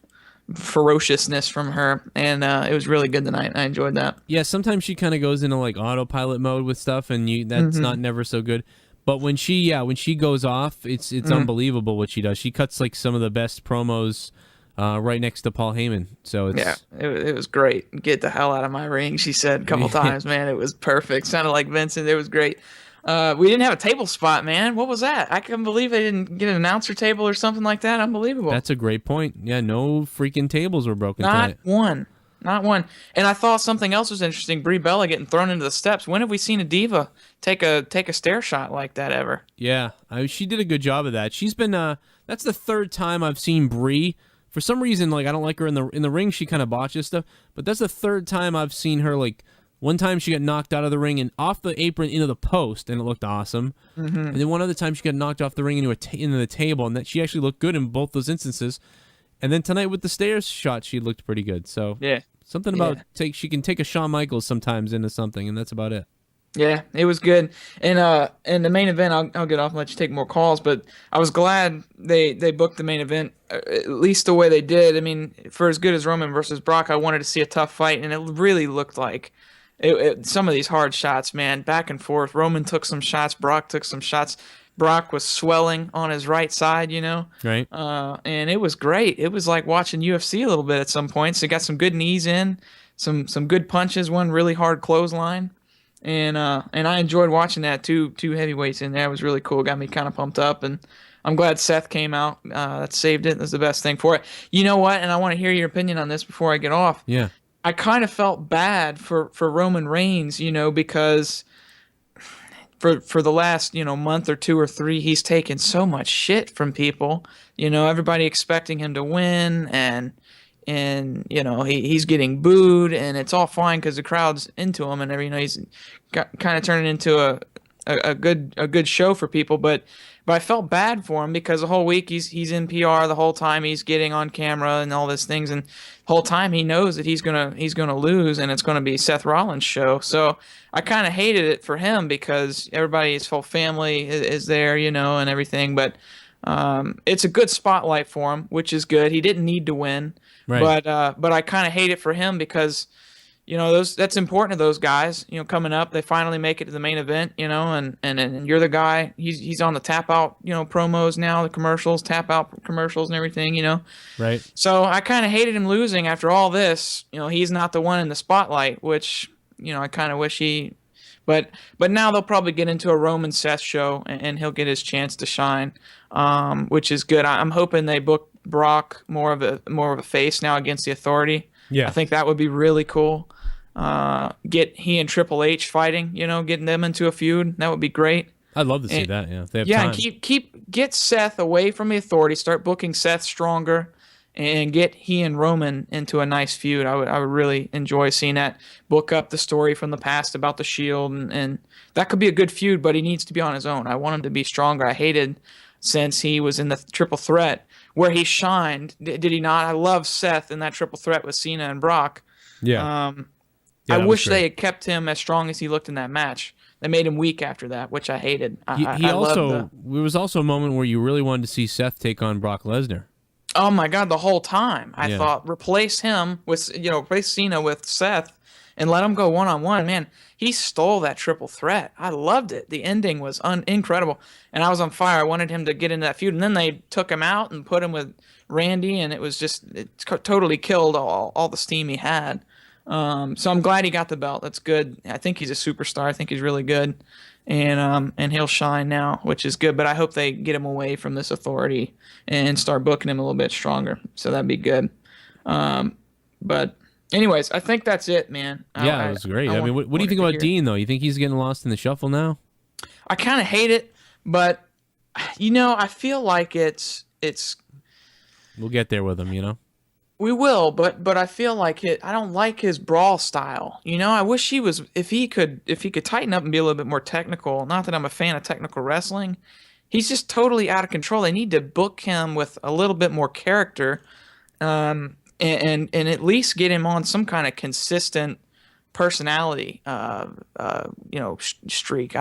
ferociousness from her, and it was really good tonight. I enjoyed that. Yeah, sometimes she kind of goes into like autopilot mode with stuff, and that's not never so good. But when she goes off, it's unbelievable what she does. She cuts like some of the best promos right next to Paul Heyman. So it's it was great. Get the hell out of my ring, she said a couple times. Man, it was perfect. Sounded like Vincent. It was great. We didn't have a table spot, man. What was that? I couldn't believe they didn't get an announcer table or something like that. Unbelievable. That's a great point. Yeah, no freaking tables were broken Not tonight. one. Not one. And I thought something else was interesting. Brie Bella getting thrown into the steps. When have we seen a diva take a stair shot like that ever? Yeah, she did a good job of that. She's been that's the third time I've seen Brie. For some reason, like I don't like her in the ring. She kind of botches stuff. But that's the third time I've seen her. Like one time she got knocked out of the ring and off the apron into the post, and it looked awesome. And then one other time she got knocked off the ring into the table, and that she actually looked good in both those instances. And then tonight with the stairs shot, she looked pretty good. So yeah. Something about she can take a Shawn Michaels sometimes into something, and that's about it. Yeah, it was good. And in the main event, I'll get off and let you take more calls, but I was glad they booked the main event at least the way they did. I mean, for as good as Roman versus Brock, I wanted to see a tough fight, and it really looked like some of these hard shots, man, back and forth. Roman took some shots, Brock took some shots. Brock was swelling on his right side, Right. and it was great. It was like watching UFC a little bit at some points. They got some good knees in, some good punches, one really hard clothesline. And I enjoyed watching that. Two heavyweights in there. It was really cool. Got me kind of pumped up, and I'm glad Seth came out. That saved it. That's the best thing for it. You know what? And I want to hear your opinion on this before I get off. Yeah. I kind of felt bad for Roman Reigns, because for the last month or two or three, he's taken so much shit from people. Everybody expecting him to win, and he's getting booed, and it's all fine because the crowd's into him, and he's kind of turning into a good show for people. But I felt bad for him because the whole week he's in PR, the whole time he's getting on camera and all these things, and the whole time he knows that he's gonna lose, and it's gonna be Seth Rollins' show. So I kind of hated it for him because his whole family is there, and everything. But it's a good spotlight for him, which is good. He didn't need to win. Right. But I kind of hate it for him because, that's important to those guys. Coming up, they finally make it to the main event. And you're the guy. He's on the tap out. Promos now, the commercials, tap out commercials, and everything. Right. So I kind of hated him losing after all this. He's not the one in the spotlight, which I kind of wish he. But now they'll probably get into a Roman Seth show, and he'll get his chance to shine, which is good. I'm hoping they book Brock more of a face now against the Authority. Yeah. I think that would be really cool. Get he and Triple H fighting, getting them into a feud. That would be great. I'd love to see that. Yeah, if they have yeah, time. and get Seth away from the Authority. Start booking Seth stronger, and get he and Roman into a nice feud. I would really enjoy seeing that. Book up the story from the past about the Shield, and that could be a good feud. But he needs to be on his own. I want him to be stronger. I hated since he was in the Triple Threat where he shined. Did he not? I love Seth in that Triple Threat with Cena and Brock. Yeah. I wish they had kept him as strong as he looked in that match. They made him weak after that, which I hated. There was also a moment where you really wanted to see Seth take on Brock Lesnar. Oh my God! The whole time I thought replace him with replace Cena with Seth and let him go one-on-one. Man, he stole that Triple Threat. I loved it. The ending was incredible, and I was on fire. I wanted him to get into that feud, and then they took him out and put him with Randy, and it totally killed all the steam he had. So I'm glad he got the belt. That's good. I think he's a superstar. I think he's really good, and he'll shine now, which is good. But I hope they get him away from this Authority and start booking him a little bit stronger. So that'd be good. But anyways, I think that's it, man. Yeah, it was great. I mean, what do you think about Dean, though? You think he's getting lost in the shuffle now? I kind of hate it, but I feel like it's. We'll get there with him, We will, but I feel like I don't like his brawl style. I wish if he could tighten up and be a little bit more technical. Not that I'm a fan of technical wrestling. He's just totally out of control. They need to book him with a little bit more character, and at least get him on some kind of consistent personality, streak.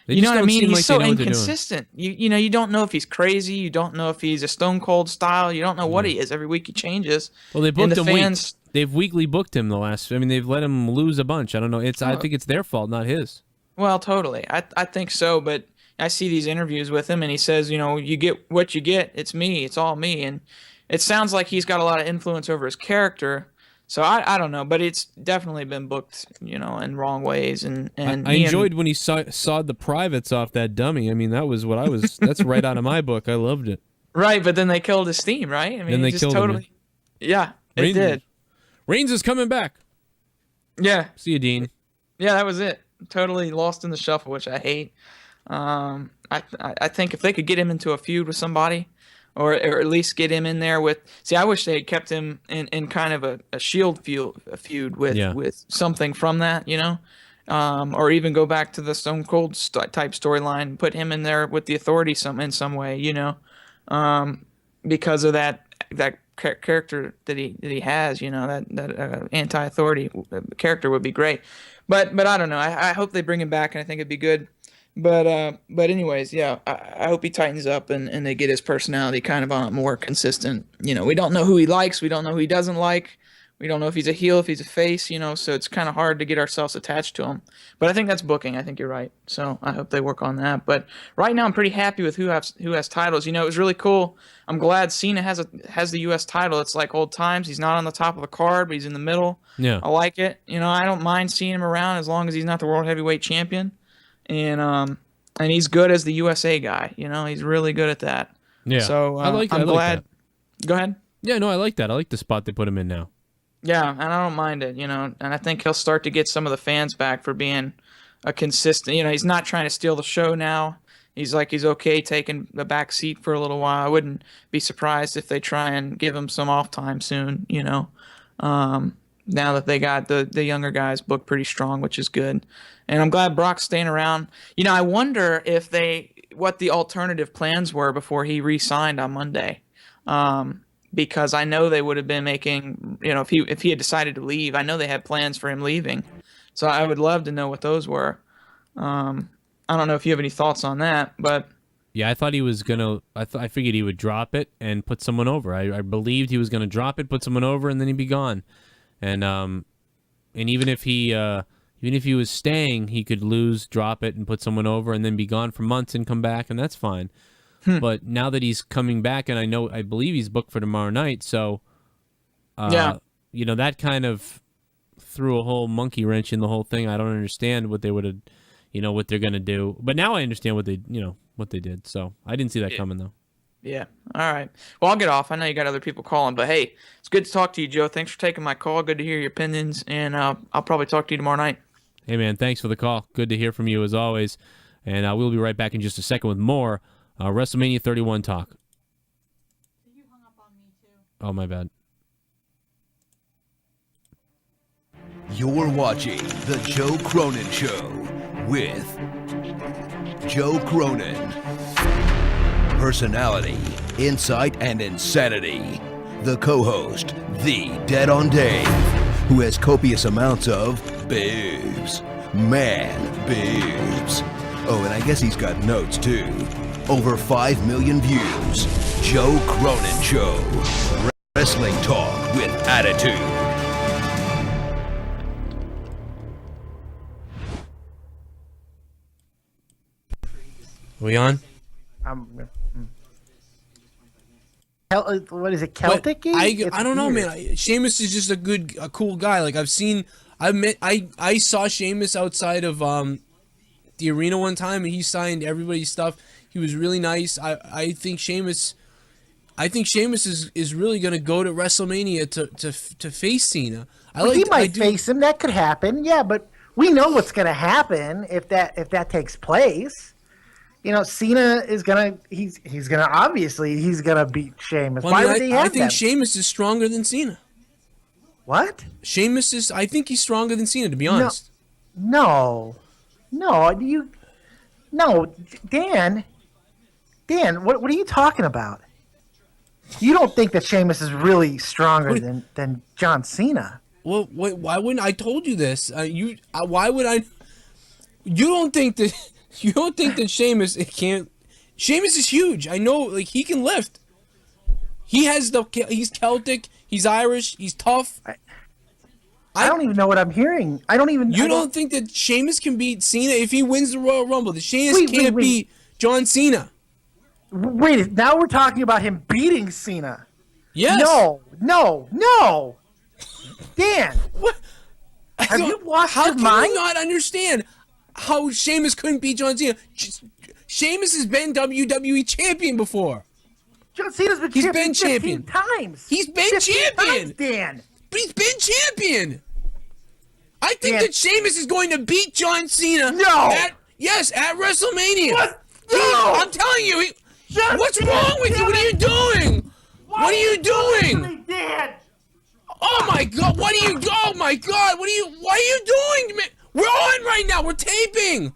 You know what I mean? He's so inconsistent. You don't know if he's crazy. You don't know if he's a Stone Cold style. You don't know what he is. Every week he changes. Well, they booked him They've weekly booked him they've let him lose a bunch. I don't know. I think it's their fault, not his. Well, totally. I think so, but I see these interviews with him, and he says, you get what you get. It's me. It's all me. And it sounds like he's got a lot of influence over his character. So I don't know, but it's definitely been booked, in wrong ways. And I enjoyed when he sawed the privates off that dummy. I mean, that was what I was. That's right out of my book. I loved it. Right, but then they killed his theme, right? I mean, then they just killed totally. him. Yeah, it did. Reigns is coming back. Yeah. See you, Dean. Yeah, that was it. Totally lost in the shuffle, which I hate. I think if they could get him into a feud with somebody, or at least get him in there with. See, I wish they had kept him in kind of a Shield feud with something from that, or even go back to the Stone Cold type storyline, put him in there with the Authority in some way, because of that character that he has, that anti-authority character would be great. But I don't know. I hope they bring him back, and I think it'd be good. But anyways, yeah, I hope he tightens up and they get his personality kind of on a more consistent. We don't know who he likes. We don't know who he doesn't like. We don't know if he's a heel, if he's a face, so it's kind of hard to get ourselves attached to him. But I think that's booking. I think you're right. So I hope they work on that. But right now I'm pretty happy with who has titles. It was really cool. I'm glad Cena has the U.S. title. It's like old times. He's not on the top of the card, but he's in the middle. Yeah. I like it. I don't mind seeing him around as long as he's not the World Heavyweight Champion. And he's good as the USA guy. He's really good at that. Yeah. So I'm glad. like that. Go ahead. Yeah, no, I like that. I like the spot they put him in now. Yeah, and I don't mind it, and I think he'll start to get some of the fans back for being a consistent, he's not trying to steal the show now. He's okay taking the back seat for a little while. I wouldn't be surprised if they try and give him some off time soon, now that they got the younger guys booked pretty strong, which is good. And I'm glad Brock's staying around. I wonder if what the alternative plans were before he re-signed on Monday. Because I know they would have been making, if he had decided to leave, I know they had plans for him leaving. So I would love to know what those were. I don't know if you have any thoughts on that, but yeah, I thought he was gonna. I figured he would drop it and put someone over. I believed he was gonna drop it, put someone over, and then he'd be gone. And even if he was staying, he could lose, drop it, and put someone over, and then be gone for months and come back, and that's fine. But now that he's coming back, and I believe he's booked for tomorrow night, so that kind of threw a whole monkey wrench in the whole thing. I don't understand what they would have, what they're gonna do. But now I understand what they did. So I didn't see that coming though. Yeah. All right. Well, I'll get off. I know you got other people calling, but hey, it's good to talk to you, Joe. Thanks for taking my call. Good to hear your opinions, and I'll probably talk to you tomorrow night. Hey man, thanks for the call. Good to hear from you as always. And we'll be right back in just a second with more WrestleMania 31 talk. You hung up on me too. Oh, my bad. You're watching The Joe Cronin Show with Joe Cronin. Personality, insight, and insanity. The co-host, The Dead on Dave, who has copious amounts of boobs. Man boobs. Oh, and I guess he's got notes, too. Over 5 million views. Joe Cronin Show. Wrestling talk with attitude. Are we on? What is it, Celtic? I don't know, man. Sheamus is just a cool guy. Like I saw Sheamus outside of the arena one time, and he signed everybody's stuff. He was really nice. I think Sheamus is really gonna go to WrestleMania to face Cena. He might face him. That could happen. Yeah, but we know what's gonna happen if that takes place. Cena is gonna he's gonna beat Sheamus. Well, Why would he have I think that? Sheamus is stronger than Cena. What? I think he's stronger than Cena, to be honest. No, Dan, what are you talking about? You don't think that Sheamus is really stronger than John Cena? Well, why wouldn't I told you this? Why would I? You don't think that Sheamus can't? Sheamus is huge. I know, like he can lift. He's Celtic. He's Irish. He's tough. I don't even know what I'm hearing. You don't think that Sheamus can beat Cena if he wins the Royal Rumble? That Sheamus can't beat John Cena? Wait, now we're talking about him beating Cena. Yes. No. Dan, what? Have you lost your mind? How can you not understand how Sheamus couldn't beat John Cena? Sheamus has been WWE champion before. John Cena's been champion 15 times. He's been champion. Times, Dan. But he's been champion. I think that Sheamus is going to beat John Cena. No. At WrestleMania. What? No. I'm telling you. What's wrong with you? What are you doing? What are you doing? Dan. Oh my God! Oh my God! What are you doing? We're on right now. We're taping.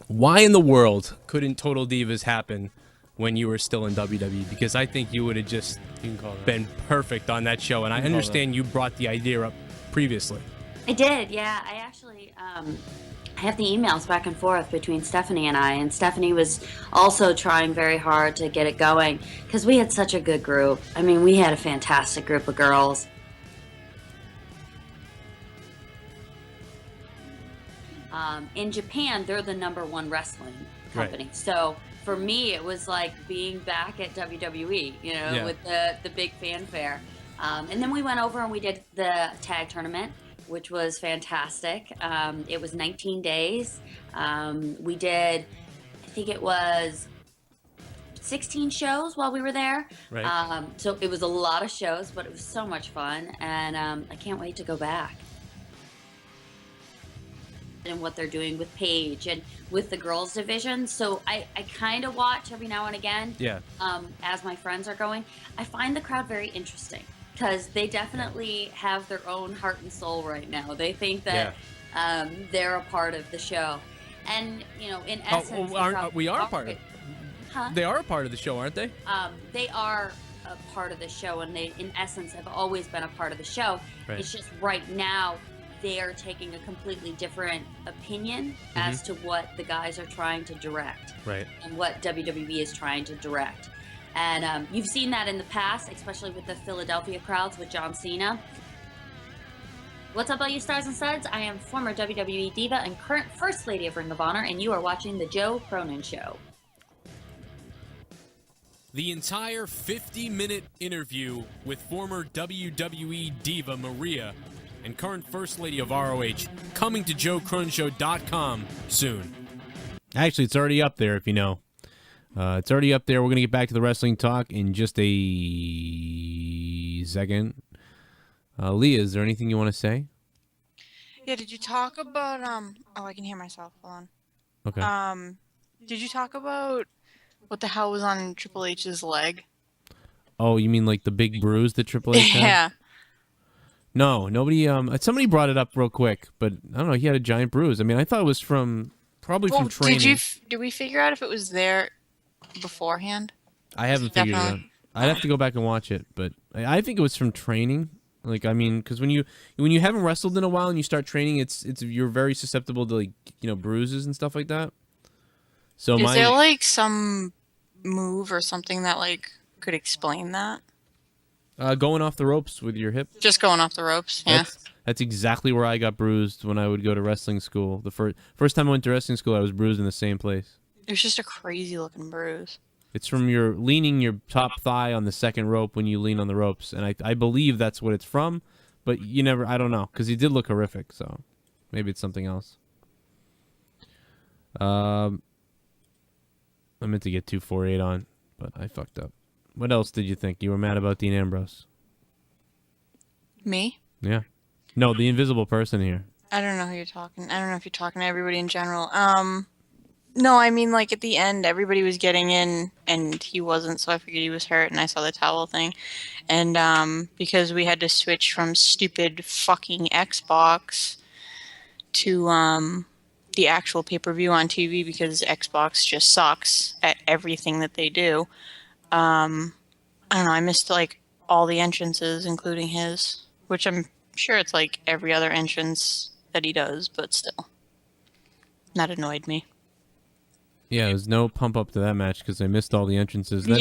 Why in the world couldn't Total Divas happen when you were still in WWE? Because I think you would have just been perfect on that show. And I understand you brought the idea up previously. I did, yeah. I actually I have the emails back and forth between Stephanie and I, and Stephanie was also trying very hard to get it going because we had such a good group. I mean, we had a fantastic group of girls. In Japan, they're the #1 wrestling company. Right. So for me, it was like being back at WWE, you know, Yeah. with the big fanfare. And then we went over and we did the tag tournament, which was fantastic. It was 19 days. We did, I think it was 16 shows while we were there. Right. So it was a lot of shows, but it was so much fun. And I can't wait to go back. And what they're doing with Paige and with the girls division. So I kind of watch every now and again. Yeah. As my friends are going. I find the crowd very interesting. Because they definitely have their own heart and soul right now. They think that they're a part of the show. And, you know, in essence... we are part of it. Huh? They are a part of the show, aren't they? They are a part of the show, and they, in essence, have always been a part of the show. Right. It's just right now, they are taking a completely different opinion as to what the guys are trying to direct. Right. And what WWE is trying to direct. And you've seen that in the past, especially with the Philadelphia crowds with John Cena. What's up, all you stars and studs? I am former WWE Diva and current First Lady of Ring of Honor, and you are watching The Joe Cronin Show. The entire 50-minute interview with former WWE Diva Maria and current First Lady of ROH coming to JoeCroninShow.com soon. Actually, it's already up there if you know. It's already up there. We're going to get back to the wrestling talk in just a second. Leah, is there anything you want to say? Yeah, did you talk about, oh, I can hear myself. Hold on. Okay. Did you talk about what the hell was on Triple H's leg? Oh, you mean like the big bruise that Triple H had? Yeah. No, nobody, somebody brought it up real quick, but I don't know, he had a giant bruise. I mean, I thought it was probably from training. Did we figure out if it was there beforehand? I haven't figured it out. I'd have to go back and watch it, but I think it was from training. Like, I mean, because when you haven't wrestled in a while and you start training, it's you're very susceptible to, like, you know, bruises and stuff like that. So is there like some move or something that like could explain that? Going off the ropes with your hip. Just going off the ropes, yeah. That's exactly where I got bruised when I would go to wrestling school. The first time I went to wrestling school, I was bruised in the same place. It was just a crazy looking bruise. It's from your leaning your top thigh on the second rope when you lean on the ropes, and I believe that's what it's from, but I don't know, because he did look horrific, so maybe it's something else. I meant to get 248 on, but I fucked up. What else did you think? You were mad about Dean Ambrose. Me? Yeah. No, the invisible person here. I don't know who you're talking. I don't know if you're talking to everybody in general. No, I mean, like, at the end, everybody was getting in, and he wasn't, so I figured he was hurt, and I saw the towel thing. And, because we had to switch from stupid fucking Xbox to, the actual pay-per-view on TV, because Xbox just sucks at everything that they do. I don't know, I missed, like, all the entrances, including his, which I'm sure it's like every other entrance that he does, but still. That annoyed me. Yeah, there's no pump up to that match because I missed all the entrances. That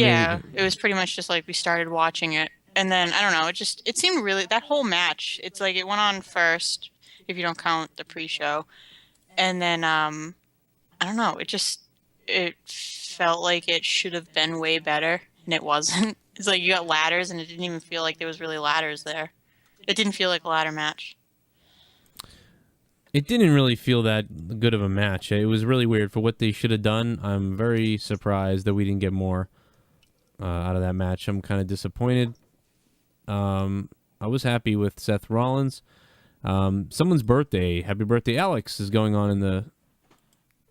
It was pretty much just like we started watching it, and then I don't know, it seemed really, that whole match, it's like it went on first if you don't count the pre-show, and then I don't know, it felt like it should have been way better, and it wasn't. It's like you got ladders, and it didn't even feel like there was really ladders there. It didn't feel like a ladder match. It didn't really feel that good of a match. It was really weird for what they should have done. I'm very surprised that we didn't get more out of that match. I'm kind of disappointed. I was happy with Seth Rollins. Someone's birthday, happy birthday, Alex, is going on in the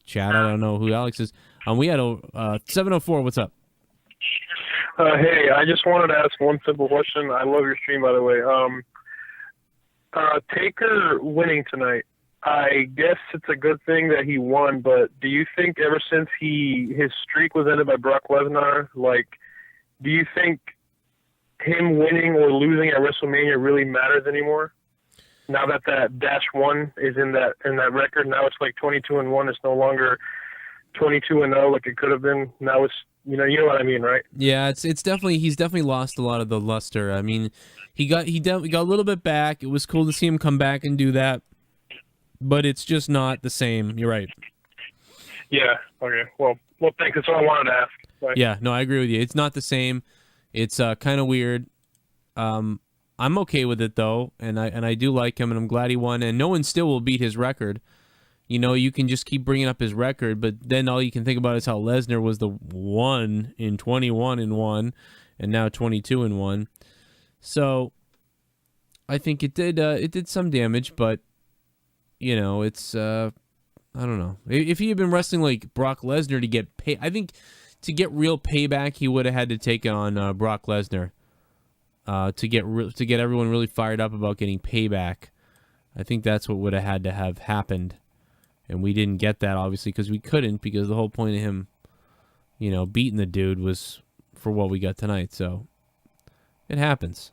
chat. I don't know who Alex is. We had 704. What's up? Hey, I just wanted to ask one simple question. I love your stream, by the way. Taker winning tonight. I guess it's a good thing that he won, but do you think ever since his streak was ended by Brock Lesnar, like, do you think him winning or losing at WrestleMania really matters anymore? Now that -1 is in that record, now it's like 22-1. It's no longer 22-0 like it could have been. Now it's you know what I mean, right? Yeah, it's definitely he's definitely lost a lot of the luster. I mean, he got a little bit back. It was cool to see him come back and do that, but it's just not the same. You're right. Yeah. Okay. Well, thanks. That's all I wanted to ask. Bye. Yeah. No, I agree with you. It's not the same. It's kind of weird. I'm okay with it though, and I do like him, and I'm glad he won. And no one still will beat his record. You know, you can just keep bringing up his record, but then all you can think about is how Lesnar was the 1 in 21-1, and now 22-1. So I think it did some damage, but you know, it's I don't know. If he had been wrestling like Brock Lesnar to get pay, I think to get real payback, he would have had to take on Brock Lesnar. To get everyone really fired up about getting payback. I think that's what would have had to have happened. And we didn't get that, obviously, because we couldn't, because the whole point of him, you know, beating the dude was for what we got tonight. So it happens.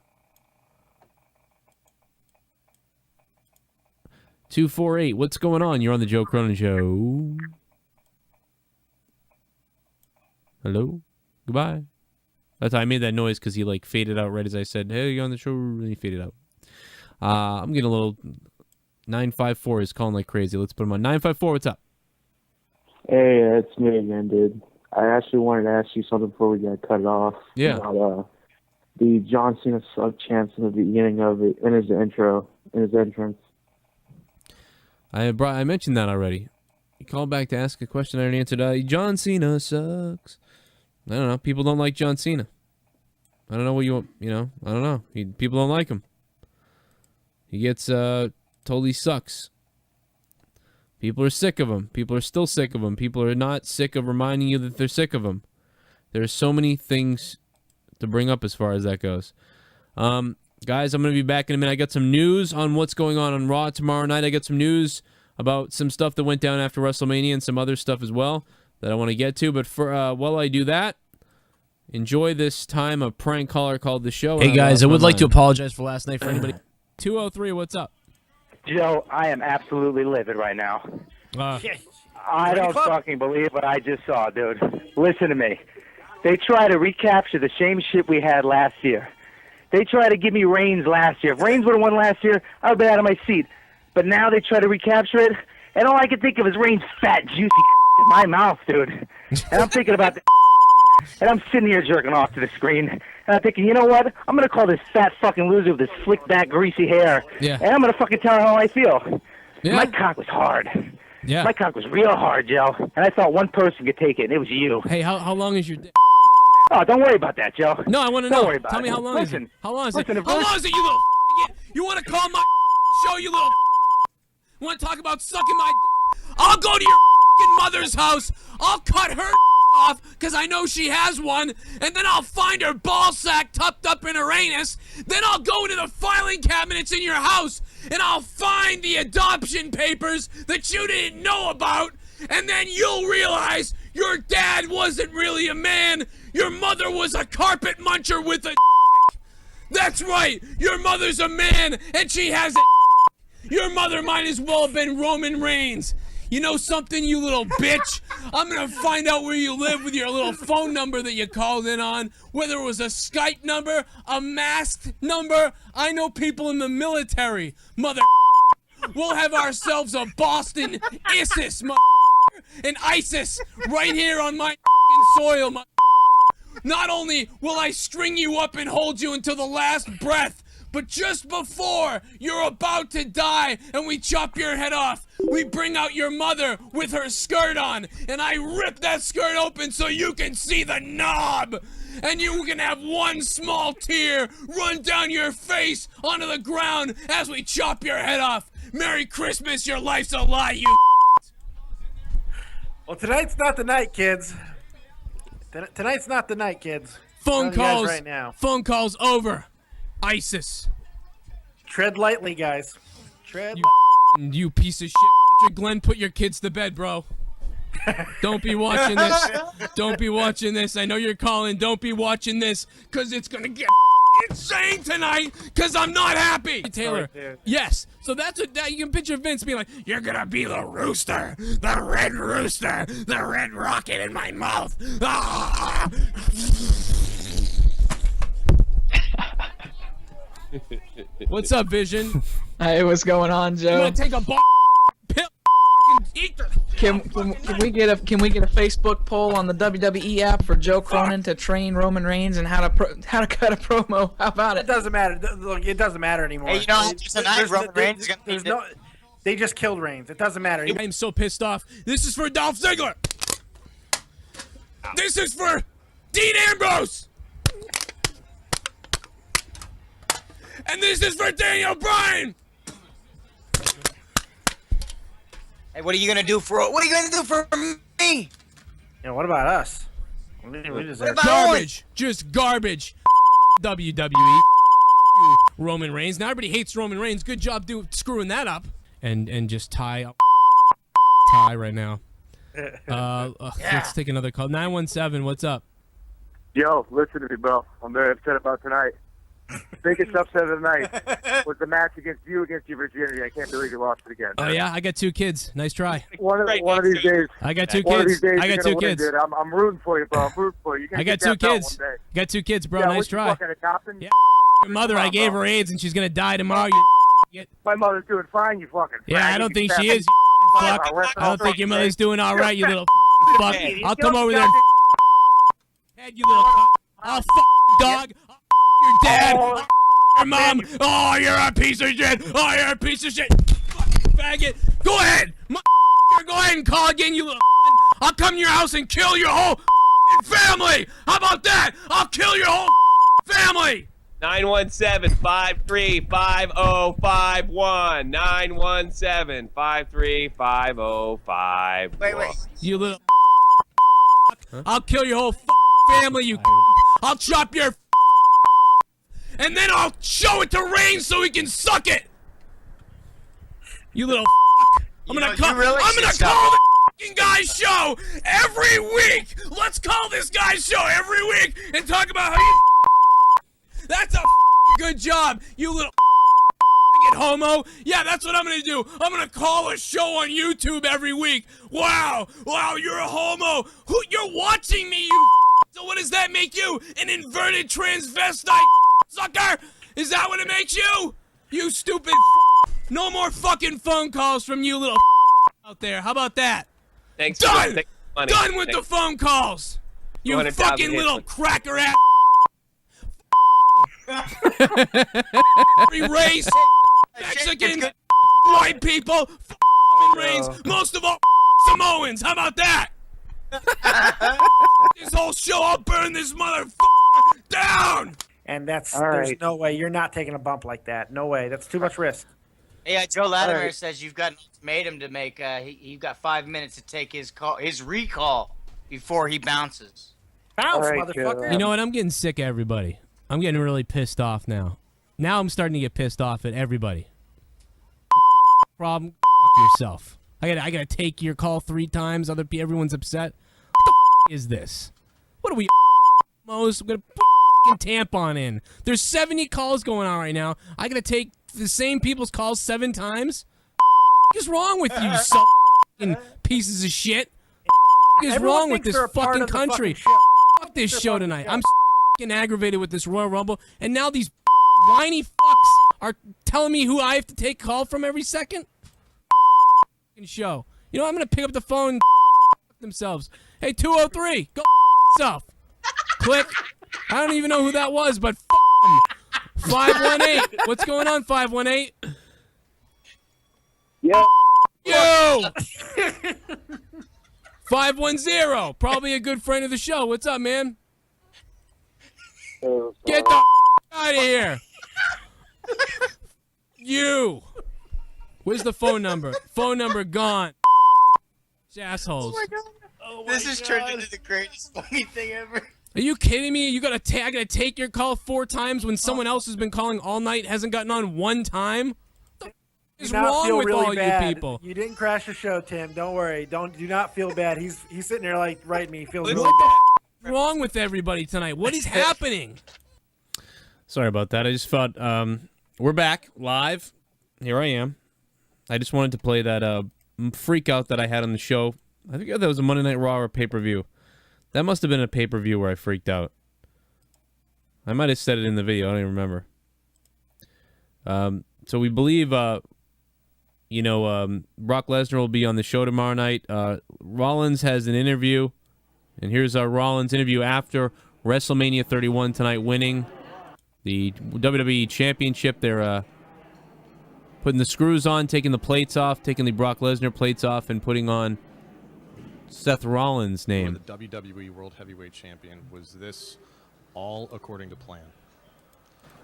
248, what's going on? You're on the Joe Cronin Show. Hello? Goodbye. That's I made that noise because he like faded out right as I said, "Hey, you're on the show," and he faded out. I'm getting a little 954 is calling like crazy. Let's put him on 954. What's up? Hey, it's me again, dude. I actually wanted to ask you something before we got cut off. Yeah. About, the John Cena suck chants in the beginning of it, in his entrance. I mentioned that already. You called back to ask a question I already answered. John Cena sucks. I don't know. People don't like John Cena. I don't know what you know. I don't know. People don't like him. He gets totally sucks. People are sick of him. People are still sick of him. People are not sick of reminding you that they're sick of him. There's so many things to bring up as far as that goes. Guys, I'm going to be back in a minute. I got some news on what's going on Raw tomorrow night. I got some news about some stuff that went down after WrestleMania and some other stuff as well that I want to get to. But for while I do that, enjoy this time of prank caller called the show. Hey, guys, I would like to apologize for last night for anybody. 203, what's up? Joe, I am absolutely livid right now. I don't fucking believe what I just saw, dude. Listen to me. They try to recapture the same shit we had last year. They try to give me Reigns last year. If Reigns would have won last year, I would have been out of my seat. But now they try to recapture it, and all I can think of is Reigns' fat, juicy in my mouth, dude. And I'm thinking about the and I'm sitting here jerking off to the screen, and I'm thinking, you know what? I'm going to call this fat fucking loser with this slick back, greasy hair, and I'm going to fucking tell her how I feel. Yeah. My cock was hard. Yeah. My cock was real hard, Joe, and I thought one person could take it, and it was you. Hey, how long is your dick? Oh, don't worry about that, Joe. No, I want to know. Don't worry about Tell it. me how long is it? How long is it? Listen, How long is it, you little You want to call my show, you little want to talk about sucking my I'll go to your mother's house. I'll cut her off because I know she has one, and then I'll find her ball sack tucked up in her anus. Then I'll go into the filing cabinets in your house, and I'll find the adoption papers that you didn't know about, and then you'll realize your dad wasn't really a man. Your mother was a carpet muncher with a That's right. Your mother's a man, and she has a Your mother might as well have been Roman Reigns. You know something, you little bitch? I'm going to find out where you live with your little phone number that you called in on. Whether it was a Skype number, a masked number. I know people in the military. Mother We'll have ourselves a Boston ISIS, an ISIS right here on my soil, Not only will I string you up and hold you until the last breath, but just before you're about to die and we chop your head off, we bring out your mother with her skirt on, and I rip that skirt open so you can see the knob, and you can have one small tear run down your face onto the ground as we chop your head off. Merry Christmas, your life's a lie, you Well, tonight's not the night, kids. Tonight's not the night, kids. Phone Telling you guys calls right now. Phone calls over. ISIS. Tread lightly, guys. Tread. You piece of shit. Patrick Glenn, put your kids to bed, bro. Don't be watching this. Don't be watching this. I know you're calling. Don't be watching this, because it's going to get insane tonight, because I'm not happy. Taylor, yes. So that's what you can picture Vince being like, you're going to be the rooster, the red rooster, the red rocket in my mouth. Ah! What's up, Vision? Hey, what's going on, Joe? I'm going to take a pill. Eat the Can we get a Facebook poll on the WWE app for Joe Cronin to train Roman Reigns and how to cut a promo? How about it? It doesn't matter. Look, it doesn't matter anymore. Hey, you know, tonight Roman Reigns is gonna need to... They just killed Reigns. It doesn't matter. I'm so pissed off. This is for Dolph Ziggler. This is for Dean Ambrose. And this is for Daniel Bryan. Hey, what are you gonna do for me? Yeah, what about us? We deserve Garbage. Just garbage. WWE. Roman Reigns. Now everybody hates Roman Reigns. Good job screwing that up. And just tie right now. Let's take another call. 917, what's up? Yo, listen to me, bro. I'm very upset about tonight. Biggest upset of the night was the match against your virginity. I can't believe you lost it again. Oh yeah, I got 2 kids. Nice try. One of these days. I got 2 One of kids. these days I got you're 2 gonna win, kids. dude. I'm rooting for you, bro. I'm rooting for you. I got 2 kids. Got 2 kids, bro. Yeah, Nice what, you try. fucking adopting? Yeah, your mother. I gave her AIDS and she's gonna die tomorrow. You My mother's doing fine. You fucking. Yeah, I don't think she is. You fuck. I don't think your mother's doing all right. You little fuck. I'll come over there. Head, you little. I'll fuck your dog. I'll your dad. Your mom. Oh, you're a piece of shit. Oh, you're a piece of shit. Fucking faggot. Go ahead. Go ahead and call again, you little. I'll come to your house and kill your whole family. How about that? I'll kill your whole family. 917-535-0051. 917-535-0051. Wait. You little. I'll kill your whole family, you. I'll chop your. And then I'll show it to Reigns so he can suck it. You little. I'm gonna call the fucking guy's show every week. Let's call this guy's show every week and talk about how you. That's a good job, you little homo. Yeah, that's what I'm gonna do. I'm gonna call a show on YouTube every week. Wow, you're a homo. You're watching me, you. So what does that make you? An inverted transvestite sucker? Is that what it makes you? You stupid. No more fucking phone calls from you little out there. How about that? Thanks. Done. Done with the phone calls. You fucking little cracker ass. Every race, Mexicans, white people, Reigns, most of all Samoans. How about that? This whole show, I'll burn this motherfucker down. And there's right. No way. You're not taking a bump like that. No way. That's too much risk. Hey, Joe Latimer says you've got an ultimatum to make. You've got 5 minutes to take his recall before he bounces. Bounce, motherfucker. You know what? I'm getting sick of everybody. I'm getting really pissed off now. Now I'm starting to get pissed off at everybody. Problem, fuck yourself. I gotta take your call 3 times. Everyone's upset. What the is this? What are we? Most? I'm gonna put a tampon in. There's 70 calls going on right now. I gotta take the same people's calls 7 times. What is wrong with you, so pieces of shit? What is wrong with this fucking country? Fuck this show tonight. I'm aggravated with this Royal Rumble, and now these whiny fucks are telling me who I have to take call from every second. Show. You know, I'm gonna pick up the phone and themselves. Hey, 203, go yourself. Click. I don't even know who that was, but 518. What's going on, 518? Yeah. Yo. 510. Probably a good friend of the show. What's up, man? Get the out of here. You. Where's the phone number? Phone number gone. Assholes. Oh my God. This has turned into the greatest funny thing ever. Are you kidding me? I gotta take your call 4 times when someone else has been calling all night, hasn't gotten on 1 time? What the is Do not wrong feel with really all you bad. people? You didn't crash the show, Tim. Don't worry. Do not feel bad. He's sitting there like writing me. He feels What really the bad. f- wrong with everybody tonight? What is happening? Sorry about that. I just thought we're back live. Here I am. I just wanted to play that freak out that I had on the show. I think that was a Monday Night Raw or pay-per-view. That must have been a pay-per-view where I freaked out. I might have said it in the video. I don't even remember. So we believe, Brock Lesnar will be on the show tomorrow night. Rollins has an interview, and here's our Rollins interview after WrestleMania 31 tonight, winning the WWE Championship. They're putting the screws on, taking the plates off, taking the Brock Lesnar plates off, and putting on Seth Rollins' name. For the WWE World Heavyweight Champion. Was this all according to plan?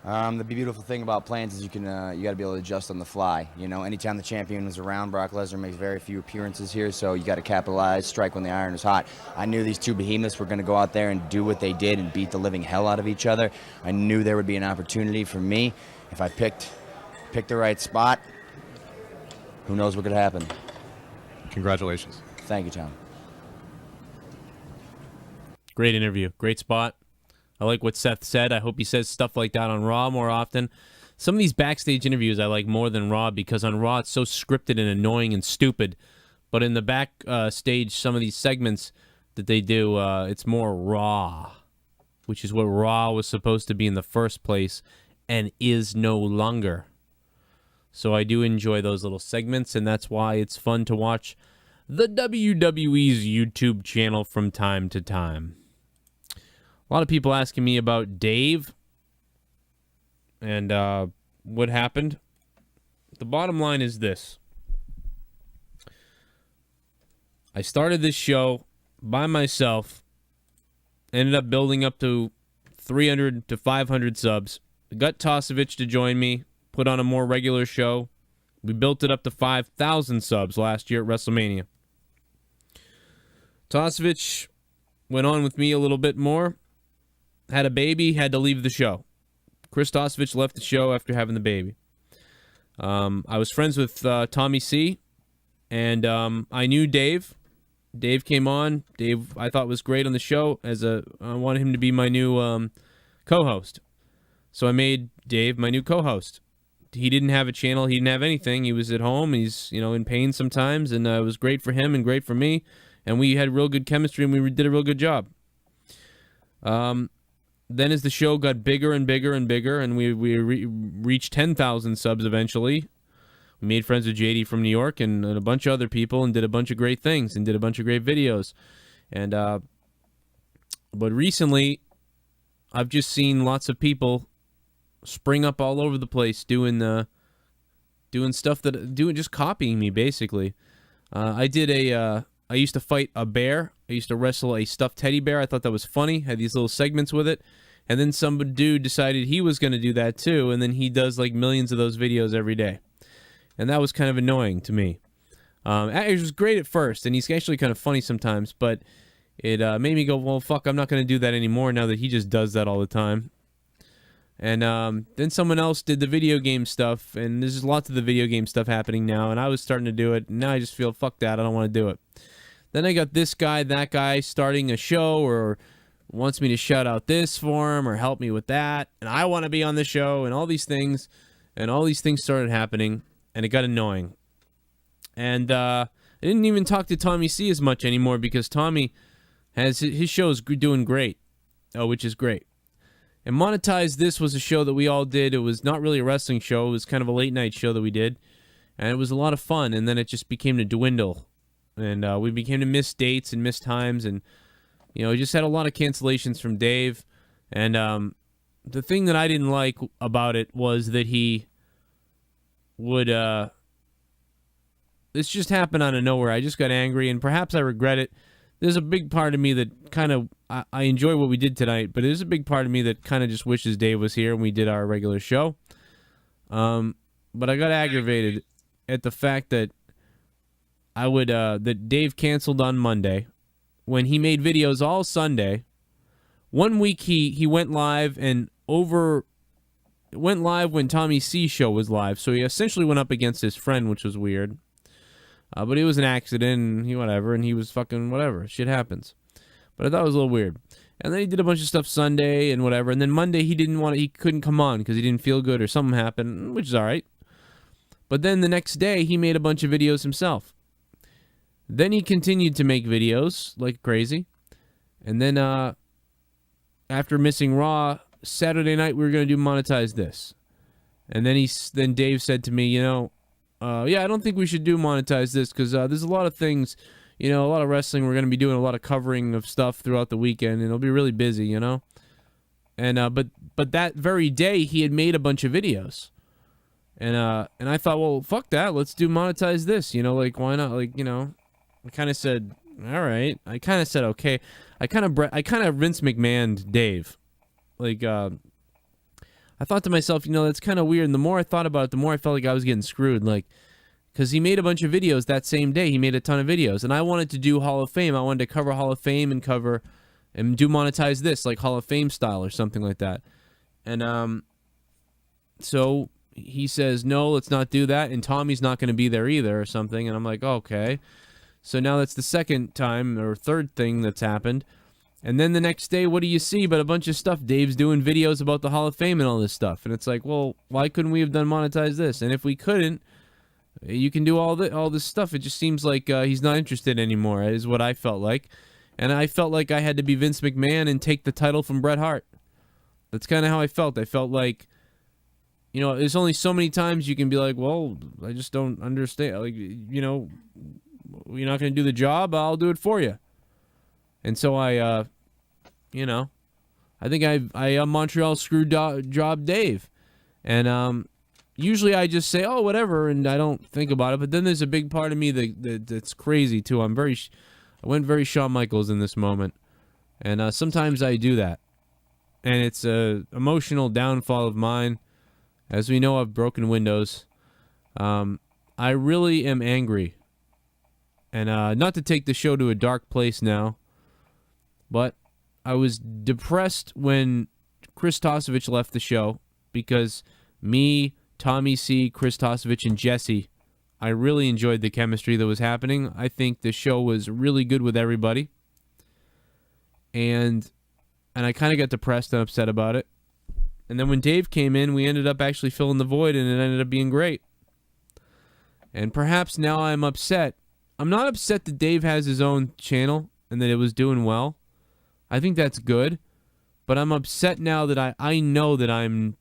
The beautiful thing about plans is you got to be able to adjust on the fly. You know, anytime the champion is around, Brock Lesnar makes very few appearances here, so you got to capitalize, strike when the iron is hot. I knew these two behemoths were going to go out there and do what they did and beat the living hell out of each other. I knew there would be an opportunity for me if I picked the right spot. Who knows what could happen? Congratulations. Thank you, Tom. Great interview. Great spot. I like what Seth said. I hope he says stuff like that on Raw more often. Some of these backstage interviews I like more than Raw because on Raw it's so scripted and annoying and stupid. But in the backstage, some of these segments that they do, it's more raw, which is what Raw was supposed to be in the first place and is no longer. So I do enjoy those little segments, and that's why it's fun to watch the WWE's YouTube channel from time to time. A lot of people asking me about Dave and what happened. The bottom line is this. I started this show by myself, ended up building up to 300 to 500 subs. Got Tosevich to join me, put on a more regular show. We built it up to 5,000 subs last year at WrestleMania. Tosevich went on with me a little bit more. Had a baby, had to leave the show. Chris Tosevich left the show after having the baby. I was friends with Tommy C, and I knew Dave. Dave came on. Dave, I thought, was great on the show. I wanted him to be my new co-host. So I made Dave my new co-host. He didn't have a channel. He didn't have anything. He was at home. He's in pain sometimes, and it was great for him and great for me. And we had real good chemistry, and we did a real good job. Then as the show got bigger and bigger and bigger, and we reached 10,000 subs eventually, we made friends with JD from New York and a bunch of other people and did a bunch of great things and did a bunch of great videos. And but recently, I've just seen lots of people spring up all over the place doing stuff just copying me basically. I used to fight a bear. I used to wrestle a stuffed teddy bear. I thought that was funny. Had these little segments with it. And then some dude decided he was going to do that too. And then he does like millions of those videos every day. And that was kind of annoying to me. It was great at first. And he's actually kind of funny sometimes. But it made me go, well, fuck, I'm not going to do that anymore now that he just does that all the time. And then someone else did the video game stuff. And there's lots of the video game stuff happening now. And I was starting to do it. And now I just feel, fuck that. I don't want to do it. Then I got this guy, that guy starting a show or wants me to shout out this for him or help me with that. And I want to be on the show and all these things. And all these things started happening. And it got annoying. And I didn't even talk to Tommy C as much anymore because Tommy has his show is doing great. Which is great. And Monetize This was a show that we all did. It was not really a wrestling show. It was kind of a late night show that we did. And it was a lot of fun. And then it just became to dwindle. And we began to miss dates and miss times. And, we just had a lot of cancellations from Dave. And the thing that I didn't like about it was that he would... this just happened out of nowhere. I just got angry, and perhaps I regret it. There's a big part of me that kind of... I enjoy what we did tonight, but there's a big part of me that kind of just wishes Dave was here and we did our regular show. But I got aggravated at the fact that that Dave canceled on Monday when he made videos all Sunday. One week he went live and over went live when Tommy C's show was live, so he essentially went up against his friend, which was weird. But it was an accident, and he was fucking whatever. Shit happens. But I thought it was a little weird. And then he did a bunch of stuff Sunday and whatever, and then Monday he couldn't come on because he didn't feel good or something happened, which is all right. But then the next day, he made a bunch of videos himself. Then he continued to make videos like crazy. And then after missing Raw, Saturday night we were going to do Monetize This. And then Dave said to me, yeah, I don't think we should do Monetize This because there's a lot of things, a lot of wrestling. We're going to be doing a lot of covering of stuff throughout the weekend, and it'll be really busy, And but that very day he had made a bunch of videos. And I thought, well, fuck that. Let's do Monetize This. Why not? I kind of said, all right. I kind of said, okay. I kind of Vince McMahon Dave. I thought to myself, that's kind of weird. And the more I thought about it, the more I felt like I was getting screwed. Because he made a bunch of videos that same day. He made a ton of videos. And I wanted to do Hall of Fame. I wanted to cover Hall of Fame and do Monetize This, like Hall of Fame style or something like that. And so he says, no, let's not do that. And Tommy's not going to be there either or something. And I'm like, okay. So now that's the second time or third thing that's happened. And then the next day, what do you see but a bunch of stuff? Dave's doing videos about the Hall of Fame and all this stuff. And it's like, well, why couldn't we have done Monetize This? And if we couldn't, you can do all this stuff. It just seems like he's not interested anymore, is what I felt like. And I felt like I had to be Vince McMahon and take the title from Bret Hart. That's kind of how I felt. I felt like, there's only so many times you can be like, well, I just don't understand. You're not going to do the job, I'll do it for you. And so I think I Montreal screw job Dave. And usually I just say, oh, whatever, and I don't think about it. But then there's a big part of me that's crazy, too. I went very Shawn Michaels in this moment. And sometimes I do that. And it's an emotional downfall of mine. As we know, I've broken windows. I really am angry. And not to take the show to a dark place now, but I was depressed when Chris Tosevich left the show because me, Tommy C, Chris Tosevich, and Jesse, I really enjoyed the chemistry that was happening. I think the show was really good with everybody. And I kind of got depressed and upset about it. And then when Dave came in, we ended up actually filling the void, and it ended up being great. And perhaps now I'm upset. I'm not upset that Dave has his own channel and that it was doing well. I think that's good. But I'm upset now that I know that I'm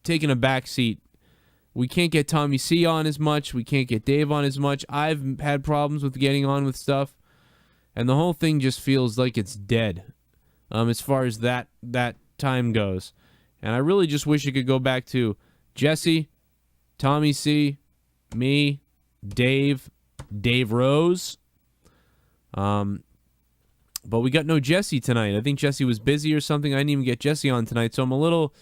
taking a back seat. We can't get Tommy C on as much. We can't get Dave on as much. I've had problems with getting on with stuff. And the whole thing just feels like it's dead as far as that time goes. And I really just wish it could go back to Jesse, Tommy C, me, Dave Rose. But we got no Jesse tonight. I think Jesse was busy or something. I didn't even get Jesse on tonight. So I'm a little...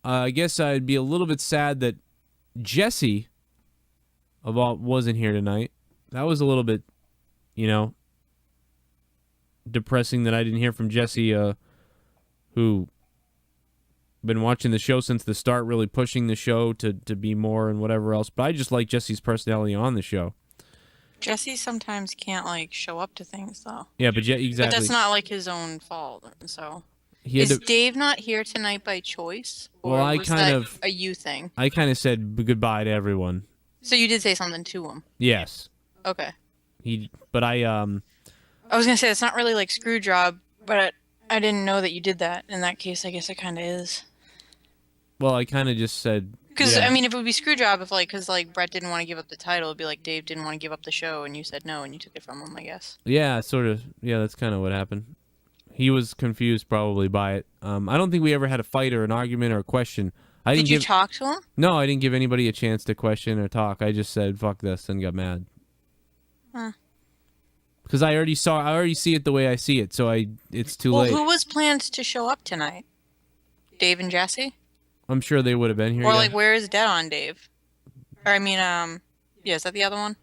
I guess I'd be a little bit sad that Jesse wasn't here tonight. That was a little bit, depressing that I didn't hear from Jesse, who been watching the show since the start, really pushing the show to be more and whatever else. But I just like Jesse's personality on the show. Jesse sometimes can't show up to things though. Yeah, but exactly. But that's not his own fault. So is Dave not here tonight by choice, or was that a you thing? I kind of said goodbye to everyone. So you did say something to him. Yes. Okay. I was gonna say it's not really like screw job, but I didn't know that you did that. In that case, I guess it kind of is. Well, I kind of just said. Because I mean, if it would be screw job, if because Brett didn't want to give up the title, it'd be like Dave didn't want to give up the show, and you said no, and you took it from him, I guess. Yeah, sort of. Yeah, that's kind of what happened. He was confused probably by it. I don't think we ever had a fight or an argument or a question. Did you talk to him? No, I didn't give anybody a chance to question or talk. I just said fuck this and got mad. Huh. Because I already see it the way I see it, so it's too late. Well, who was planned to show up tonight? Dave and Jesse? I'm sure they would have been here. Or where is Dead on Dave? Or I mean, is that the other one?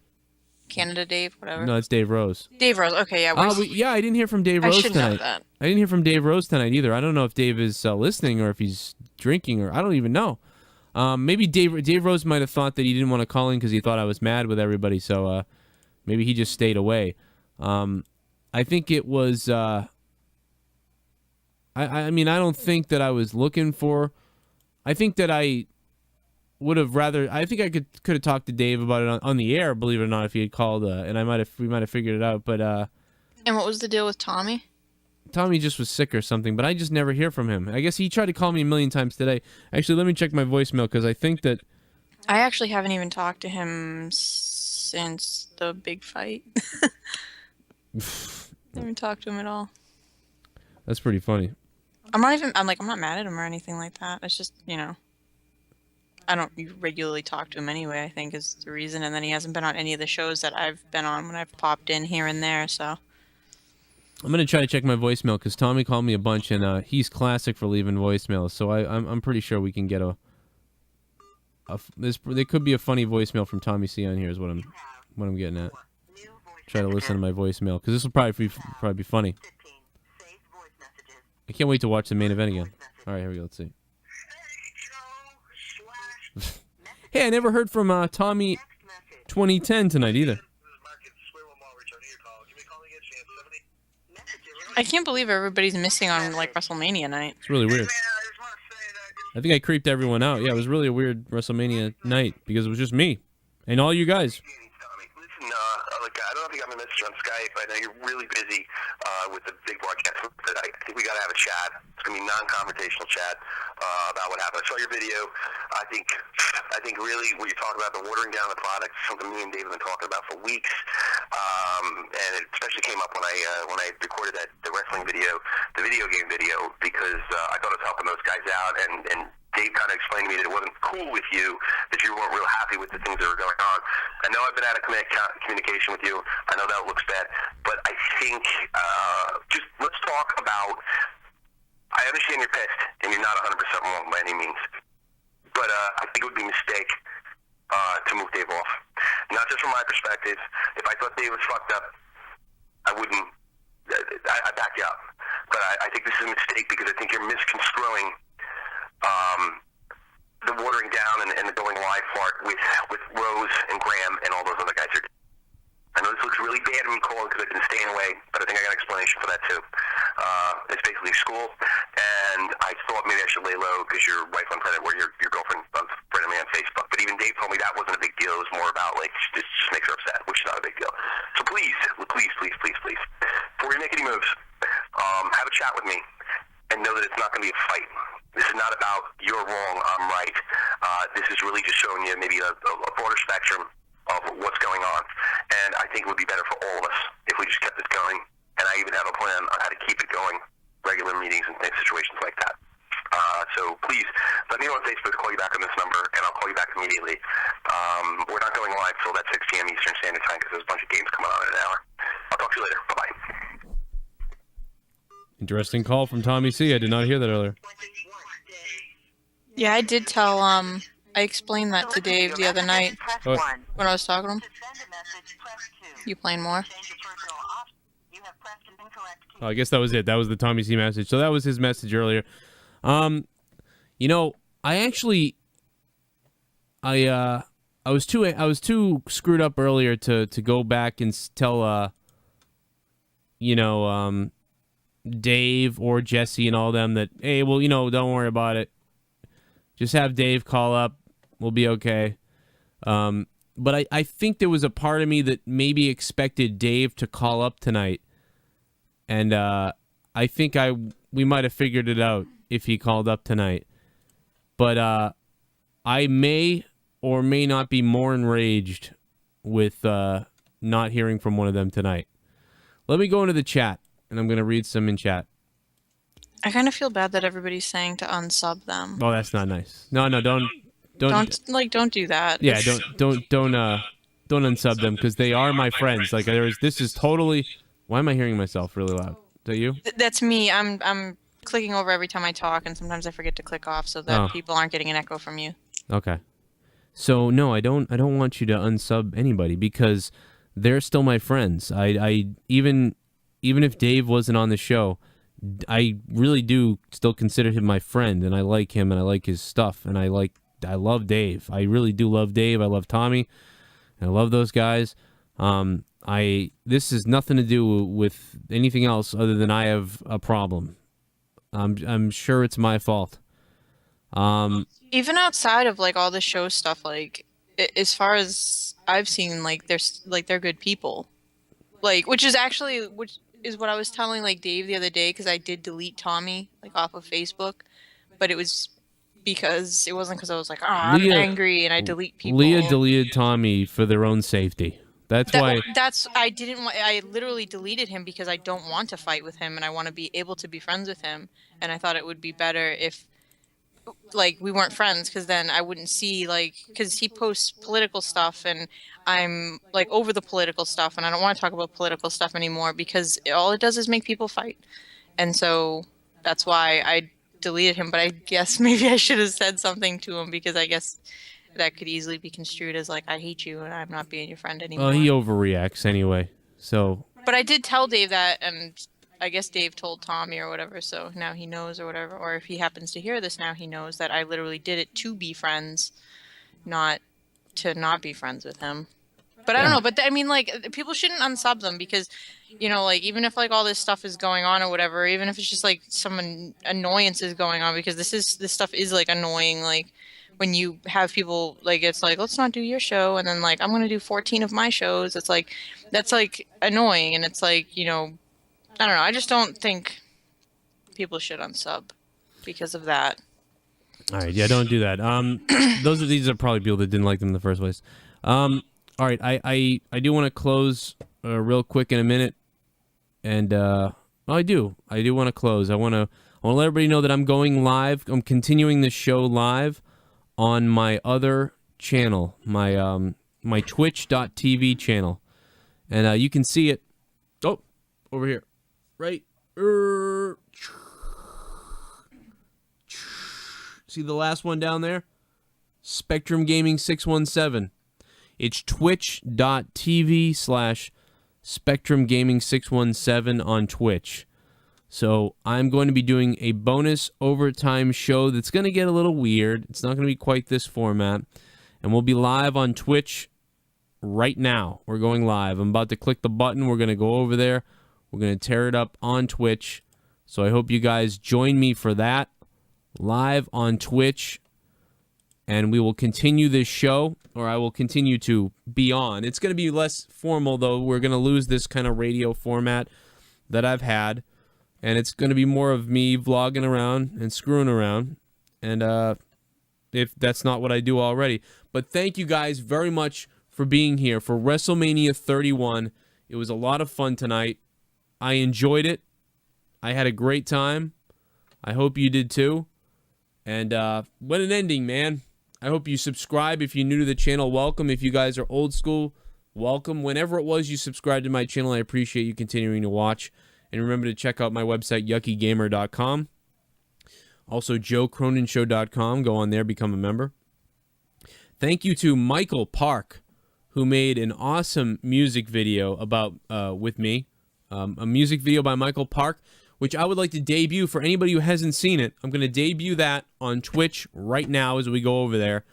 Canada Dave, whatever. No, it's Dave Rose. Dave Rose. Okay, yeah. I didn't hear from Dave I Rose should know tonight. that. I didn't hear from Dave Rose tonight either. I don't know if Dave is listening or if he's drinking or I don't even know. Maybe Dave Rose might have thought that he didn't want to call in because he thought I was mad with everybody. So maybe he just stayed away. I think it was. I mean, I don't think that I was looking for. I think that I would have rather. I think I could have talked to Dave about it on the air. Believe it or not, if he had called, and we might have figured it out. But And what was the deal with Tommy? Tommy just was sick or something. But I just never hear from him. I guess he tried to call me a million times today. Actually, let me check my voicemail because I think that. I actually haven't even talked to him since the big fight. I haven't talked to him at all. That's pretty funny. I'm not mad at him or anything like that. It's just, I don't regularly talk to him anyway, I think is the reason. And then he hasn't been on any of the shows that I've been on when I've popped in here and there, so. I'm going to try to check my voicemail because Tommy called me a bunch and he's classic for leaving voicemails. So I'm pretty sure we can get there could be a funny voicemail from Tommy C on here is what I'm getting at. Try to listen to my voicemail because this will probably be funny. I can't wait to watch the main event again. All right, here we go. Let's see. Hey, I never heard from Tommy 2010 tonight either. I can't believe everybody's missing on WrestleMania night. It's really weird. I think I creeped everyone out. Yeah, it was really a weird WrestleMania night because it was just me and all you guys. Look, I don't know if you got my message on Skype. I know you're really busy with the big broadcast, but I think we got to have a chat. It's going to be a non-confrontational chat about what happened. I saw your video. I think really what you're talking about, the watering down the product, something me and Dave have been talking about for weeks. And it especially came up when I recorded the wrestling video, the video game video, because I thought it was helping those guys out, and Dave kind of explained to me that it wasn't cool with you, that you weren't real happy with the things that were going on. I know I've been out of communication with you. I know that looks bad, but I think just let's talk about. I understand you're pissed, and you're not 100% wrong by any means, but I think it would be a mistake to move Dave off. Not just from my perspective. If I thought Dave was fucked up, I wouldn't. I'd back you up. But I think this is a mistake because I think you're misconstruing the watering down and the going live part with Rose and Graham and all those other guys. I know this looks really bad when you call because I've been staying away, but I think I got an explanation for that too. It's basically school, and I thought maybe I should lay low because your wife on Reddit, where your girlfriend friend of me on Facebook. But even Dave told me that wasn't a big deal. It was more about just makes her upset, which is not a big deal. So please, before we make any moves, have a chat with me and know that it's not going to be a fight. This is not about you're wrong, I'm right. This is really just showing you maybe a broader spectrum of what's going on. And I think it would be better for all of us if we just kept this going. And I even have a plan on how to keep it going, regular meetings and situations like that. So please, let me know on Facebook, call you back on this number, and I'll call you back immediately. We're not going live till that 6 p.m. Eastern Standard Time because there's a bunch of games coming on in an hour. I'll talk to you later. Bye-bye. Interesting call from Tommy C. I did not hear that earlier. Yeah, I did tell, I explained that to Dave the other night when I was talking to him. You playing more? Oh, I guess that was it. That was the Tommy C message. So that was his message earlier. I actually, I was too screwed up earlier to go back and tell, Dave or Jesse and all them that, hey, well, don't worry about it. Just have Dave call up. We'll be okay. But I think there was a part of me that maybe expected Dave to call up tonight. And I think we might have figured it out if he called up tonight. But I may or may not be more enraged with not hearing from one of them tonight. Let me go into the chat, and I'm going to read some in chat. I kind of feel bad that everybody's saying to unsub them. Oh, that's not nice. No, don't do that. Yeah, don't unsub them because they are my friends. Like this is totally. Why am I hearing myself really loud? Is that you? That's me. I'm clicking over every time I talk, and sometimes I forget to click off so that people aren't getting an echo from you. Okay. So no, I don't want you to unsub anybody because they're still my friends. I even if Dave wasn't on the show, I really do still consider him my friend, and I like him and I like his stuff, and I love Dave. I really do love Dave. I love Tommy. I love those guys. This has nothing to do with anything else other than I have a problem. I'm sure it's my fault. Even outside of like all the show stuff, like as far as I've seen, like they're good people. Like which is what I was telling like Dave the other day, because I did delete Tommy like off of Facebook, but it was because it wasn't because I was like, I'm angry and I delete people. Leah deleted Tommy for their own safety. I literally deleted him because I don't want to fight with him and I want to be able to be friends with him, and I thought it would be better if like we weren't friends, because then I wouldn't see because he posts political stuff and I'm like over the political stuff and I don't want to talk about political stuff anymore because all it does is make people fight. And so that's why I deleted him, but I guess maybe I should have said something to him, because I guess that could easily be construed as like, I hate you and I'm not being your friend anymore. He overreacts anyway. So. But I did tell Dave that, and I guess Dave told Tommy or whatever, so now he knows or whatever. Or if he happens to hear this now, he knows that I literally did it to be friends, not to not be friends with him. But I don't know. But I mean, like, people shouldn't unsub them because, you know, like, even if like all this stuff is going on or whatever, even if it's just like some annoyance is going on, because this stuff is like annoying. Like when you have people like, it's like, let's not do your show, and then like I'm gonna do 14 of my shows. It's like that's like annoying, and it's like, you know, I don't know. I just don't think people should unsub because of that. All right, yeah, don't do that. These are probably people that didn't like them in the first place. All right, I do want to close real quick in a minute, and I do want to close. I want to let everybody know that I'm going live. I'm continuing the show live on my other channel, my Twitch.tv channel, and you can see it. Oh, over here, right. See the last one down there? Spectrum Gaming 617. It's twitch.tv/Spectrum Gaming 617 on Twitch. So I'm going to be doing a bonus overtime show that's going to get a little weird. It's not going to be quite this format. And we'll be live on Twitch right now. We're going live. I'm about to click the button. We're going to go over there. We're going to tear it up on Twitch. So I hope you guys join me for that. Live on Twitch, and we will continue this show, or I will continue to be on. It's going to be less formal, though. We're going to lose this kind of radio format that I've had, and it's going to be more of me vlogging around and screwing around, and if that's not what I do already. But thank you guys very much for being here for WrestleMania 31. It was a lot of fun tonight. I enjoyed it. I had a great time. I hope you did too. And what an ending, man. I hope you subscribe. If you're new to the channel, welcome. If you guys are old school, welcome. Whenever it was you subscribed to my channel, I appreciate you continuing to watch. And remember to check out my website, yuckygamer.com. Also, joecronenshow.com. Go on there, become a member. Thank you to Michael Park, who made an awesome music video about with me. A music video by Michael Park, which I would like to debut for anybody who hasn't seen it. I'm going to debut that on Twitch right now as we go over there.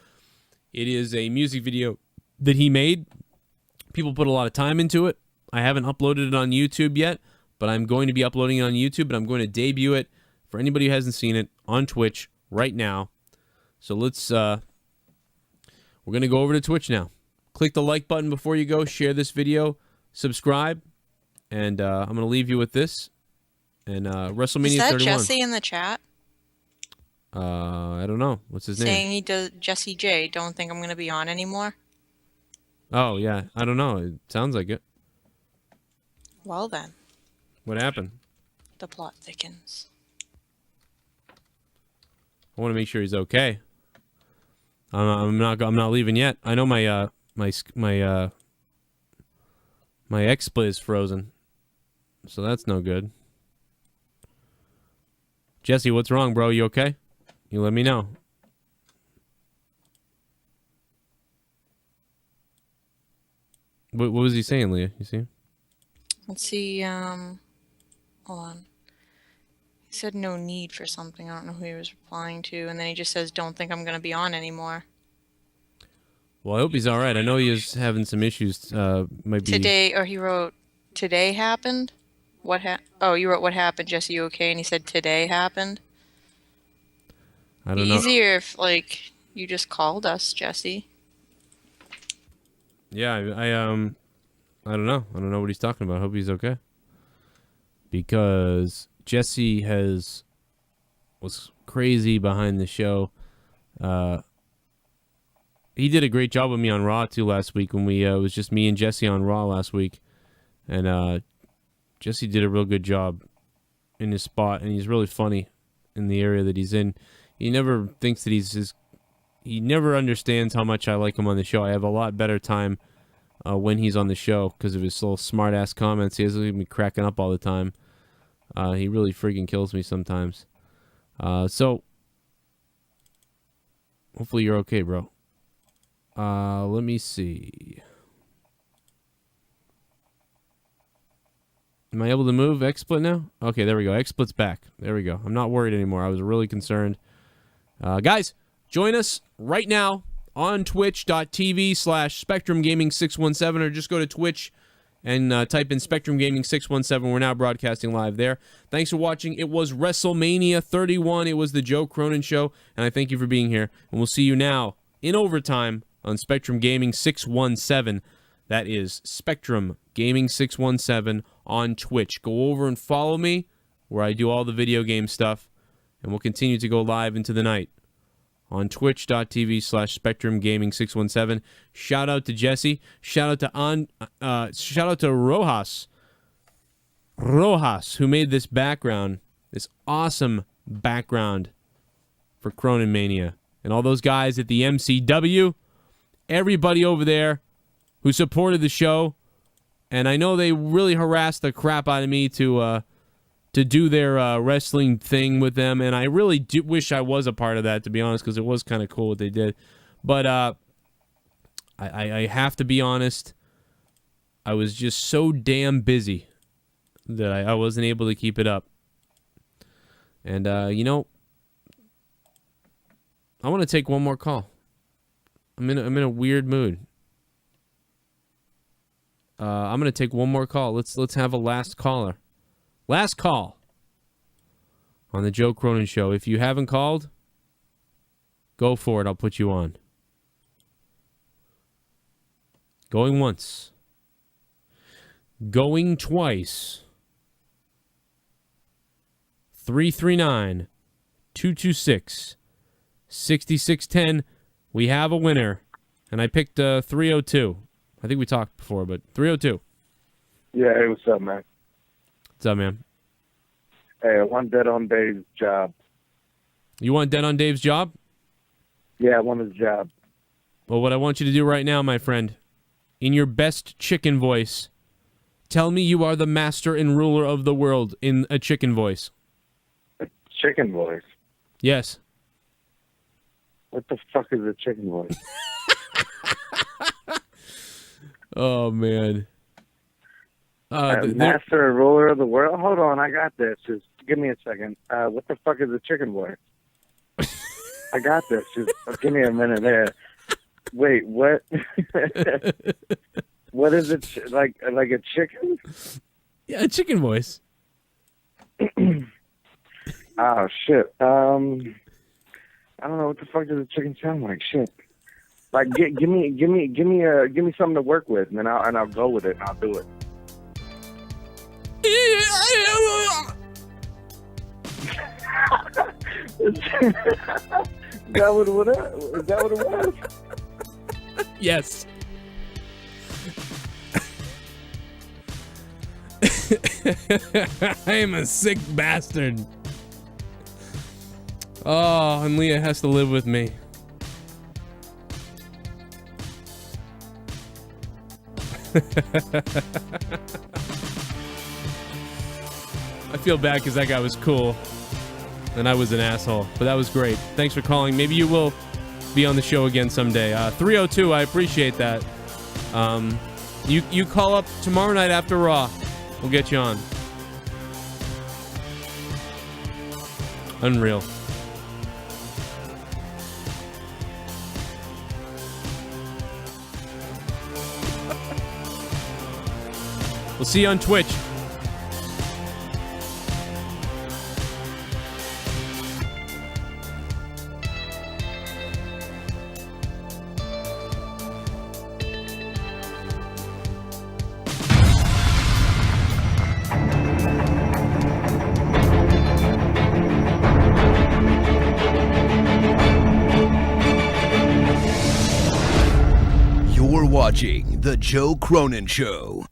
It is a music video that he made. People put a lot of time into it. I haven't uploaded it on YouTube yet, but I'm going to be uploading it on YouTube, and I'm going to debut it for anybody who hasn't seen it on Twitch right now. So let's, we're going to go over to Twitch now. Click the like button before you go, share this video, subscribe, and I'm going to leave you with this. And WrestleMania 31. Is that Jesse in the chat? I don't know. What's his name? Saying he does. Jesse J. Don't think I'm going to be on anymore. Oh, yeah. I don't know. It sounds like it. Well, then. What happened? The plot thickens. I want to make sure he's okay. I'm not leaving yet. I know my XSplit is frozen. So that's no good. Jesse, what's wrong, bro? You okay? You let me know. What was he saying, Leah? You see? Let's see. Hold on. He said no need for something. I don't know who he was replying to, and then he just says, "Don't think I'm gonna be on anymore." Well, I hope he's all right. I know he is having some issues. Might be Today, or he wrote, "Today happened." Oh, you wrote, "What happened, Jesse? You okay?" And he said, "Today happened." I don't know. Easier if like you just called us, Jesse. Yeah, I don't know. I don't know what he's talking about. I hope he's okay. Because Jesse was crazy behind the show. He did a great job with me on Raw too last week when it was just me and Jesse on Raw last week, and Jesse did a real good job in his spot, and he's really funny in the area that he's in. He never thinks that he never understands how much I like him on the show. I have a lot better time when he's on the show because of his little smart-ass comments. He doesn't leave me cracking up all the time. He really freaking kills me sometimes. So, hopefully you're okay, bro. Let me see. Am I able to move XSplit now? Okay, there we go. XSplit's back. There we go. I'm not worried anymore. I was really concerned. Guys, join us right now on twitch.tv/Spectrum Gaming 617, or just go to Twitch and type in Spectrum Gaming 617. We're now broadcasting live there. Thanks for watching. It was WrestleMania 31. It was the Joe Cronin Show, and I thank you for being here. And we'll see you now in overtime on Spectrum Gaming 617. That is Spectrum Gaming 617 on Twitch. Go over and follow me where I do all the video game stuff, and we'll continue to go live into the night on twitch.tv/Spectrum Gaming 617. Shout out to Jesse. Shout out to Rojas, who made this background, this awesome background for Cronin Mania, and all those guys at the MCW, everybody over there who supported the show. And I know they really harassed the crap out of me to do their wrestling thing with them, and I really do wish I was a part of that, to be honest, because it was kind of cool what they did. But I have to be honest, I was just so damn busy that I wasn't able to keep it up. And you know, I want to take one more call. I'm in a weird mood. I'm gonna take one more call. Let's have a last caller. Last call on the Joe Cronin Show. If you haven't called, go for it. I'll put you on. Going once. Going twice. 339-226-6610. We have a winner. And I picked 302. I think we talked before, but 302. Yeah, hey, what's up, man? What's up, man? Hey, I want Dead on Dave's job. You want Dead on Dave's job? Yeah, I want his job. Well, what I want you to do right now, my friend, in your best chicken voice, tell me you are the master and ruler of the world in a chicken voice. A chicken voice? Yes. What the fuck is a chicken voice? Oh, man. Master and ruler of the world? Hold on, I got this. Just give me a second. What the fuck is a chicken voice? I got this. Just give me a minute there. Wait, what? What is it? Like a chicken? Yeah, a chicken voice. Oh shit. I don't know what the fuck does a chicken sound like. Shit. Like give me something to work with, and then I'll go with it and I'll do it. Is that what it was? Yes. I am a sick bastard. Oh, and Leah has to live with me. I feel bad because that guy was cool and I was an asshole, but that was great. Thanks for calling. Maybe you will be on the show again someday. 302, I appreciate that. You call up tomorrow night after Raw. We'll get you on. Unreal. We'll see you on Twitch. You're watching The Joe Cronin Show.